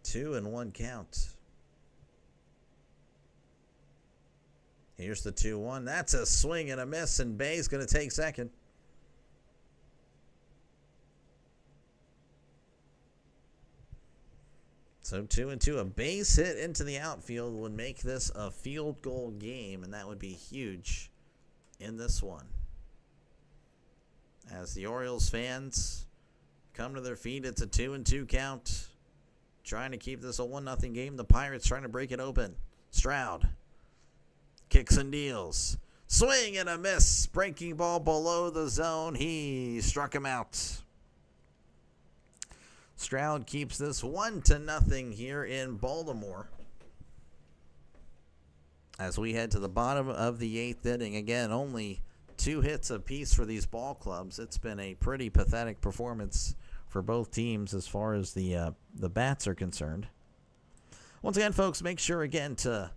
Two and 1 count. Here's the 2-1. That's a swing and a miss, and Bay's going to take second. So 2-2, a base hit into the outfield would make this a field goal game, and that would be huge in this one. As the Orioles fans come to their feet, it's a 2-2 count. Trying to keep this a 1-0 game. The Pirates trying to break it open. Stroud kicks and deals. Swing and a miss. Breaking ball below the zone. He struck him out. Stroud keeps this 1-0 here in Baltimore. As we head to the bottom of the 8th inning. Again, only 2 hits apiece for these ball clubs. It's been a pretty pathetic performance for both teams as far as the bats are concerned. Once again, folks, make sure again to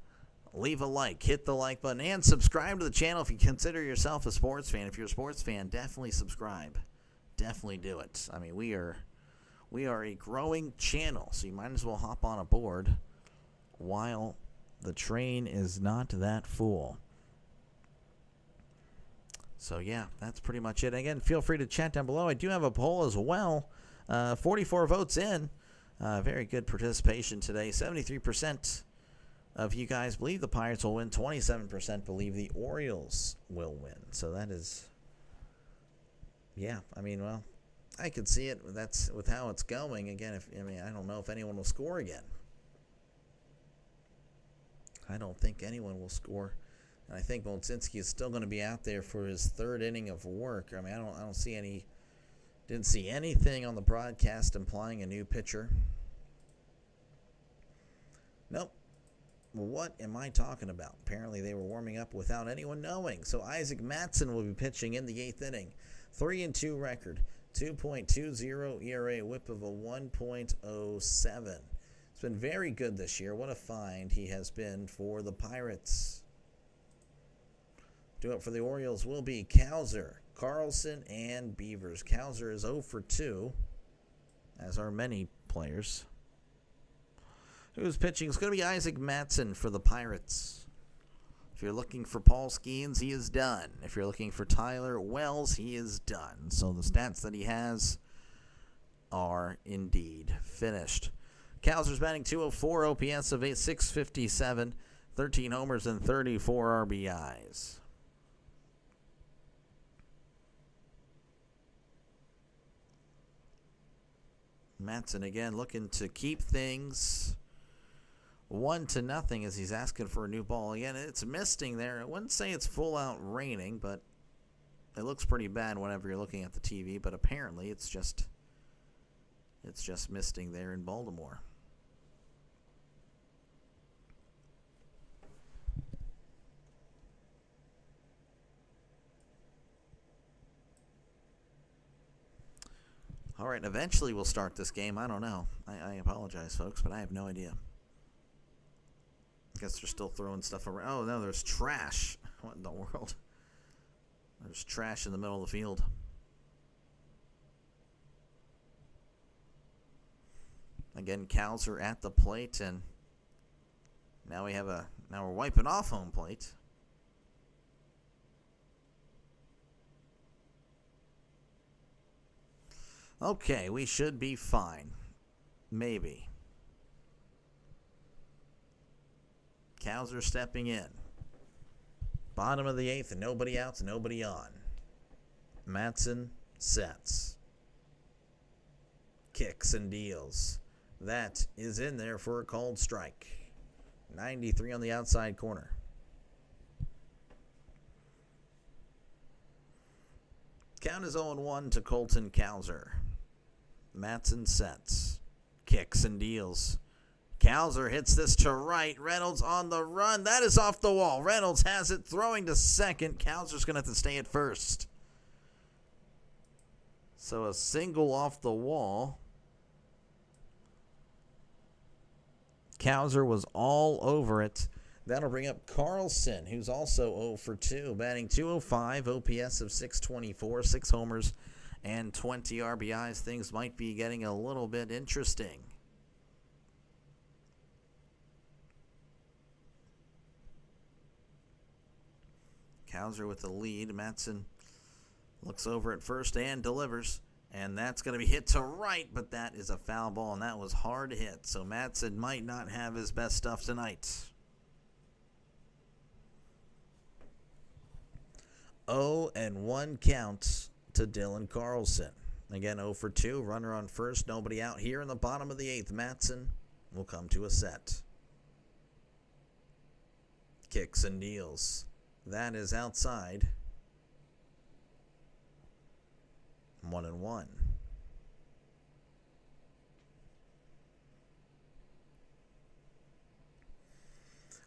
leave a like, hit the like button, and subscribe to the channel if you consider yourself a sports fan. If you're a sports fan, definitely subscribe. Definitely do it. I mean, we are a growing channel, so you might as well hop on aboard while the train is not that full. So, yeah, that's pretty much it. Again, feel free to chat down below. I do have a poll as well. 44 votes in. Very good participation today. 73% of you guys believe the Pirates will win. 27% believe the Orioles will win. So that is, yeah, I mean, well, I could see it. That's with how it's going. Again, I don't know if anyone will score again. I don't think anyone will score. And I think Molzinski is still going to be out there for his 3rd inning of work. I mean, I don't see didn't see anything on the broadcast implying a new pitcher. Nope. Well, what am I talking about? Apparently they were warming up without anyone knowing. So Isaac Mattson will be pitching in the 8th inning. 3-2 record. 2.20 ERA, whip of a 1.07. It's been very good this year. What a find he has been for the Pirates. Do it for the Orioles will be Cowser, Carlson, and Beavers. Cowser is 0 for 2, as are many players. Who's pitching? It's going to be Isaac Mattson for the Pirates. If you're looking for Paul Skeens, he is done. If you're looking for Tyler Wells, he is done. So the stats that he has are indeed finished. Cowser's batting .204, OPS of 657, 13 homers and 34 RBIs. Mattson again looking to keep things 1-0 as he's asking for a new ball. Again, it's misting there. I wouldn't say it's full out raining, but it looks pretty bad whenever you're looking at the TV. But apparently it's just misting there in Baltimore. All right, eventually we'll start this game. I don't know. I apologize, folks, but I have no idea. I guess they're still throwing stuff around. Oh, no, there's trash. What in the world? There's trash in the middle of the field. Again, cows are at the plate, and now we're wiping off home plate. Okay, we should be fine. Maybe. Cows are stepping in. Bottom of the 8th, and nobody out, nobody on. Matson sets. Kicks and deals. That is in there for a called strike. 93 on the outside corner. Count is 0-1 to Colton Cowser. Matson sets. Kicks and deals. Cowser hits this to right. Reynolds on the run. That is off the wall. Reynolds has it, throwing to second. Cowser's going to have to stay at first. So a single off the wall. Cowser was all over it. That'll bring up Carlson, who's also 0 for 2, batting .205, OPS of .624, 6 homers, and 20 RBIs. Things might be getting a little bit interesting. Cowser with the lead. Matson looks over at first and delivers. And that's going to be hit to right, but that is a foul ball, and that was hard hit. So Matson might not have his best stuff tonight. 0-1 count to Dylan Carlson. Again, 0 for 2. Runner on first. Nobody out here in the bottom of the 8th. Matson will come to a set. Kicks and deals. That is outside. 1-1.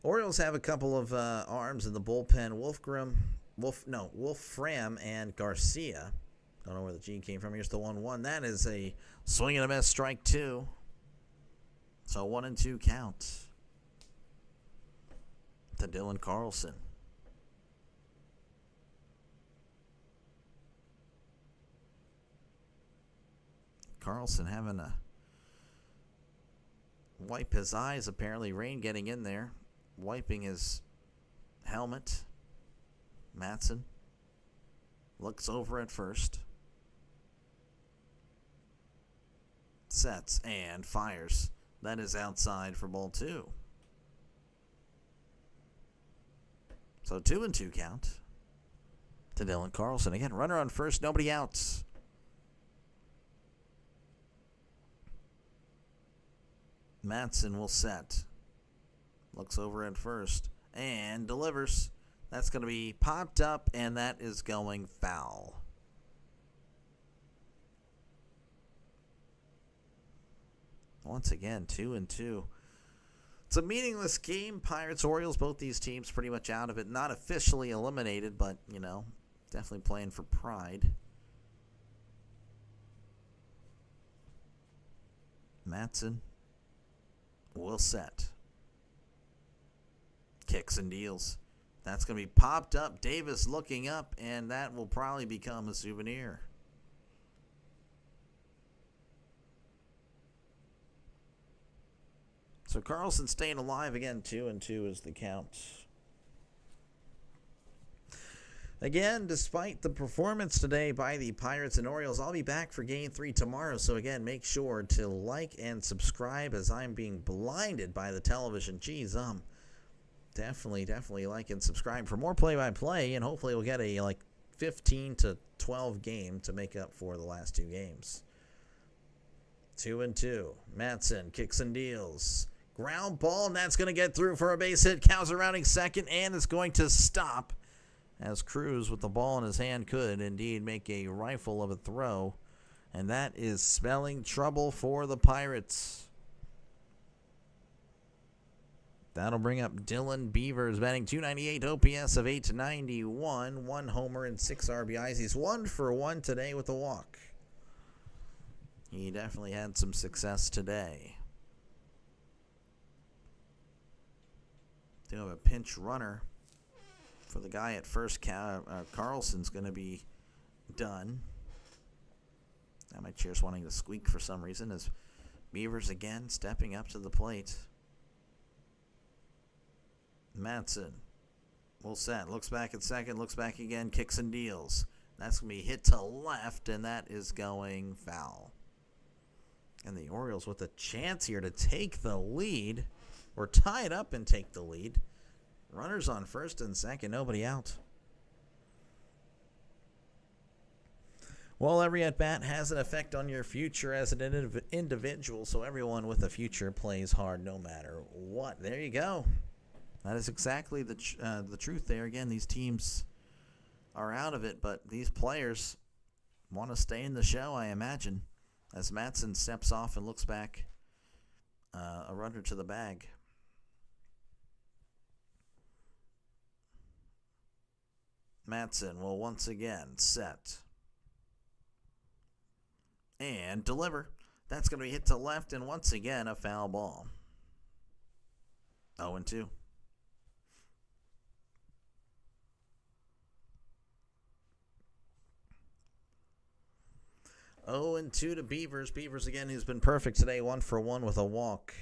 Orioles have a couple of arms in the bullpen. Wolfram and Garcia. Don't know where the G came from. Here's the 1-1. That is a swing and a miss, strike 2. So 1-2 count to Dylan Carlson. Carlson having to wipe his eyes, apparently. Rain getting in there. Wiping his helmet. Matson looks over at first. Sets and fires. That is outside for ball 2. So 2-2 count to Dylan Carlson. Again, runner on first, nobody out. Matson will set. Looks over at first and delivers. That's going to be popped up, and that is going foul. Once again, 2-2. It's a meaningless game. Pirates, Orioles, both these teams pretty much out of it. Not officially eliminated, but, definitely playing for pride. Matson will set. Kicks and deals. That's going to be popped up. Davis looking up, and that will probably become a souvenir. So Carlson staying alive again. 2-2 is the count. Again, despite the performance today by the Pirates and Orioles, I'll be back for Game 3 tomorrow. So again, make sure to like and subscribe as I'm being blinded by the television. Geez, definitely like and subscribe for more play-by-play, and hopefully we'll get a 15 to 12 game to make up for the last 2 games. 2-2. Matson kicks and deals. Ground ball, and that's going to get through for a base hit. Cows are rounding second, and it's going to stop as Cruz with the ball in his hand could indeed make a rifle of a throw. And that is spelling trouble for the Pirates. That'll bring up Dylan Beavers, batting .298, OPS of 891, 1 homer and 6 RBIs. He's 1 for 1 today with a walk. He definitely had some success today. They have a pinch runner for the guy at first. Carlson's going to be done. Now my chair's wanting to squeak for some reason as Beavers again stepping up to the plate. Madsen will set, looks back at second, looks back again, kicks and deals. That's going to be hit to left, and that is going foul. And the Orioles with a chance here to take the lead, or tie it up and take the lead. Runners on first and second, nobody out. Well, every at-bat has an effect on your future as an individual, so everyone with a future plays hard no matter what. There you go. That is exactly the truth there. Again, these teams are out of it, but these players want to stay in the show, I imagine, as Madsen steps off and looks back, a runner to the bag. Madsen will once again set and deliver. That's going to be hit to left, and once again, a foul ball. 0-2. 0-2 to Beavers. Beavers again, who's been perfect today, 1 for 1 with a walk.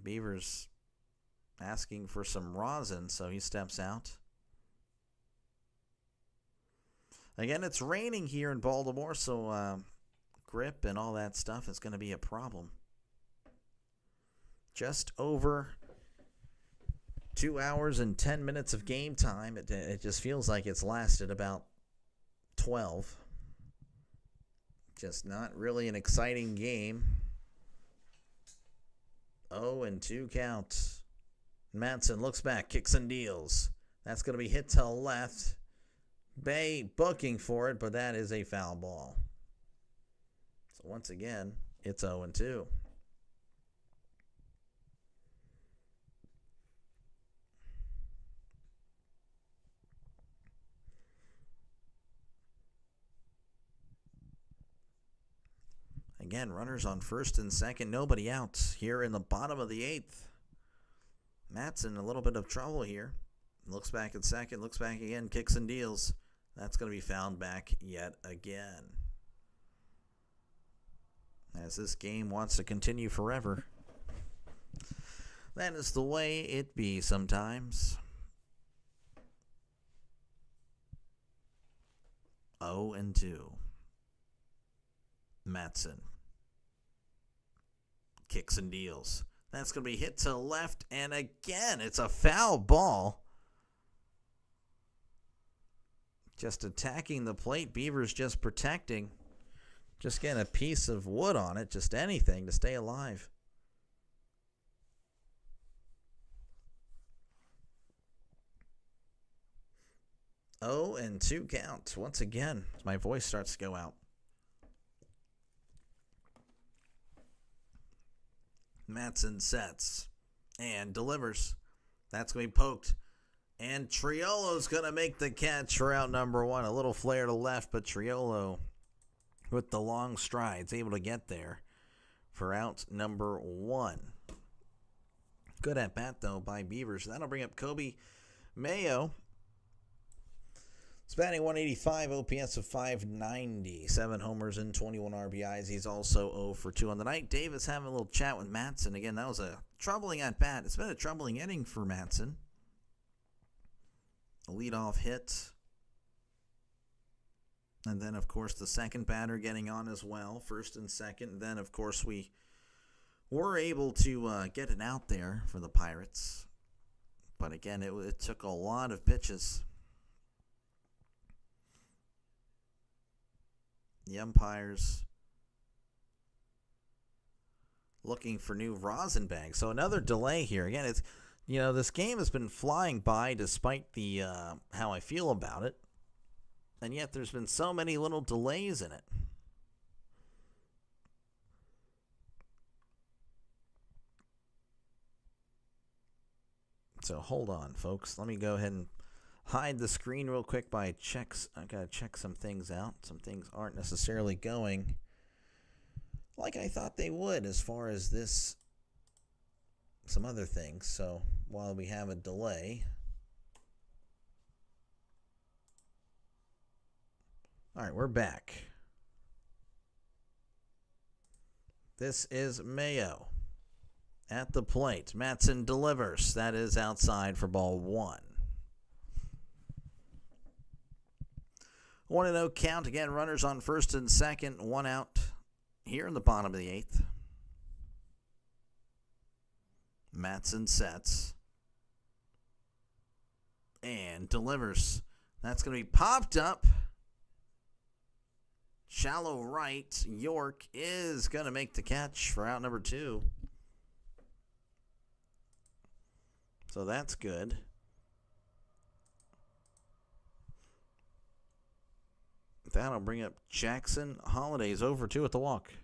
Beavers asking for some rosin, so he steps out. Again, it's raining here in Baltimore, so grip and all that stuff is going to be a problem. Just over 2 hours and 10 minutes of game time. It just feels like it's lasted about 12. Just not really an exciting game. 0-2 count. Madsen looks back, kicks and deals. That's going to be hit to left. Bay booking for it, but that is a foul ball. So once again, it's 0-2. Again, runners on first and second, nobody out here in the bottom of the 8th. Madsen, a little bit of trouble here. Looks back at second, looks back again, kicks and deals. That's going to be fouled back yet again. As this game wants to continue forever. That is the way it be sometimes. 0-2. Madsen. Kicks and deals. That's going to be hit to left, and again, it's a foul ball. Just attacking the plate. Beavers just protecting. Just getting a piece of wood on it. Just anything to stay alive. Oh, and 2 count. Once again, my voice starts to go out. Madsen sets and delivers. That's going to be poked. And Triolo's going to make the catch for out number 1. A little flare to left, but Triolo with the long strides able to get there for out number 1. Good at bat, though, by Beavers. That'll bring up Kobe Mayo. He's batting .185, OPS of .590, 7 homers and 21 RBIs. He's also 0 for 2 on the night. Davis having a little chat with Madsen. Again, that was a troubling at-bat. It's been a troubling inning for Madsen. A leadoff hit. And then, of course, the second batter getting on as well, first and second. And then, of course, we were able to get it out there for the Pirates. But, again, it took a lot of pitches. The umpires looking for new rosin bags. So another delay here. Again, it's this game has been flying by despite the how I feel about it, and yet there's been so many little delays in it. So hold on, folks. Let me go ahead and hide the screen real quick by checks. I gotta check some things out. Some things aren't necessarily going like I thought they would as far as this, some other things. So while we have a delay, all right, we're back. This is Mayo at the plate. Matson delivers. That is outside for ball 1. 1-0 count. Again, runners on first and second. 1 out here in the bottom of the 8th. Matson sets and delivers. That's going to be popped up. Shallow right. York is going to make the catch for out number 2. So that's good. That'll bring up Jackson. Holiday's over 2 at the walk.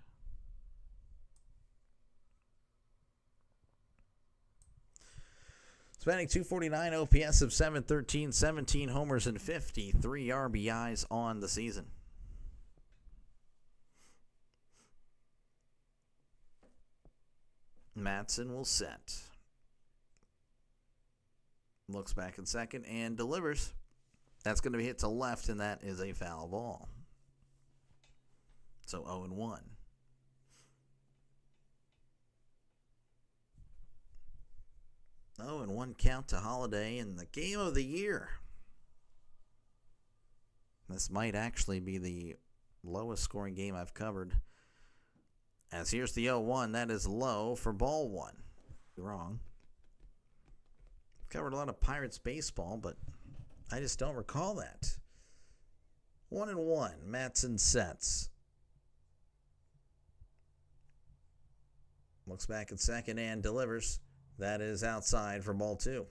Spending .249 OPS of .713, 17 homers and 53 RBIs on the season. Matson will set. Looks back in second and delivers. That's going to be hit to left, and that is a foul ball. So 0-1. Oh, and 1 count to Holiday in the game of the year. This might actually be the lowest scoring game I've covered. As here's the 0-1. That is low for ball 1. Wrong. Covered a lot of Pirates baseball, but I just don't recall that. 1-1. Matson sets. Looks back at second and delivers. That is outside for ball 2.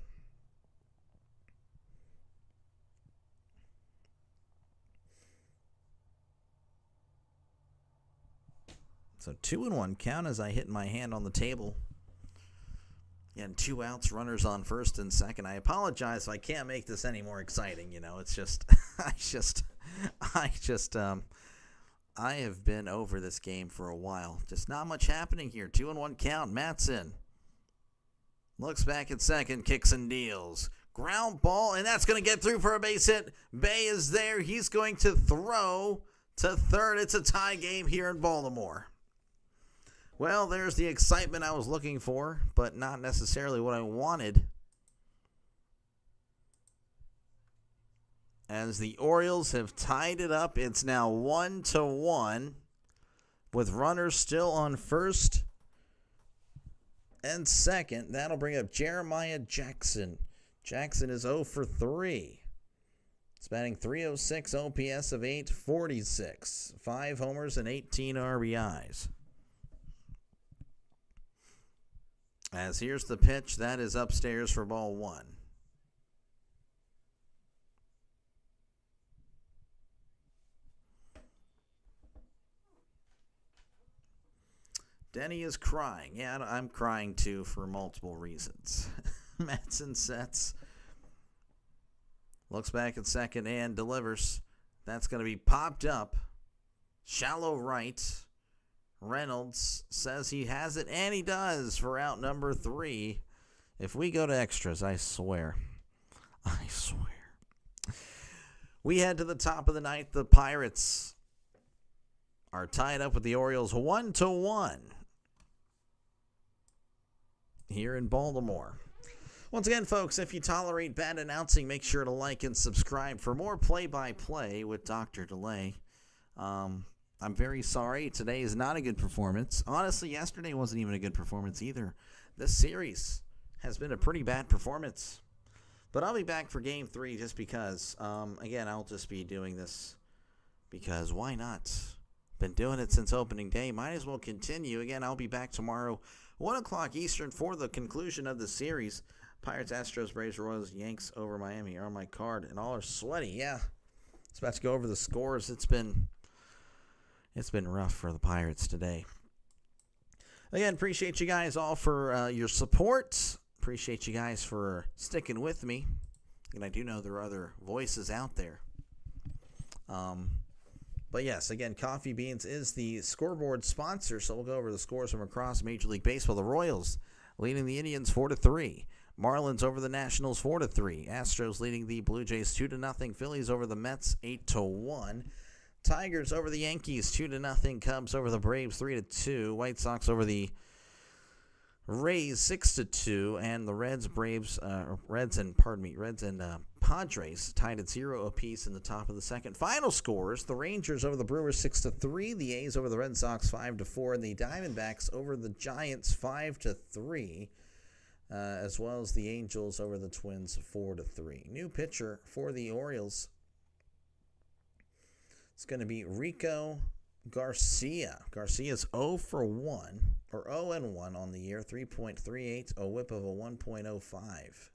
So 2-1 count as I hit my hand on the table. And 2 outs, runners on first and second. I apologize if I can't make this any more exciting. It's just, I have been over this game for a while. Just not much happening here. 2-1 count. Matson looks back at second, kicks and deals. Ground ball, and that's going to get through for a base hit. Bay is there. He's going to throw to third. It's a tie game here in Baltimore. Well, there's the excitement I was looking for, but not necessarily what I wanted. As the Orioles have tied it up, it's now 1-1 with runners still on first and second. That'll bring up Jeremiah Jackson. Jackson is 0 for 3. He's batting .306, OPS of .846, 5 homers and 18 RBIs. As here's the pitch, that is upstairs for ball 1. Denny is crying. Yeah, I'm crying too for multiple reasons. Matson sets. Looks back at second and delivers. That's going to be popped up. Shallow right. Reynolds says he has it, and he does for out number 3. If we go to extras, I swear. We head to the top of the 9th. The Pirates are tied up with the Orioles 1-1 here in Baltimore. Once again, folks, if you tolerate bad announcing, make sure to like and subscribe for more play-by-play with Dr. Delay. I'm very sorry. Today is not a good performance. Honestly, yesterday wasn't even a good performance either. This series has been a pretty bad performance. But I'll be back for Game 3 just because. Again, I'll just be doing this because why not? Been doing it since opening day. Might as well continue. Again, I'll be back tomorrow, 1 o'clock Eastern, for the conclusion of the series. Pirates, Astros, Braves, Royals, Yanks over Miami are on my card, and all are sweaty. Yeah, it's about to go over the scores. It's been rough for the Pirates today. Again, appreciate you guys all for your support. Appreciate you guys for sticking with me. And I do know there are other voices out there. But yes, again, Coffee Beans is the scoreboard sponsor, so we'll go over the scores from across Major League Baseball. The Royals leading the Indians 4-3. Marlins over the Nationals 4-3. Astros leading the Blue Jays 2-0. Phillies over the Mets 8-1. Tigers over the Yankees 2-0. Cubs over the Braves 3-2. White Sox over the Rays 6-2, and the Reds and Padres tied at 0 apiece in the top of the second. Final scores: the Rangers over the Brewers 6-3, the A's over the Red Sox 5-4, and the Diamondbacks over the Giants 5-3, as well as the Angels over the Twins 4-3. New pitcher for the Orioles. It's going to be Rico Garcia. Garcia's 0-1 on the year, 3.38, a whip of a 1.05.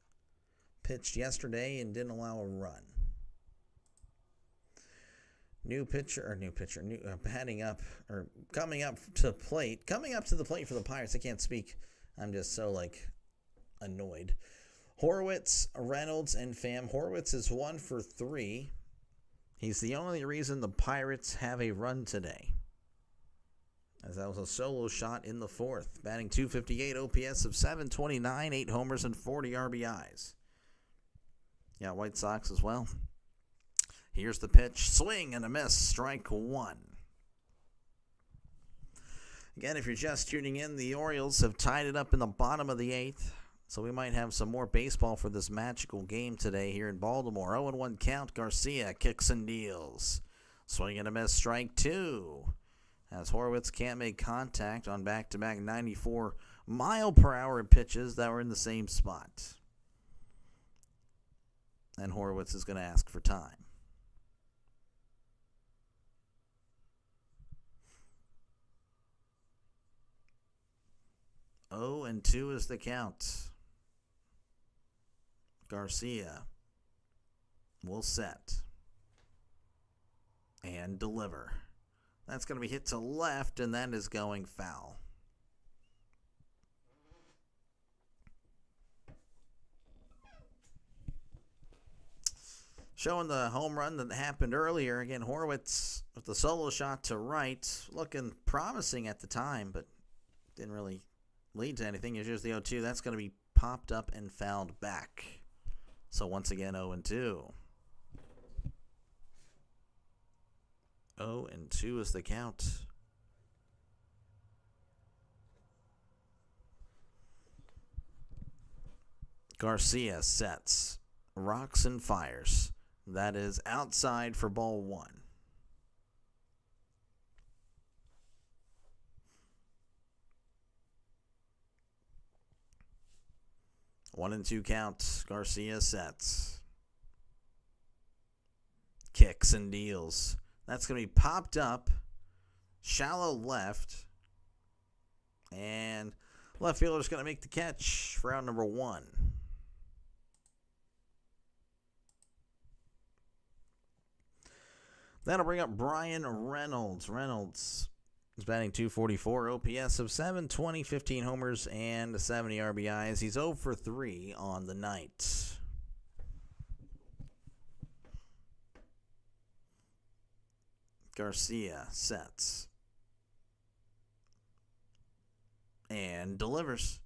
Pitched yesterday and didn't allow a run. Coming up to the plate for the Pirates. I can't speak. I'm just so annoyed. Horwitz, Reynolds, and Pham. Horwitz is 1-for-3. He's the only reason the Pirates have a run today, as that was a solo shot in the fourth. Batting .258, OPS of .729, 8 homers and 40 RBIs. Yeah, White Sox as well. Here's the pitch. Swing and a miss. Strike one. Again, if you're just tuning in, the Orioles have tied it up in the bottom of the 8th. So we might have some more baseball for this magical game today here in Baltimore. 0-1 count. Garcia kicks and deals. Swing and a miss. Strike two. As Horwitz can't make contact on back-to-back 94-mile-per-hour pitches that were in the same spot. And Horwitz is going to ask for time. Oh, and 2 is the count. Garcia will set and deliver. That's going to be hit to left, and that is going foul. Showing the home run that happened earlier. Again, Horwitz with the solo shot to right, looking promising at the time, but didn't really lead to anything. Here's the 0-2. That's going to be popped up and fouled back. So once again, 0-2. 0-2 is the count. Garcia sets, rocks and fires. That is outside for ball one. One and 2 count. Garcia sets. Kicks and deals. That's going to be popped up. Shallow left. And left fielder's going to make the catch for out number 1. That'll bring up Brian Reynolds. Reynolds is batting .244, OPS of .720, 15 homers, and 70 RBIs. He's 0-for-3 on the night. Garcia sets and delivers.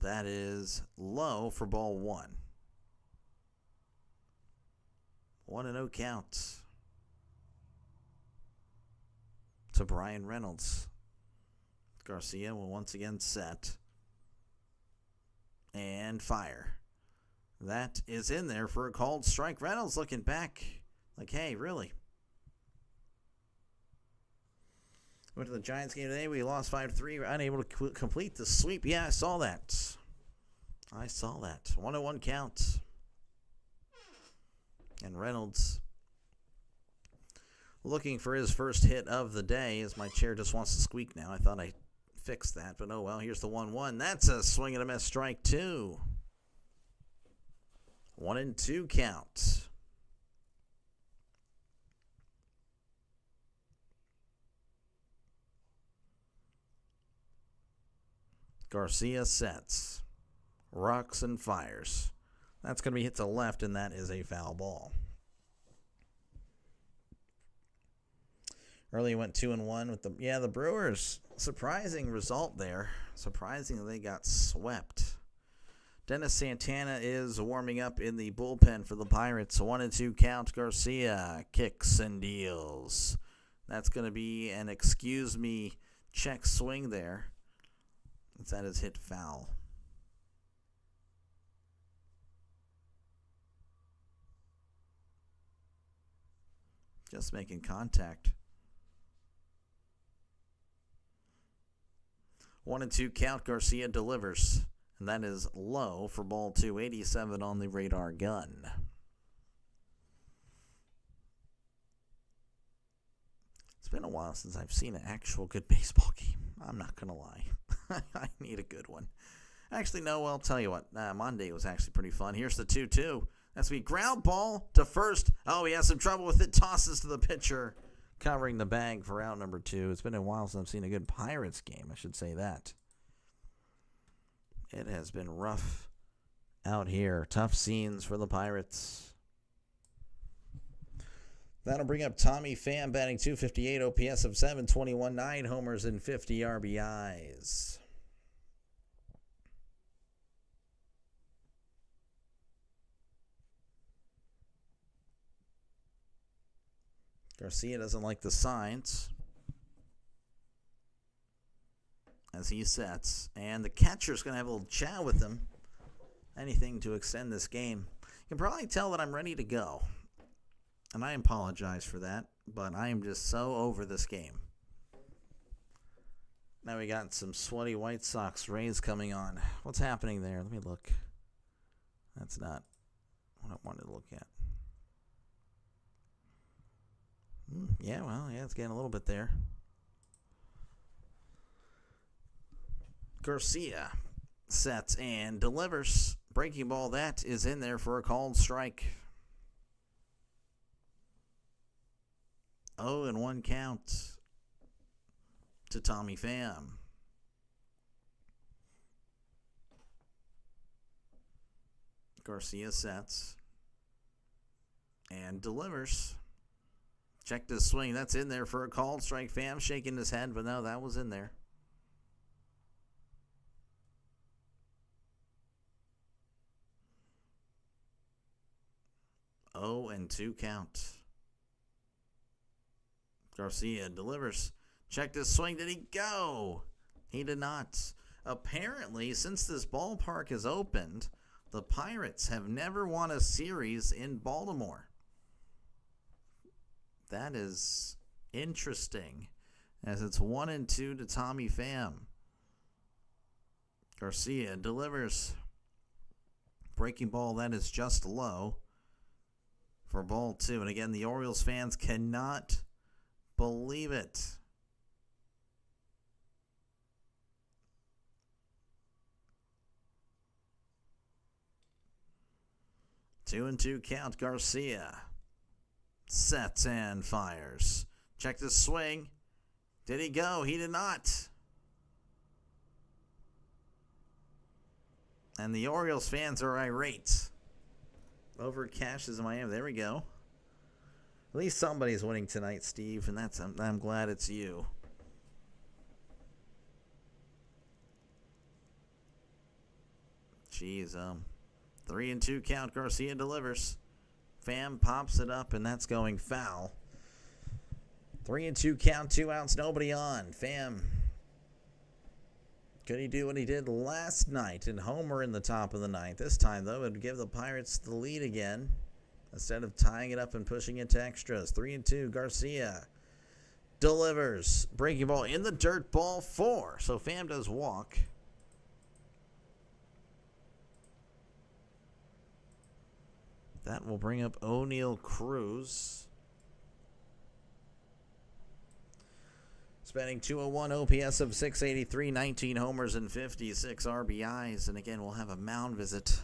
That is low for ball 1. 1-0 count to Brian Reynolds. Garcia will once again set and fire. That is in there for a called strike. Reynolds looking back like, hey, really? Went to the Giants game today. We lost 5-3. We're unable to complete the sweep. Yeah, I saw that. 1-1 count. And Reynolds looking for his first hit of the day, as my chair just wants to squeak now. I thought I fixed that, but oh well. Here's the 1-1. That's a swing and a miss, strike two. 1-2 count. Garcia sets, rocks and fires. That's going to be hit to left, and that is a foul ball. Early went 2-1 with the Brewers. Surprising result there. Surprising they got swept. Dennis Santana is warming up in the bullpen for the Pirates. 1-2 count. Garcia kicks and deals. That's going to be an excuse me check swing there. That is hit foul. Just making contact. 1-2 count. Garcia delivers. And that is low for ball 2. 87 on the radar gun. It's been a while since I've seen an actual good baseball game. I'm not going to lie. I need a good one. Actually, no, I'll tell you what. Monday was actually pretty fun. Here's the 2-2. That's me. Ground ball to first. Oh, he has some trouble with it. Tosses to the pitcher. Covering the bag for out number 2. It's been a while since I've seen a good Pirates game. I should say that. It has been rough out here. Tough scenes for the Pirates. That'll bring up Tommy Pham batting .258, OPS of 721, 9 homers and 50 RBIs. Garcia doesn't like the signs as he sets. And the catcher's going to have a little chat with him. Anything to extend this game. You can probably tell that I'm ready to go. And I apologize for that, but I am just so over this game. Now we got some sweaty White Sox Rays coming on. What's happening there? Let me look. That's not what I wanted to look at. Yeah, it's getting a little bit there. Garcia sets and delivers. Breaking ball, that is in there for a called strike. 0-1 count to Tommy Pham. Garcia sets and delivers. Check this swing. That's in there for a called strike. Pham shaking his head, but no, that was in there. Oh, and 2 count. Garcia delivers. Check this swing. Did he go? He did not. Apparently, since this ballpark is opened, the Pirates have never won a series in Baltimore. That is interesting, as it's 1-2 to Tommy Pham. Garcia delivers. Breaking ball, that is just low for ball 2. And again, the Orioles fans cannot believe it. Two and 2 count. Garcia sets and fires. Check the swing. Did he go? He did not. And the Orioles fans are irate over cashes in Miami. There we go. At least somebody's winning tonight, Steve, and I'm glad it's you. Jeez, 3 and 2 count. Garcia delivers. Pham pops it up, and that's going foul. 3 and 2 count, 2 outs, nobody on. Pham, could he do what he did last night and homer in the top of the ninth? This time, though, it would give the Pirates the lead again instead of tying it up and pushing it to extras. 3 and 2. Garcia delivers. Breaking ball in the dirt, ball 4. So Pham does walk. That will bring up O'Neal Cruz. betting 201, OPS of 683, 19 homers and 56 RBIs. And again, we'll have a mound visit.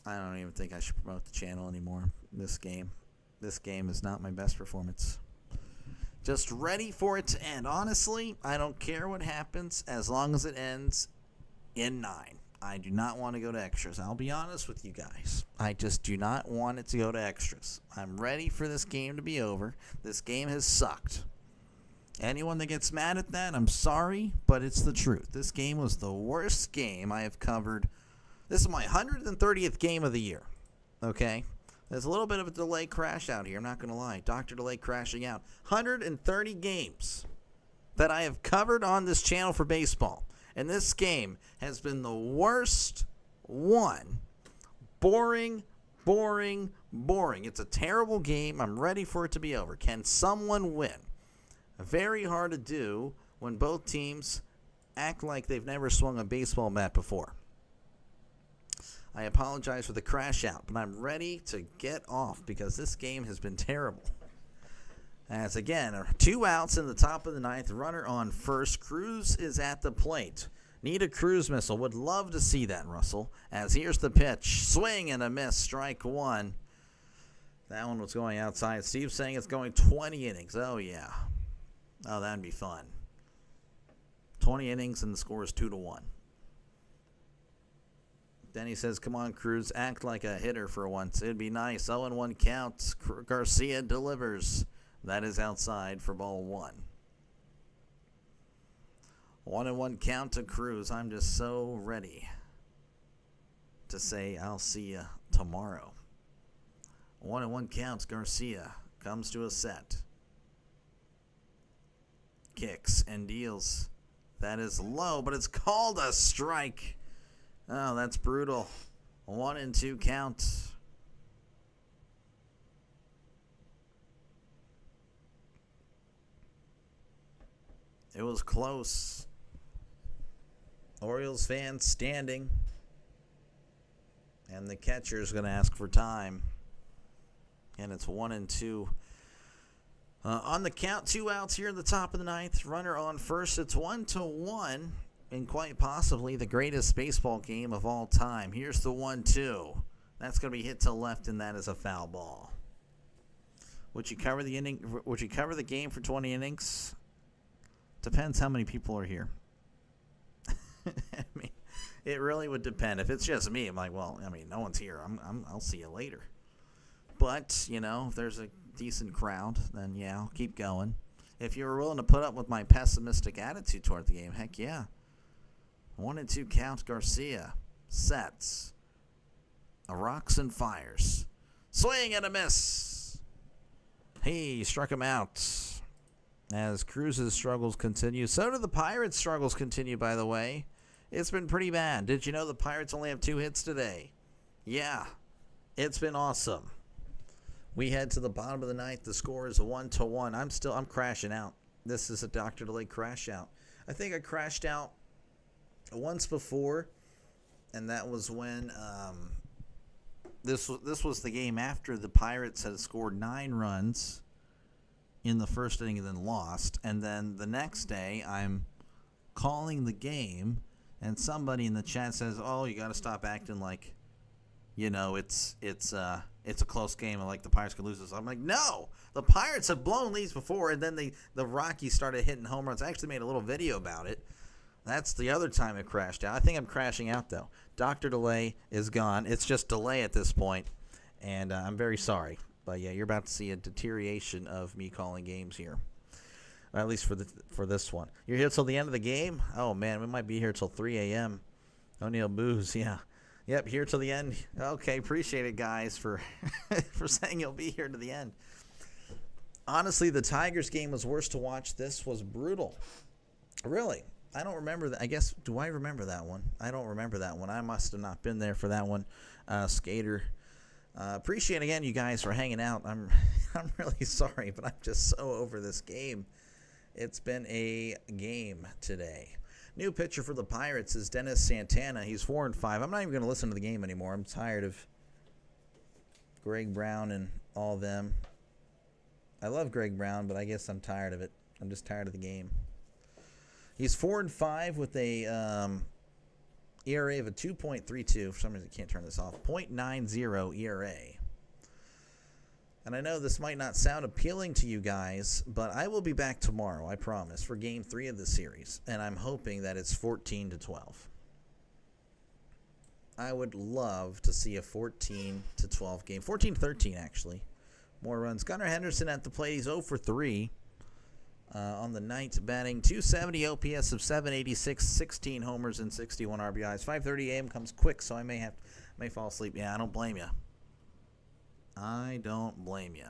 I don't even think I should promote the channel anymore. This game is not my best performance. Just ready for it to end. Honestly, I don't care what happens as long as it ends in 9. I do not want to go to extras. I'll be honest with you guys. I just do not want it to go to extras. I'm ready for this game to be over. This game has sucked. Anyone that gets mad at that, I'm sorry, but it's the truth. This game was the worst game I have covered. This is my 130th game of the year. Okay? There's a little bit of a delay crash out here. I'm not going to lie. Dr. Delay crashing out. 130 games that I have covered on this channel for baseball. And this game has been the worst one. Boring, boring, boring. It's a terrible game. I'm ready for it to be over. Can someone win? Very hard to do when both teams act like they've never swung a baseball bat before. I apologize for the crash out, but I'm ready to get off because this game has been terrible. As again, 2 outs in the top of the 9th, runner on first. Cruz is at the plate. Need a Cruz missile. Would love to see that, Russell. As here's the pitch. Swing and a miss. Strike 1. That one was going outside. Steve's saying it's going 20 innings. Oh, yeah. Oh, that'd be fun. 20 innings and the score is 2-1. Then he says, come on, Cruz, act like a hitter for once. It'd be nice. 0-1 count. Garcia delivers. That is outside for ball 1. 1-1 count to Cruz. I'm just so ready to say I'll see you tomorrow. 1-1 counts. Garcia comes to a set. Kicks and deals. That is low, but it's called a strike. Oh, that's brutal. 1-2 count. It was close. Orioles fans standing. And the catcher's going to ask for time. And it's 1-2. On the count, 2 outs here in the top of the 9th. Runner on first. It's 1-1. And quite possibly the greatest baseball game of all time. Here's the 1-2. That's going to be hit to left, and that is a foul ball. Would you cover the inning? Would you cover the game for 20 innings? Depends how many people are here. I mean, it really would depend. If it's just me, I'm like, well, I mean, no one's here. I'll see you later. But, you know, if there's a decent crowd, then yeah, I'll keep going. If you're willing to put up with my pessimistic attitude toward the game, heck yeah. 1-2 count. Garcia sets. A rocks and fires. Swing and a miss. He struck him out. As Cruz's struggles continue. So do the Pirates' struggles continue, by the way. It's been pretty bad. Did you know the Pirates only have 2 hits today? Yeah. It's been awesome. We head to the bottom of the 9th. The score is a 1-1. I'm crashing out. This is a Dr. Delay crash out. I think I crashed out once before, and that was when this was the game after the Pirates had scored 9 runs in the first inning and then lost. And then the next day, I'm calling the game, and somebody in the chat says, "Oh, you got to stop acting like, you know, it's a close game and like the Pirates could lose this." I'm like, no, the Pirates have blown leads before, and then the Rockies started hitting home runs. I actually made a little video about it. That's the other time it crashed out. I think I'm crashing out, though. Dr. Delay is gone. It's just delay at this point, and I'm very sorry. But, yeah, you're about to see a deterioration of me calling games here, at least for this one. You're here till the end of the game? Oh, man, we might be here till 3 a.m. O'Neal Booze, yeah. Yep, here till the end. Okay, appreciate it, guys, for for saying you'll be here to the end. Honestly, the Tigers game was worse to watch. This was brutal. Really. I don't remember that. I guess, do I remember that one? I don't remember that one. I must have not been there for that one. Skater. Appreciate again you guys for hanging out. I'm really sorry, but I'm just so over this game. It's been a game today. New pitcher for the Pirates is Dennis Santana. He's 4-5. I'm not even going to listen to the game anymore. I'm tired of Greg Brown and all them. I love Greg Brown, but I guess I'm tired of it. I'm just tired of the game. He's 4-5 with a ERA of a 2.32. For some reason, I can't turn this off. 0.90 ERA. And I know this might not sound appealing to you guys, but I will be back tomorrow, I promise, for Game 3 of the series. And I'm hoping that it's 14-12. I would love to see a 14-12 game. 14-13, actually. More runs. Gunnar Henderson at the plate. He's 0 for 3 on the night, batting .270, OPS of 786, 16 homers and 61 RBIs. 5:30 a.m. comes quick, so I may fall asleep. Yeah, I don't blame you. I don't blame you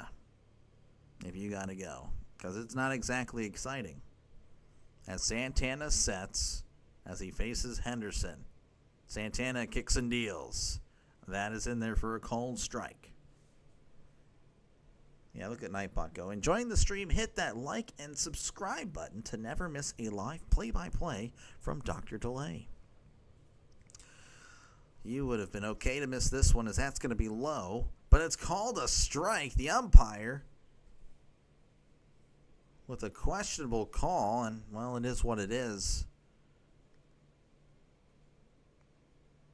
if you got to go, because it's not exactly exciting. As Santana sets, as he faces Henderson, Santana kicks and deals. That is in there for a cold strike. Yeah, look at Nightbot go. Enjoying the stream, hit that like and subscribe button to never miss a live play-by-play from Dr. Delay. You would have been okay to miss this one, as that's going to be low, but it's called a strike. The umpire with a questionable call, and, well, it is what it is.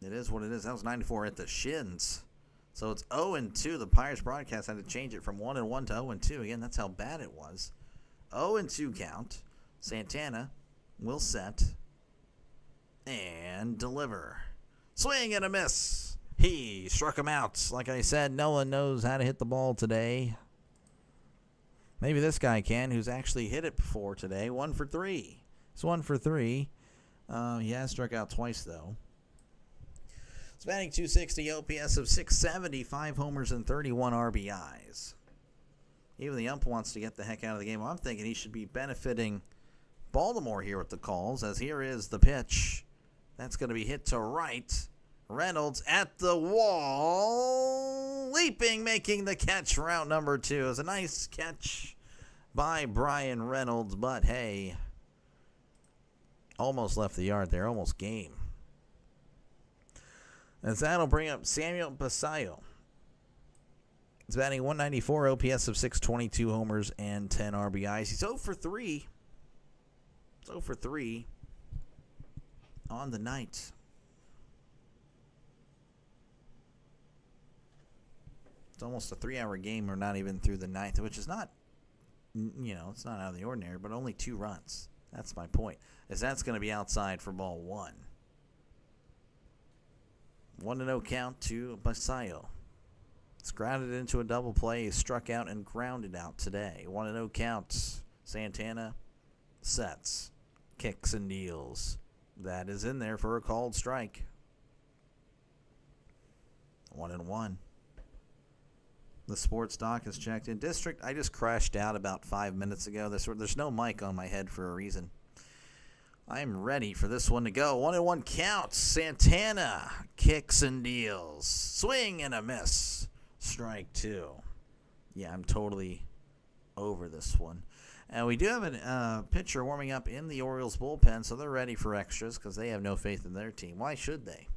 It is what it is. That was 94 at the shins. So it's 0-2. The Pirates broadcast had to change it from 1-1 to 0-2. Again, that's how bad it was. 0-2 count. Santana will set and deliver. Swing and a miss. He struck him out. Like I said, no one knows how to hit the ball today. Maybe this guy can, who's actually hit it before today. 1 for 3. It's 1 for 3. He has struck out twice, though. It's batting .260, OPS of 670, 5 homers and 31 RBIs. Even the ump wants to get the heck out of the game. Well, I'm thinking he should be benefiting Baltimore here with the calls, as here is the pitch. That's going to be hit to right. Reynolds at the wall. Leaping, making the catch. Route number 2. It was a nice catch by Brian Reynolds, but hey, almost left the yard there. Almost game. As that'll bring up Samuel Basayo. He's batting .194, OPS of 622, homers and 10 RBIs. He's 0 for 3. 0 for 3 on the night. It's almost a 3-hour game. We're not even through the ninth, which is not, it's not out of the ordinary, but only 2 runs. That's my point, is that's going to be outside for ball 1. 1-0 count to Basayo. It's grounded into a double play. He's struck out and grounded out today. 1-0 count. Santana sets, kicks and deals. That is in there for a called strike. 1-1. The sports doc is checked in. District, I just crashed out about 5 minutes ago. There's no mic on my head for a reason. I'm ready for this one to go. 1-1 count. Santana kicks and deals. Swing and a miss. Strike 2. Yeah, I'm totally over this one. And we do have a pitcher warming up in the Orioles bullpen, so they're ready for extras because they have no faith in their team. Why should they?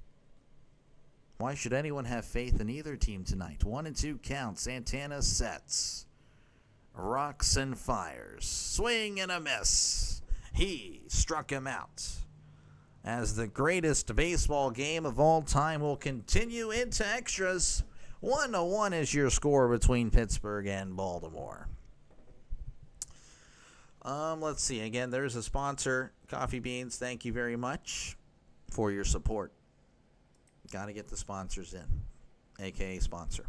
Why should anyone have faith in either team tonight? 1-2 count. Santana sets. Rocks and fires. Swing and a miss. He struck him out. As the greatest baseball game of all time will continue into extras. 1-1 is your score between Pittsburgh and Baltimore. Let's see. Again, there's a sponsor, Coffee Beans. Thank you very much for your support. Got to get the sponsors in, a.k.a. sponsor.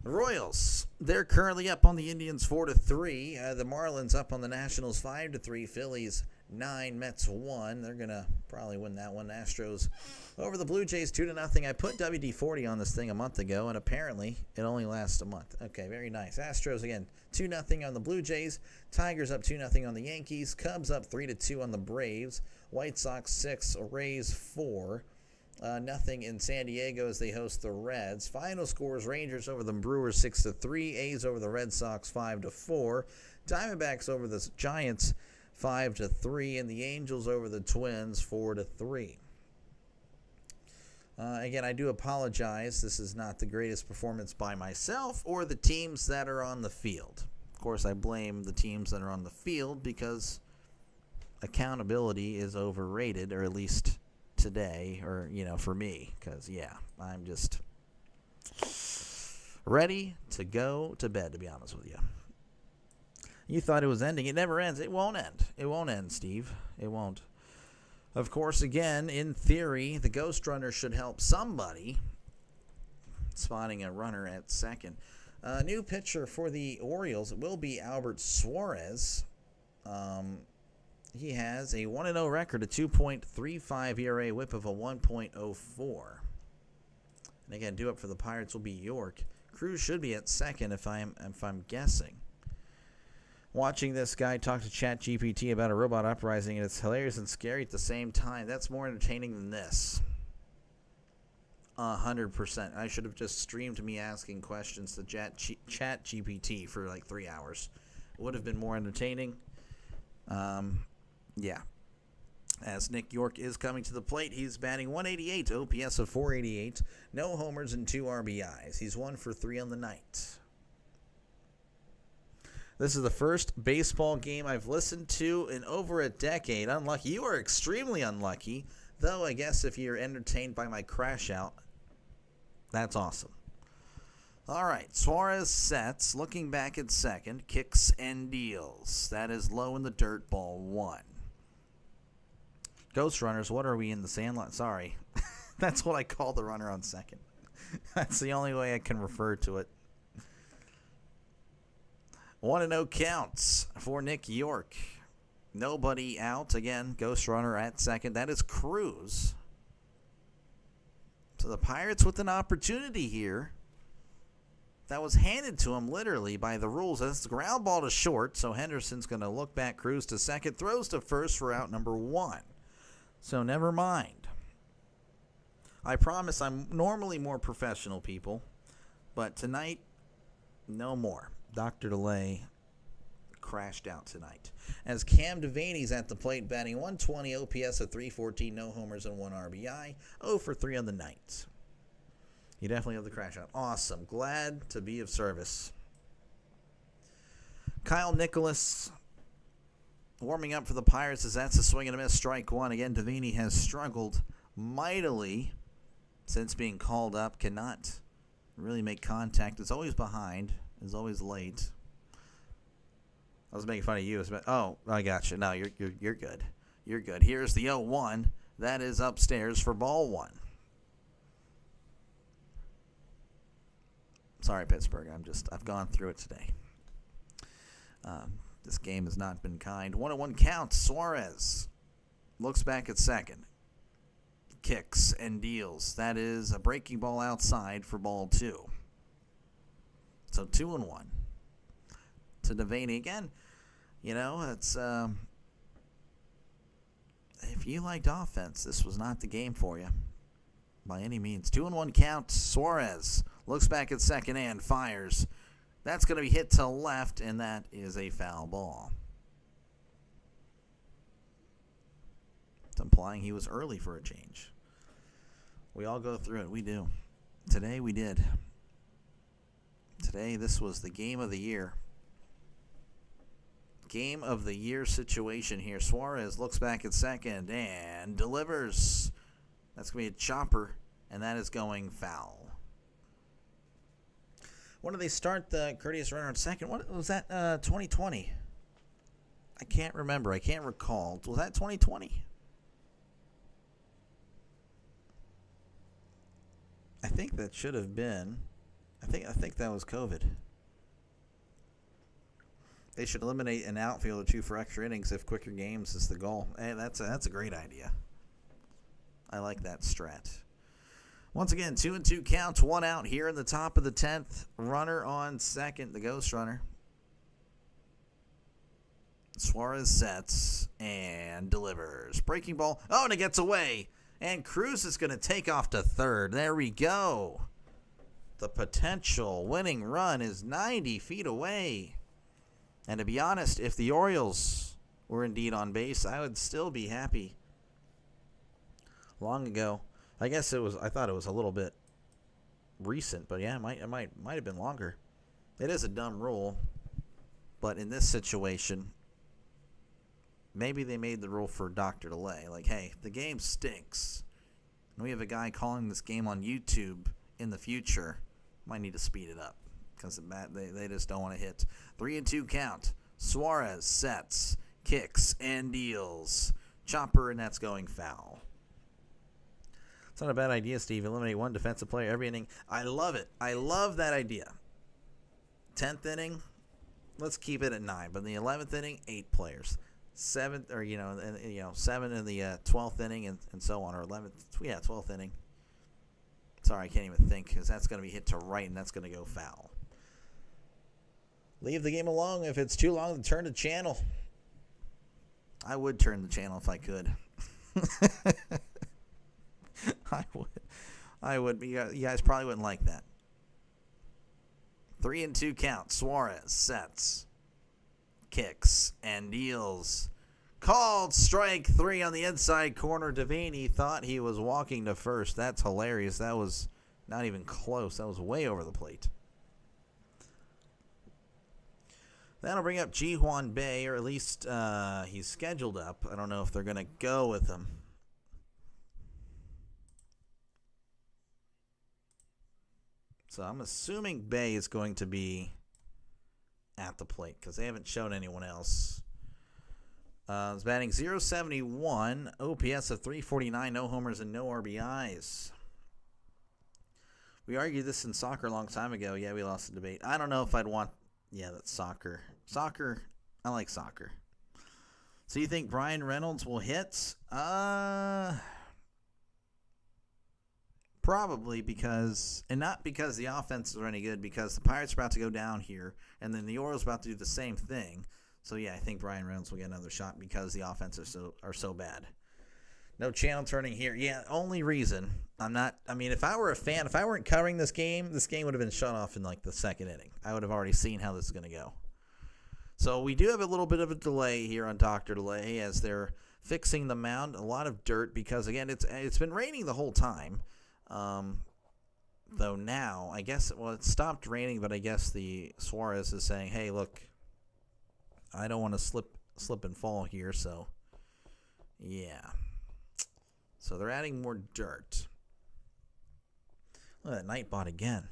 The Royals, they're currently up on the Indians 4-3. The Marlins up on the Nationals 5-3. Phillies 9, Mets 1. They're going to probably win that one. Astros over the Blue Jays 2-0. I put WD-40 on this thing a month ago, and apparently it only lasts a month. Okay, very nice. Astros again 2-0 on the Blue Jays. Tigers up 2-0 on the Yankees. Cubs up 3-2 on the Braves. White Sox 6, Rays 4. Nothing in San Diego as they host the Reds. Final scores: Rangers over the Brewers 6-3, A's over the Red Sox 5-4, Diamondbacks over the Giants 5-3, and the Angels over the Twins 4-3. Again, I do apologize. This is not the greatest performance by myself or the teams that are on the field. Of course, I blame the teams that are on the field because accountability is overrated, or at least today, or, for me. Because, I'm just ready to go to bed, to be honest with you. You thought it was ending. It never ends. It won't end. It won't end, Steve. It won't. Of course, again, in theory, the Ghost Runner should help somebody spotting a runner at second. New pitcher for the Orioles, it will be Albert Suarez. He has a 1-0 record, a 2.35 ERA, whip of a 1.04. And again, due up for the Pirates will be York. Cruz should be at second if I'm guessing. Watching this guy talk to ChatGPT about a robot uprising, and it's hilarious and scary at the same time. That's more entertaining than this. 100%. I should have just streamed me asking questions to ChatGPT for like 3 hours. It would have been more entertaining. As Nick York is coming to the plate, he's batting 188, OPS of 488, no homers and 2 RBIs. He's 1 for 3 on the night. This is the first baseball game I've listened to in over a decade. Unlucky. You are extremely unlucky, though I guess if you're entertained by my crash out, that's awesome. All right, Suarez sets, looking back at second, kicks and deals. That is low in the dirt, ball 1. Ghost Runners, what are we in the sandlot? Sorry. That's what I call the runner on second. That's the only way I can refer to it. 1-0 counts for Nick York. Nobody out. Again, Ghost Runner at second. That is Cruz. So the Pirates with an opportunity here. That was handed to him literally by the rules. That's the ground ball to short. So Henderson's going to look back. Cruz to second. Throws to first for out number 1. So never mind. I promise I'm normally more professional, people. But tonight, no more. Dr. DeLay crashed out tonight. As Cam Devaney's at the plate, batting 120, OPS of 314, no homers and 1 RBI, 0 for 3 on the night. You definitely have the crash out. Awesome. Glad to be of service. Kyle Nicholas warming up for the Pirates as that's a swing and a miss, strike 1. Again, Devaney has struggled mightily since being called up. Cannot really make contact. Is always behind. Is always late. I was making fun of you. Oh, I got you. No, you're good. You're good. Here's the 0-1. That is upstairs for ball 1. Sorry, Pittsburgh. I've gone through it today. This game has not been kind. 1-1 count. Suarez looks back at second. Kicks and deals. That is a breaking ball outside for ball 2. So 2-1 to Devaney again. It's if you liked offense, this was not the game for you by any means. 2-1 count. Suarez looks back at second and fires. That's going to be hit to left, and that is a foul ball. It's implying he was early for a change. We all go through it. We do. Today we did. Today, this was the game of the year. Game of the year situation here. Suarez looks back at second and delivers. That's going to be a chopper, and that is going foul. When did they start the courteous runner on second? What was that, 2020? I can't remember. I can't recall. Was that 2020? I think that should have been. I think that was COVID. They should eliminate an outfield or 2 for extra innings if quicker games is the goal. Hey, that's a great idea. I like that strat. Once again, 2-2 counts, 1 out here in the top of the 10th. Runner on second, the Ghost Runner. Suarez sets and delivers. Breaking ball. Oh, and it gets away. And Cruz is going to take off to third. There we go. The potential winning run is 90 feet away. And to be honest, if the Orioles were indeed on base, I would still be happy. Long ago. I guess it was. I thought it was a little bit recent, but yeah, it might have been longer. It is a dumb rule, But in this situation, maybe they made the rule for doctor delay. Like, hey, the game stinks, and we have a guy calling this game on YouTube in the future. Might need to speed it up because they just don't want to hit. 3-2 count. Suarez sets, kicks, and deals. Chopper, and that's going foul. It's not a bad idea, Steve. Eliminate one defensive player every inning. I love it. I love that idea. 10th inning, let's keep it at 9. But in the 11th inning, 8 players. 7 in the 12th inning and so on, or 11th. Yeah, 12th inning. Sorry, I can't even think because that's going to be hit to right and that's going to go foul. Leave the game alone. If it's too long, turn the channel. I would turn the channel if I could. I would. You guys probably wouldn't like that. 3-2 count. Suarez sets, kicks, and deals. Called strike 3 on the inside corner. Devaney thought he was walking to first. That's hilarious. That was not even close. That was way over the plate. That'll bring up Ji-Hwan Bae, or at least he's scheduled up. I don't know if they're going to go with him. So I'm assuming Bae is going to be at the plate because they haven't shown anyone else. He's batting .071, OPS of .349, no homers and no RBIs. We argued this in soccer a long time ago. Yeah, we lost the debate. I don't know if I'd want... Yeah, that's soccer. Soccer, I like soccer. So you think Brian Reynolds will hit? Probably because, and not because the offenses are any good, because the Pirates are about to go down here, and then the Orioles are about to do the same thing. So yeah, I think Brian Reynolds will get another shot because the offenses are so bad. No channel turning here. Yeah, only reason I'm not. I mean, if I were a fan, if I weren't covering this game would have been shut off in like the second inning. I would have already seen how this is going to go. So we do have a little bit of a delay here on Dr. Delay as they're fixing the mound. A lot of dirt because again it's been raining the whole time. Though now I guess it stopped raining, but I guess the Suarez is saying, hey, look, I don't want to slip and fall here. So yeah. So they're adding more dirt. Look at that Nightbot again.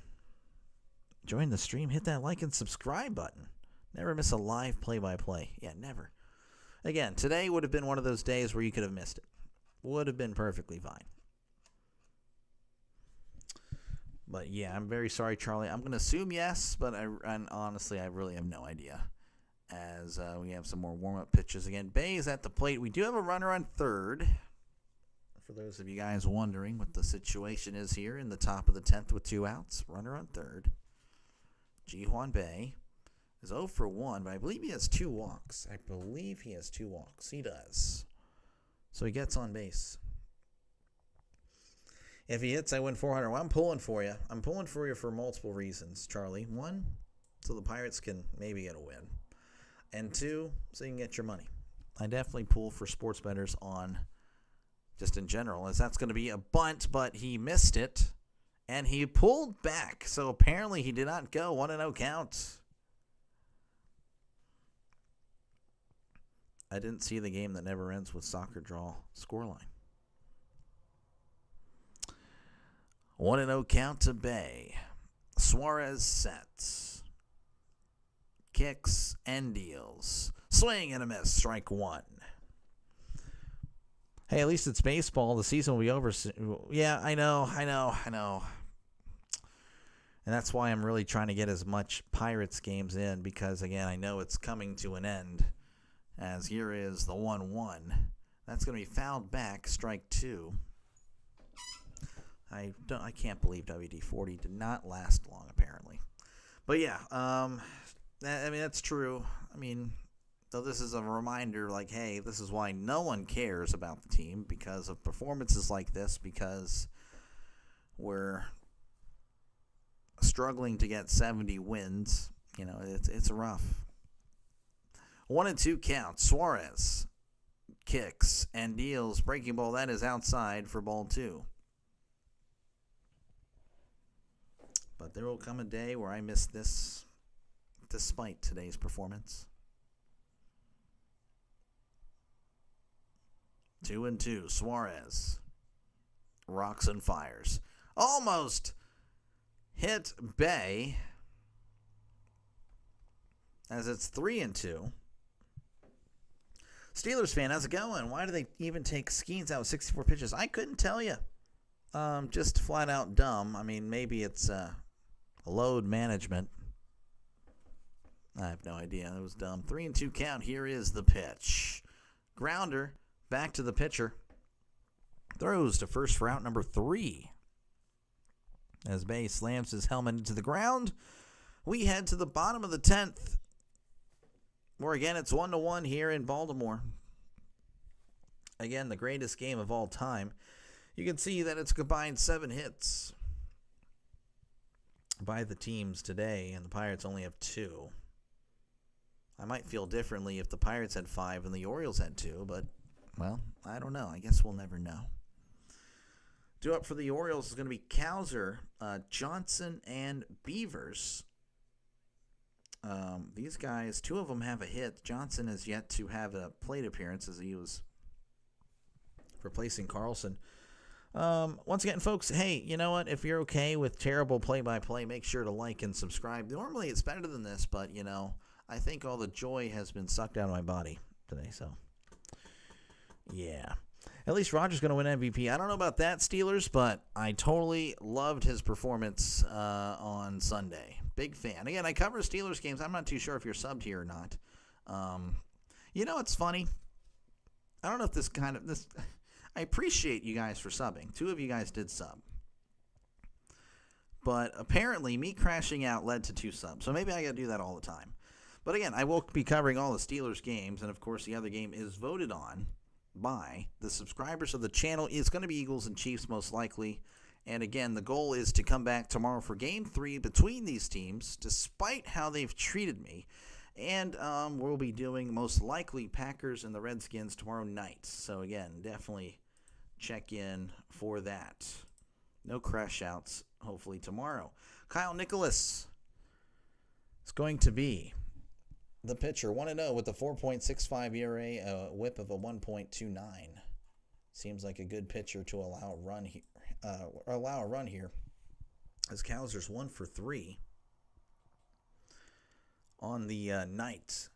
Join the stream. Hit that like and subscribe button. Never miss a live play-by-play. Yeah, never. Again, today would have been one of those days where you could have missed it. Would have been perfectly fine. But yeah, I'm very sorry, Charlie. I'm going to assume yes, but honestly, I really have no idea. As we have some more warm-up pitches again. Bae is at the plate. We do have a runner on third. For those of you guys wondering what the situation is here in the top of the 10th with 2 outs. Runner on third. Ji-Hwan Bae is 0 for 1, but I believe he has 2 walks. He does. So he gets on base. If he hits, I win 400. Well, I'm pulling for you. I'm pulling for you for multiple reasons, Charlie. 1, so the Pirates can maybe get a win. And 2, so you can get your money. I definitely pull for sports bettors on just in general, as that's going to be a bunt, but he missed it, and he pulled back. So apparently he did not go. 1-0 count. I didn't see the game that never ends with soccer draw scoreline. 1-0 count to Bae. Suarez sets, kicks, and deals. Swing and a miss. Strike 1. Hey, at least it's baseball. The season will be over soon. Yeah, I know. And that's why I'm really trying to get as much Pirates games in because, again, I know it's coming to an end. As here is the 1-1. That's going to be fouled back. Strike 2. I can't believe WD-40 did not last long, apparently. But, yeah, that's true. I mean, though this is a reminder, like, hey, this is why no one cares about the team because of performances like this, because we're struggling to get 70 wins. You know, it's rough. 1-2 count. Suarez kicks and deals. Breaking ball, that is outside for ball 2. But there will come a day where I miss this despite today's performance. 2-2. Suarez rocks and fires. Almost hit Bay as it's 3-2. Steelers fan, how's it going? Why do they even take Skeens out with 64 pitches? I couldn't tell you. Just flat out dumb. I mean, maybe it's load management. I have no idea. It was dumb. 3-2 count. Here is the pitch. Grounder. Back to the pitcher. Throws to first for out number 3. As Bay slams his helmet into the ground, we head to the bottom of the 10th. Where again, it's 1-1 here in Baltimore. Again, the greatest game of all time. You can see that it's combined 7 hits by the teams today, and the Pirates only have 2. I might feel differently if the Pirates had 5 and the Orioles had 2, but, well, I don't know. I guess we'll never know. Due up for the Orioles is going to be Cowser, Johnson, and Beavers. These guys, 2 of them have a hit. Johnson has yet to have a plate appearance as he was replacing Carlson. Once again, folks, hey, you know what? If you're okay with terrible play-by-play, make sure to like and subscribe. Normally it's better than this, but, you know, I think all the joy has been sucked out of my body today, so yeah. At least Rodgers going to win MVP. I don't know about that, Steelers, but I totally loved his performance on Sunday. Big fan. Again, I cover Steelers games. I'm not too sure if you're subbed here or not. You know, it's funny. I don't know if this I appreciate you guys for subbing. 2 of you guys did sub. But apparently, me crashing out led to 2 subs. So maybe I got to do that all the time. But again, I will be covering all the Steelers games. And, of course, the other game is voted on by the subscribers of the channel. It's going to be Eagles and Chiefs most likely. And again, the goal is to come back tomorrow for Game 3 between these teams, despite how they've treated me. And we'll be doing most likely Packers and the Redskins tomorrow night. So again, definitely check in for that. No crash outs, hopefully tomorrow. Kyle Nicholas is going to be the pitcher, 1-0 with a 4.65 ERA, a whip of a 1.29. Seems like a good pitcher to allow a run here. As Cowser's 1 for 3 on the night.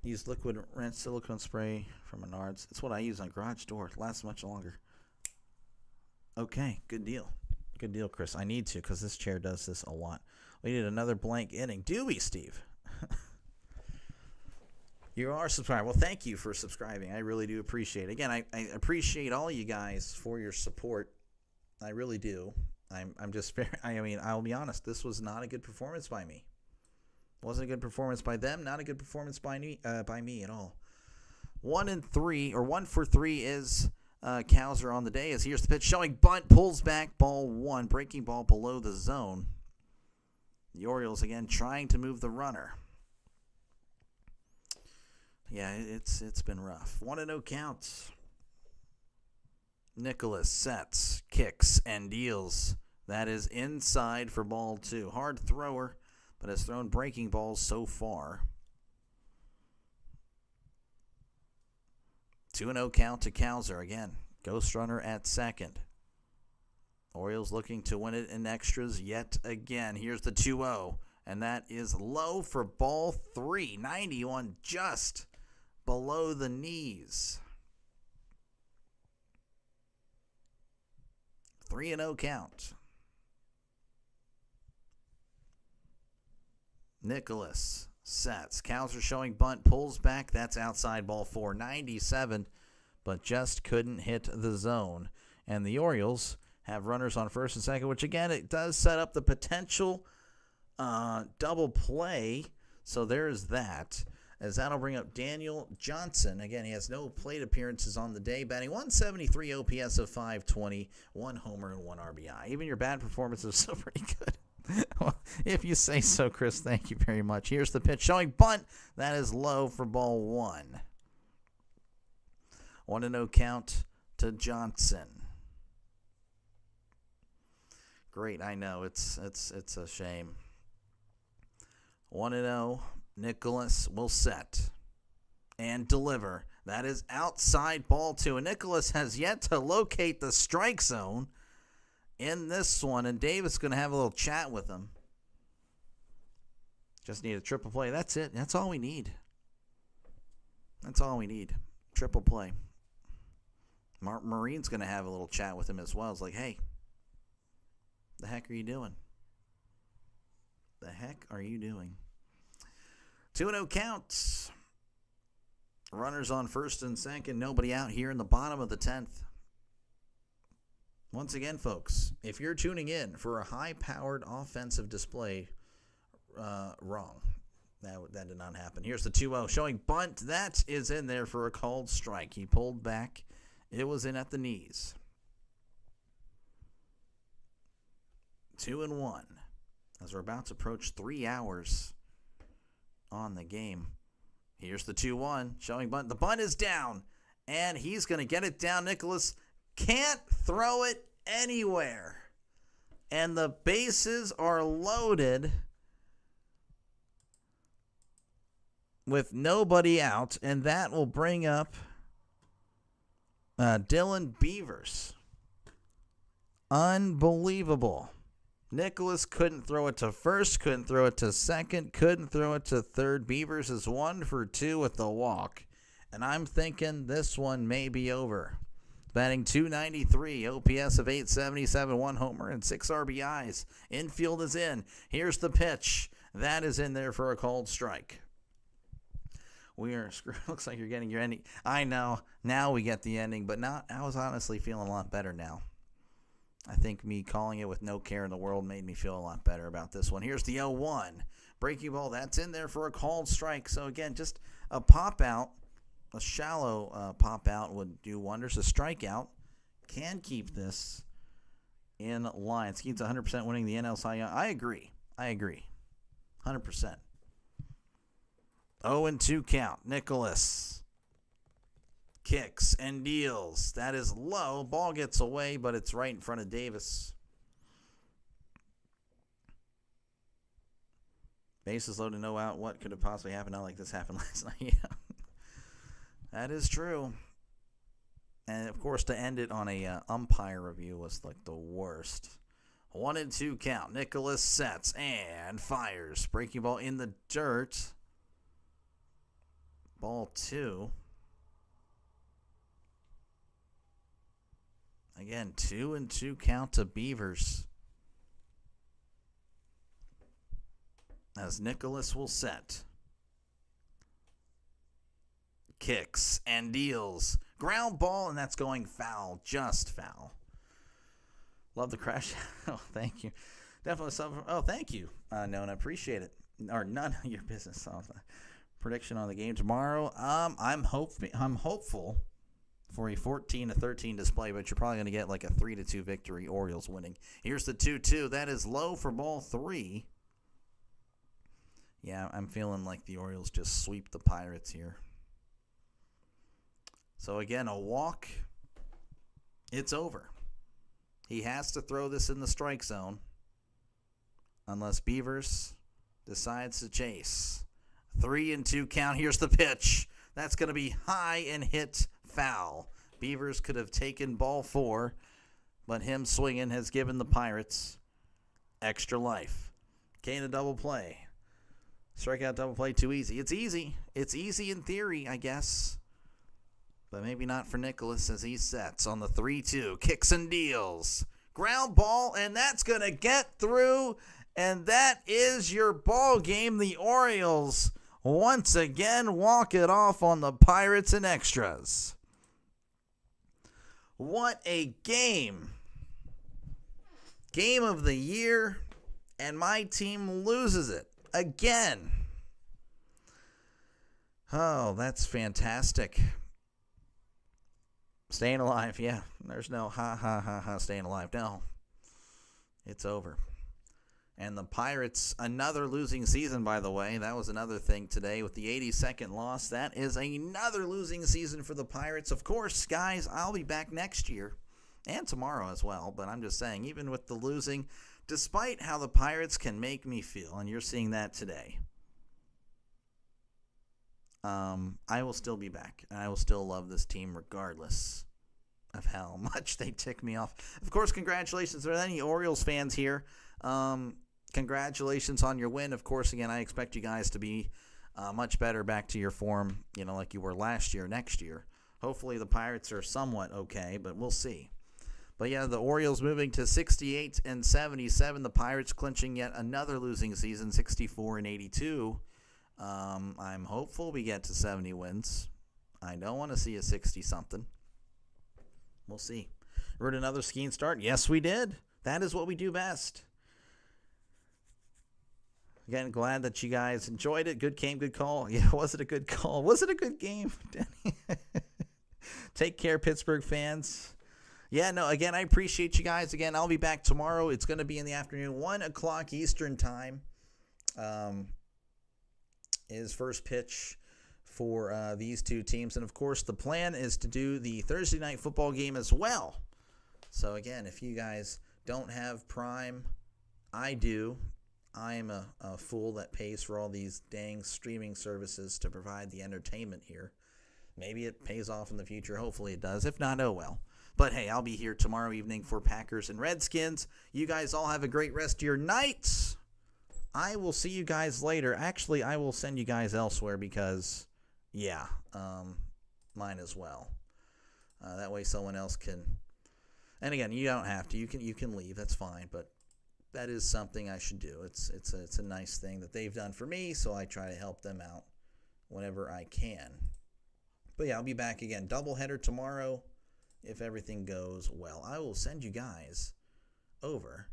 Use liquid rinse silicone spray from Menards. It's what I use on garage door. It lasts much longer. Okay, good deal. Good deal, Chris. I need to because this chair does this a lot. We need another blank inning. Do we, Steve? You are subscribed. Well, thank you for subscribing. I really do appreciate it. Again, I appreciate all you guys for your support. I really do. I'm just very. I mean, I'll be honest. This was not a good performance by me. Wasn't a good performance by them. Not a good performance by me at all. 1 for 3 is Cowser on the day. As here's the pitch showing bunt, pulls back, ball 1, breaking ball below the zone. The Orioles again trying to move the runner. Yeah, it's been rough. 1-0 counts. Nicholas sets, kicks, and deals. That is inside for ball 2. Hard thrower, but has thrown breaking balls so far. 2-0 count to Cowser again. Ghost runner at second. Orioles looking to win it in extras yet again. Here's the 2-0, and that is low for ball 3. 91 just below the knees. 3-0 count. Nicholas sets. Cowser showing bunt, pulls back. That's outside ball 4. 97, but just couldn't hit the zone. And the Orioles have runners on first and second, which again, it does set up the potential double play. So there's that. As that'll bring up Daniel Johnson. Again, he has no plate appearances on the day. Batting 173 OPS of 520, 1 homer and 1 RBI. Even your bad performances are still pretty good. Well, if you say so, Chris, thank you very much. Here's the pitch showing bunt. That is low for ball 1. 1-0 count to Johnson. Great, I know. It's a shame. 1-0. Nicholas will set and deliver. That is outside ball 2. And Nicholas has yet to locate the strike zone in this one. And Davis is going to have a little chat with him. Just need a triple play. That's it. That's all we need. That's all we need. Triple play. Marine's going to have a little chat with him as well. It's like, hey, the heck are you doing? The heck are you doing? 2-0 counts. Runners on first and second. Nobody out here in the bottom of the 10th. Once again, folks, if you're tuning in for a high-powered offensive display, wrong. That did not happen. Here's the 2-0 showing bunt. That is in there for a called strike. He pulled back. It was in at the knees. 2-1. As we're about to approach 3 hours on the game. Here's the 2-1 showing bunt. The bunt is down, and he's going to get it down. Nicholas can't throw it anywhere. And the bases are loaded with nobody out, and that will bring up Dylan Beavers. Unbelievable. Nicholas couldn't throw it to first, couldn't throw it to second, couldn't throw it to third. Beavers is 1 for 2 with the walk. And I'm thinking this one may be over. Batting .293, OPS of .877, 1 homer and 6 RBIs. Infield is in. Here's the pitch. That is in there for a called strike. We are screwed. Looks like you're getting your ending. I know. Now we get the ending, but now I was honestly feeling a lot better now. I think me calling it with no care in the world made me feel a lot better about this one. Here's the 0-1. Breaking ball. That's in there for a called strike. So, again, just a pop-out, a shallow pop-out would do wonders. A strikeout can keep this in line. Skeet's 100% winning the NL Cy Young. I agree. 100%. 0-2 count. Nicholas kicks and deals. That is low. Ball gets away, but it's right in front of Davis. Bases loaded, no out. What could have possibly happened? Not like this happened last night. Yeah, that is true. And, of course, to end it on a umpire review was like the worst. 1-2 count. Nicholas sets and fires. Breaking ball in the dirt. Ball 2. Again, 2-2 count to Beavers. As Nicholas will set. Kicks and deals. Ground ball, and that's going foul. Just foul. Love the crash. Oh, thank you. Definitely something. Oh, thank you. No, and I appreciate it. Or none of your business. Prediction on the game tomorrow. I'm hopeful for a 14-13 display, but you're probably going to get like a 3-2 victory, Orioles winning. Here's the 2-2. That is low for ball 3. Yeah, I'm feeling like the Orioles just sweep the Pirates here. So again, a walk. It's over. He has to throw this in the strike zone unless Beavers decides to chase. 3-2 count. Here's the pitch. That's going to be high and hit foul. Beavers could have taken ball 4, but him swinging has given the Pirates extra life. Kane a double play. Strikeout double play too easy. It's easy. It's easy in theory, I guess. But maybe not for Nicholas as he sets on the 3-2. Kicks and deals. Ground ball, and that's going to get through. And that is your ball game. The Orioles once again walk it off on the Pirates in extras. What a game. Game of the year, and my team loses it again. Oh, that's fantastic. Staying alive, yeah. There's no staying alive. No. It's over. And the Pirates, another losing season, by the way. That was another thing today with the 82nd loss. That is another losing season for the Pirates. Of course, guys, I'll be back next year and tomorrow as well. But I'm just saying, even with the losing, despite how the Pirates can make me feel, and you're seeing that today, I will still be back, and I will still love this team regardless of how much they tick me off. Of course, congratulations to any Orioles fans here. Congratulations on your win. Of course, again, I expect you guys to be much better, back to your form, like you were last year, next year. Hopefully the Pirates are somewhat okay, but we'll see. But yeah, the Orioles moving to 68-77. The Pirates clinching yet another losing season, 64-82. I'm hopeful we get to 70 wins. I don't want to see a 60-something. We'll see. Heard another skiing start? Yes, we did. That is what we do best. Again, glad that you guys enjoyed it. Good game, good call. Yeah, was it a good call? Was it a good game, Denny? Take care, Pittsburgh fans. Yeah, no, again, I appreciate you guys. Again, I'll be back tomorrow. It's going to be in the afternoon, 1 o'clock Eastern time. Is first pitch for these two teams. And, of course, the plan is to do the Thursday night football game as well. So, again, if you guys don't have Prime, I do. I am a fool that pays for all these dang streaming services to provide the entertainment here. Maybe it pays off in the future. Hopefully it does. If not, oh well. But, hey, I'll be here tomorrow evening for Packers and Redskins. You guys all have a great rest of your nights. I will see you guys later. Actually, I will send you guys elsewhere because, yeah, mine as well. That way someone else can. And again, you don't have to. You can leave. That's fine. But that is something I should do. It's a nice thing that they've done for me, so I try to help them out whenever I can. But yeah, I'll be back again. Doubleheader tomorrow if everything goes well. I will send you guys over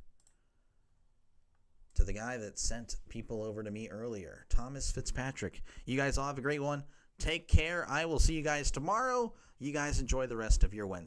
to the guy that sent people over to me earlier, Thomas Fitzpatrick. You guys all have a great one. Take care. I will see you guys tomorrow. You guys enjoy the rest of your Wednesday.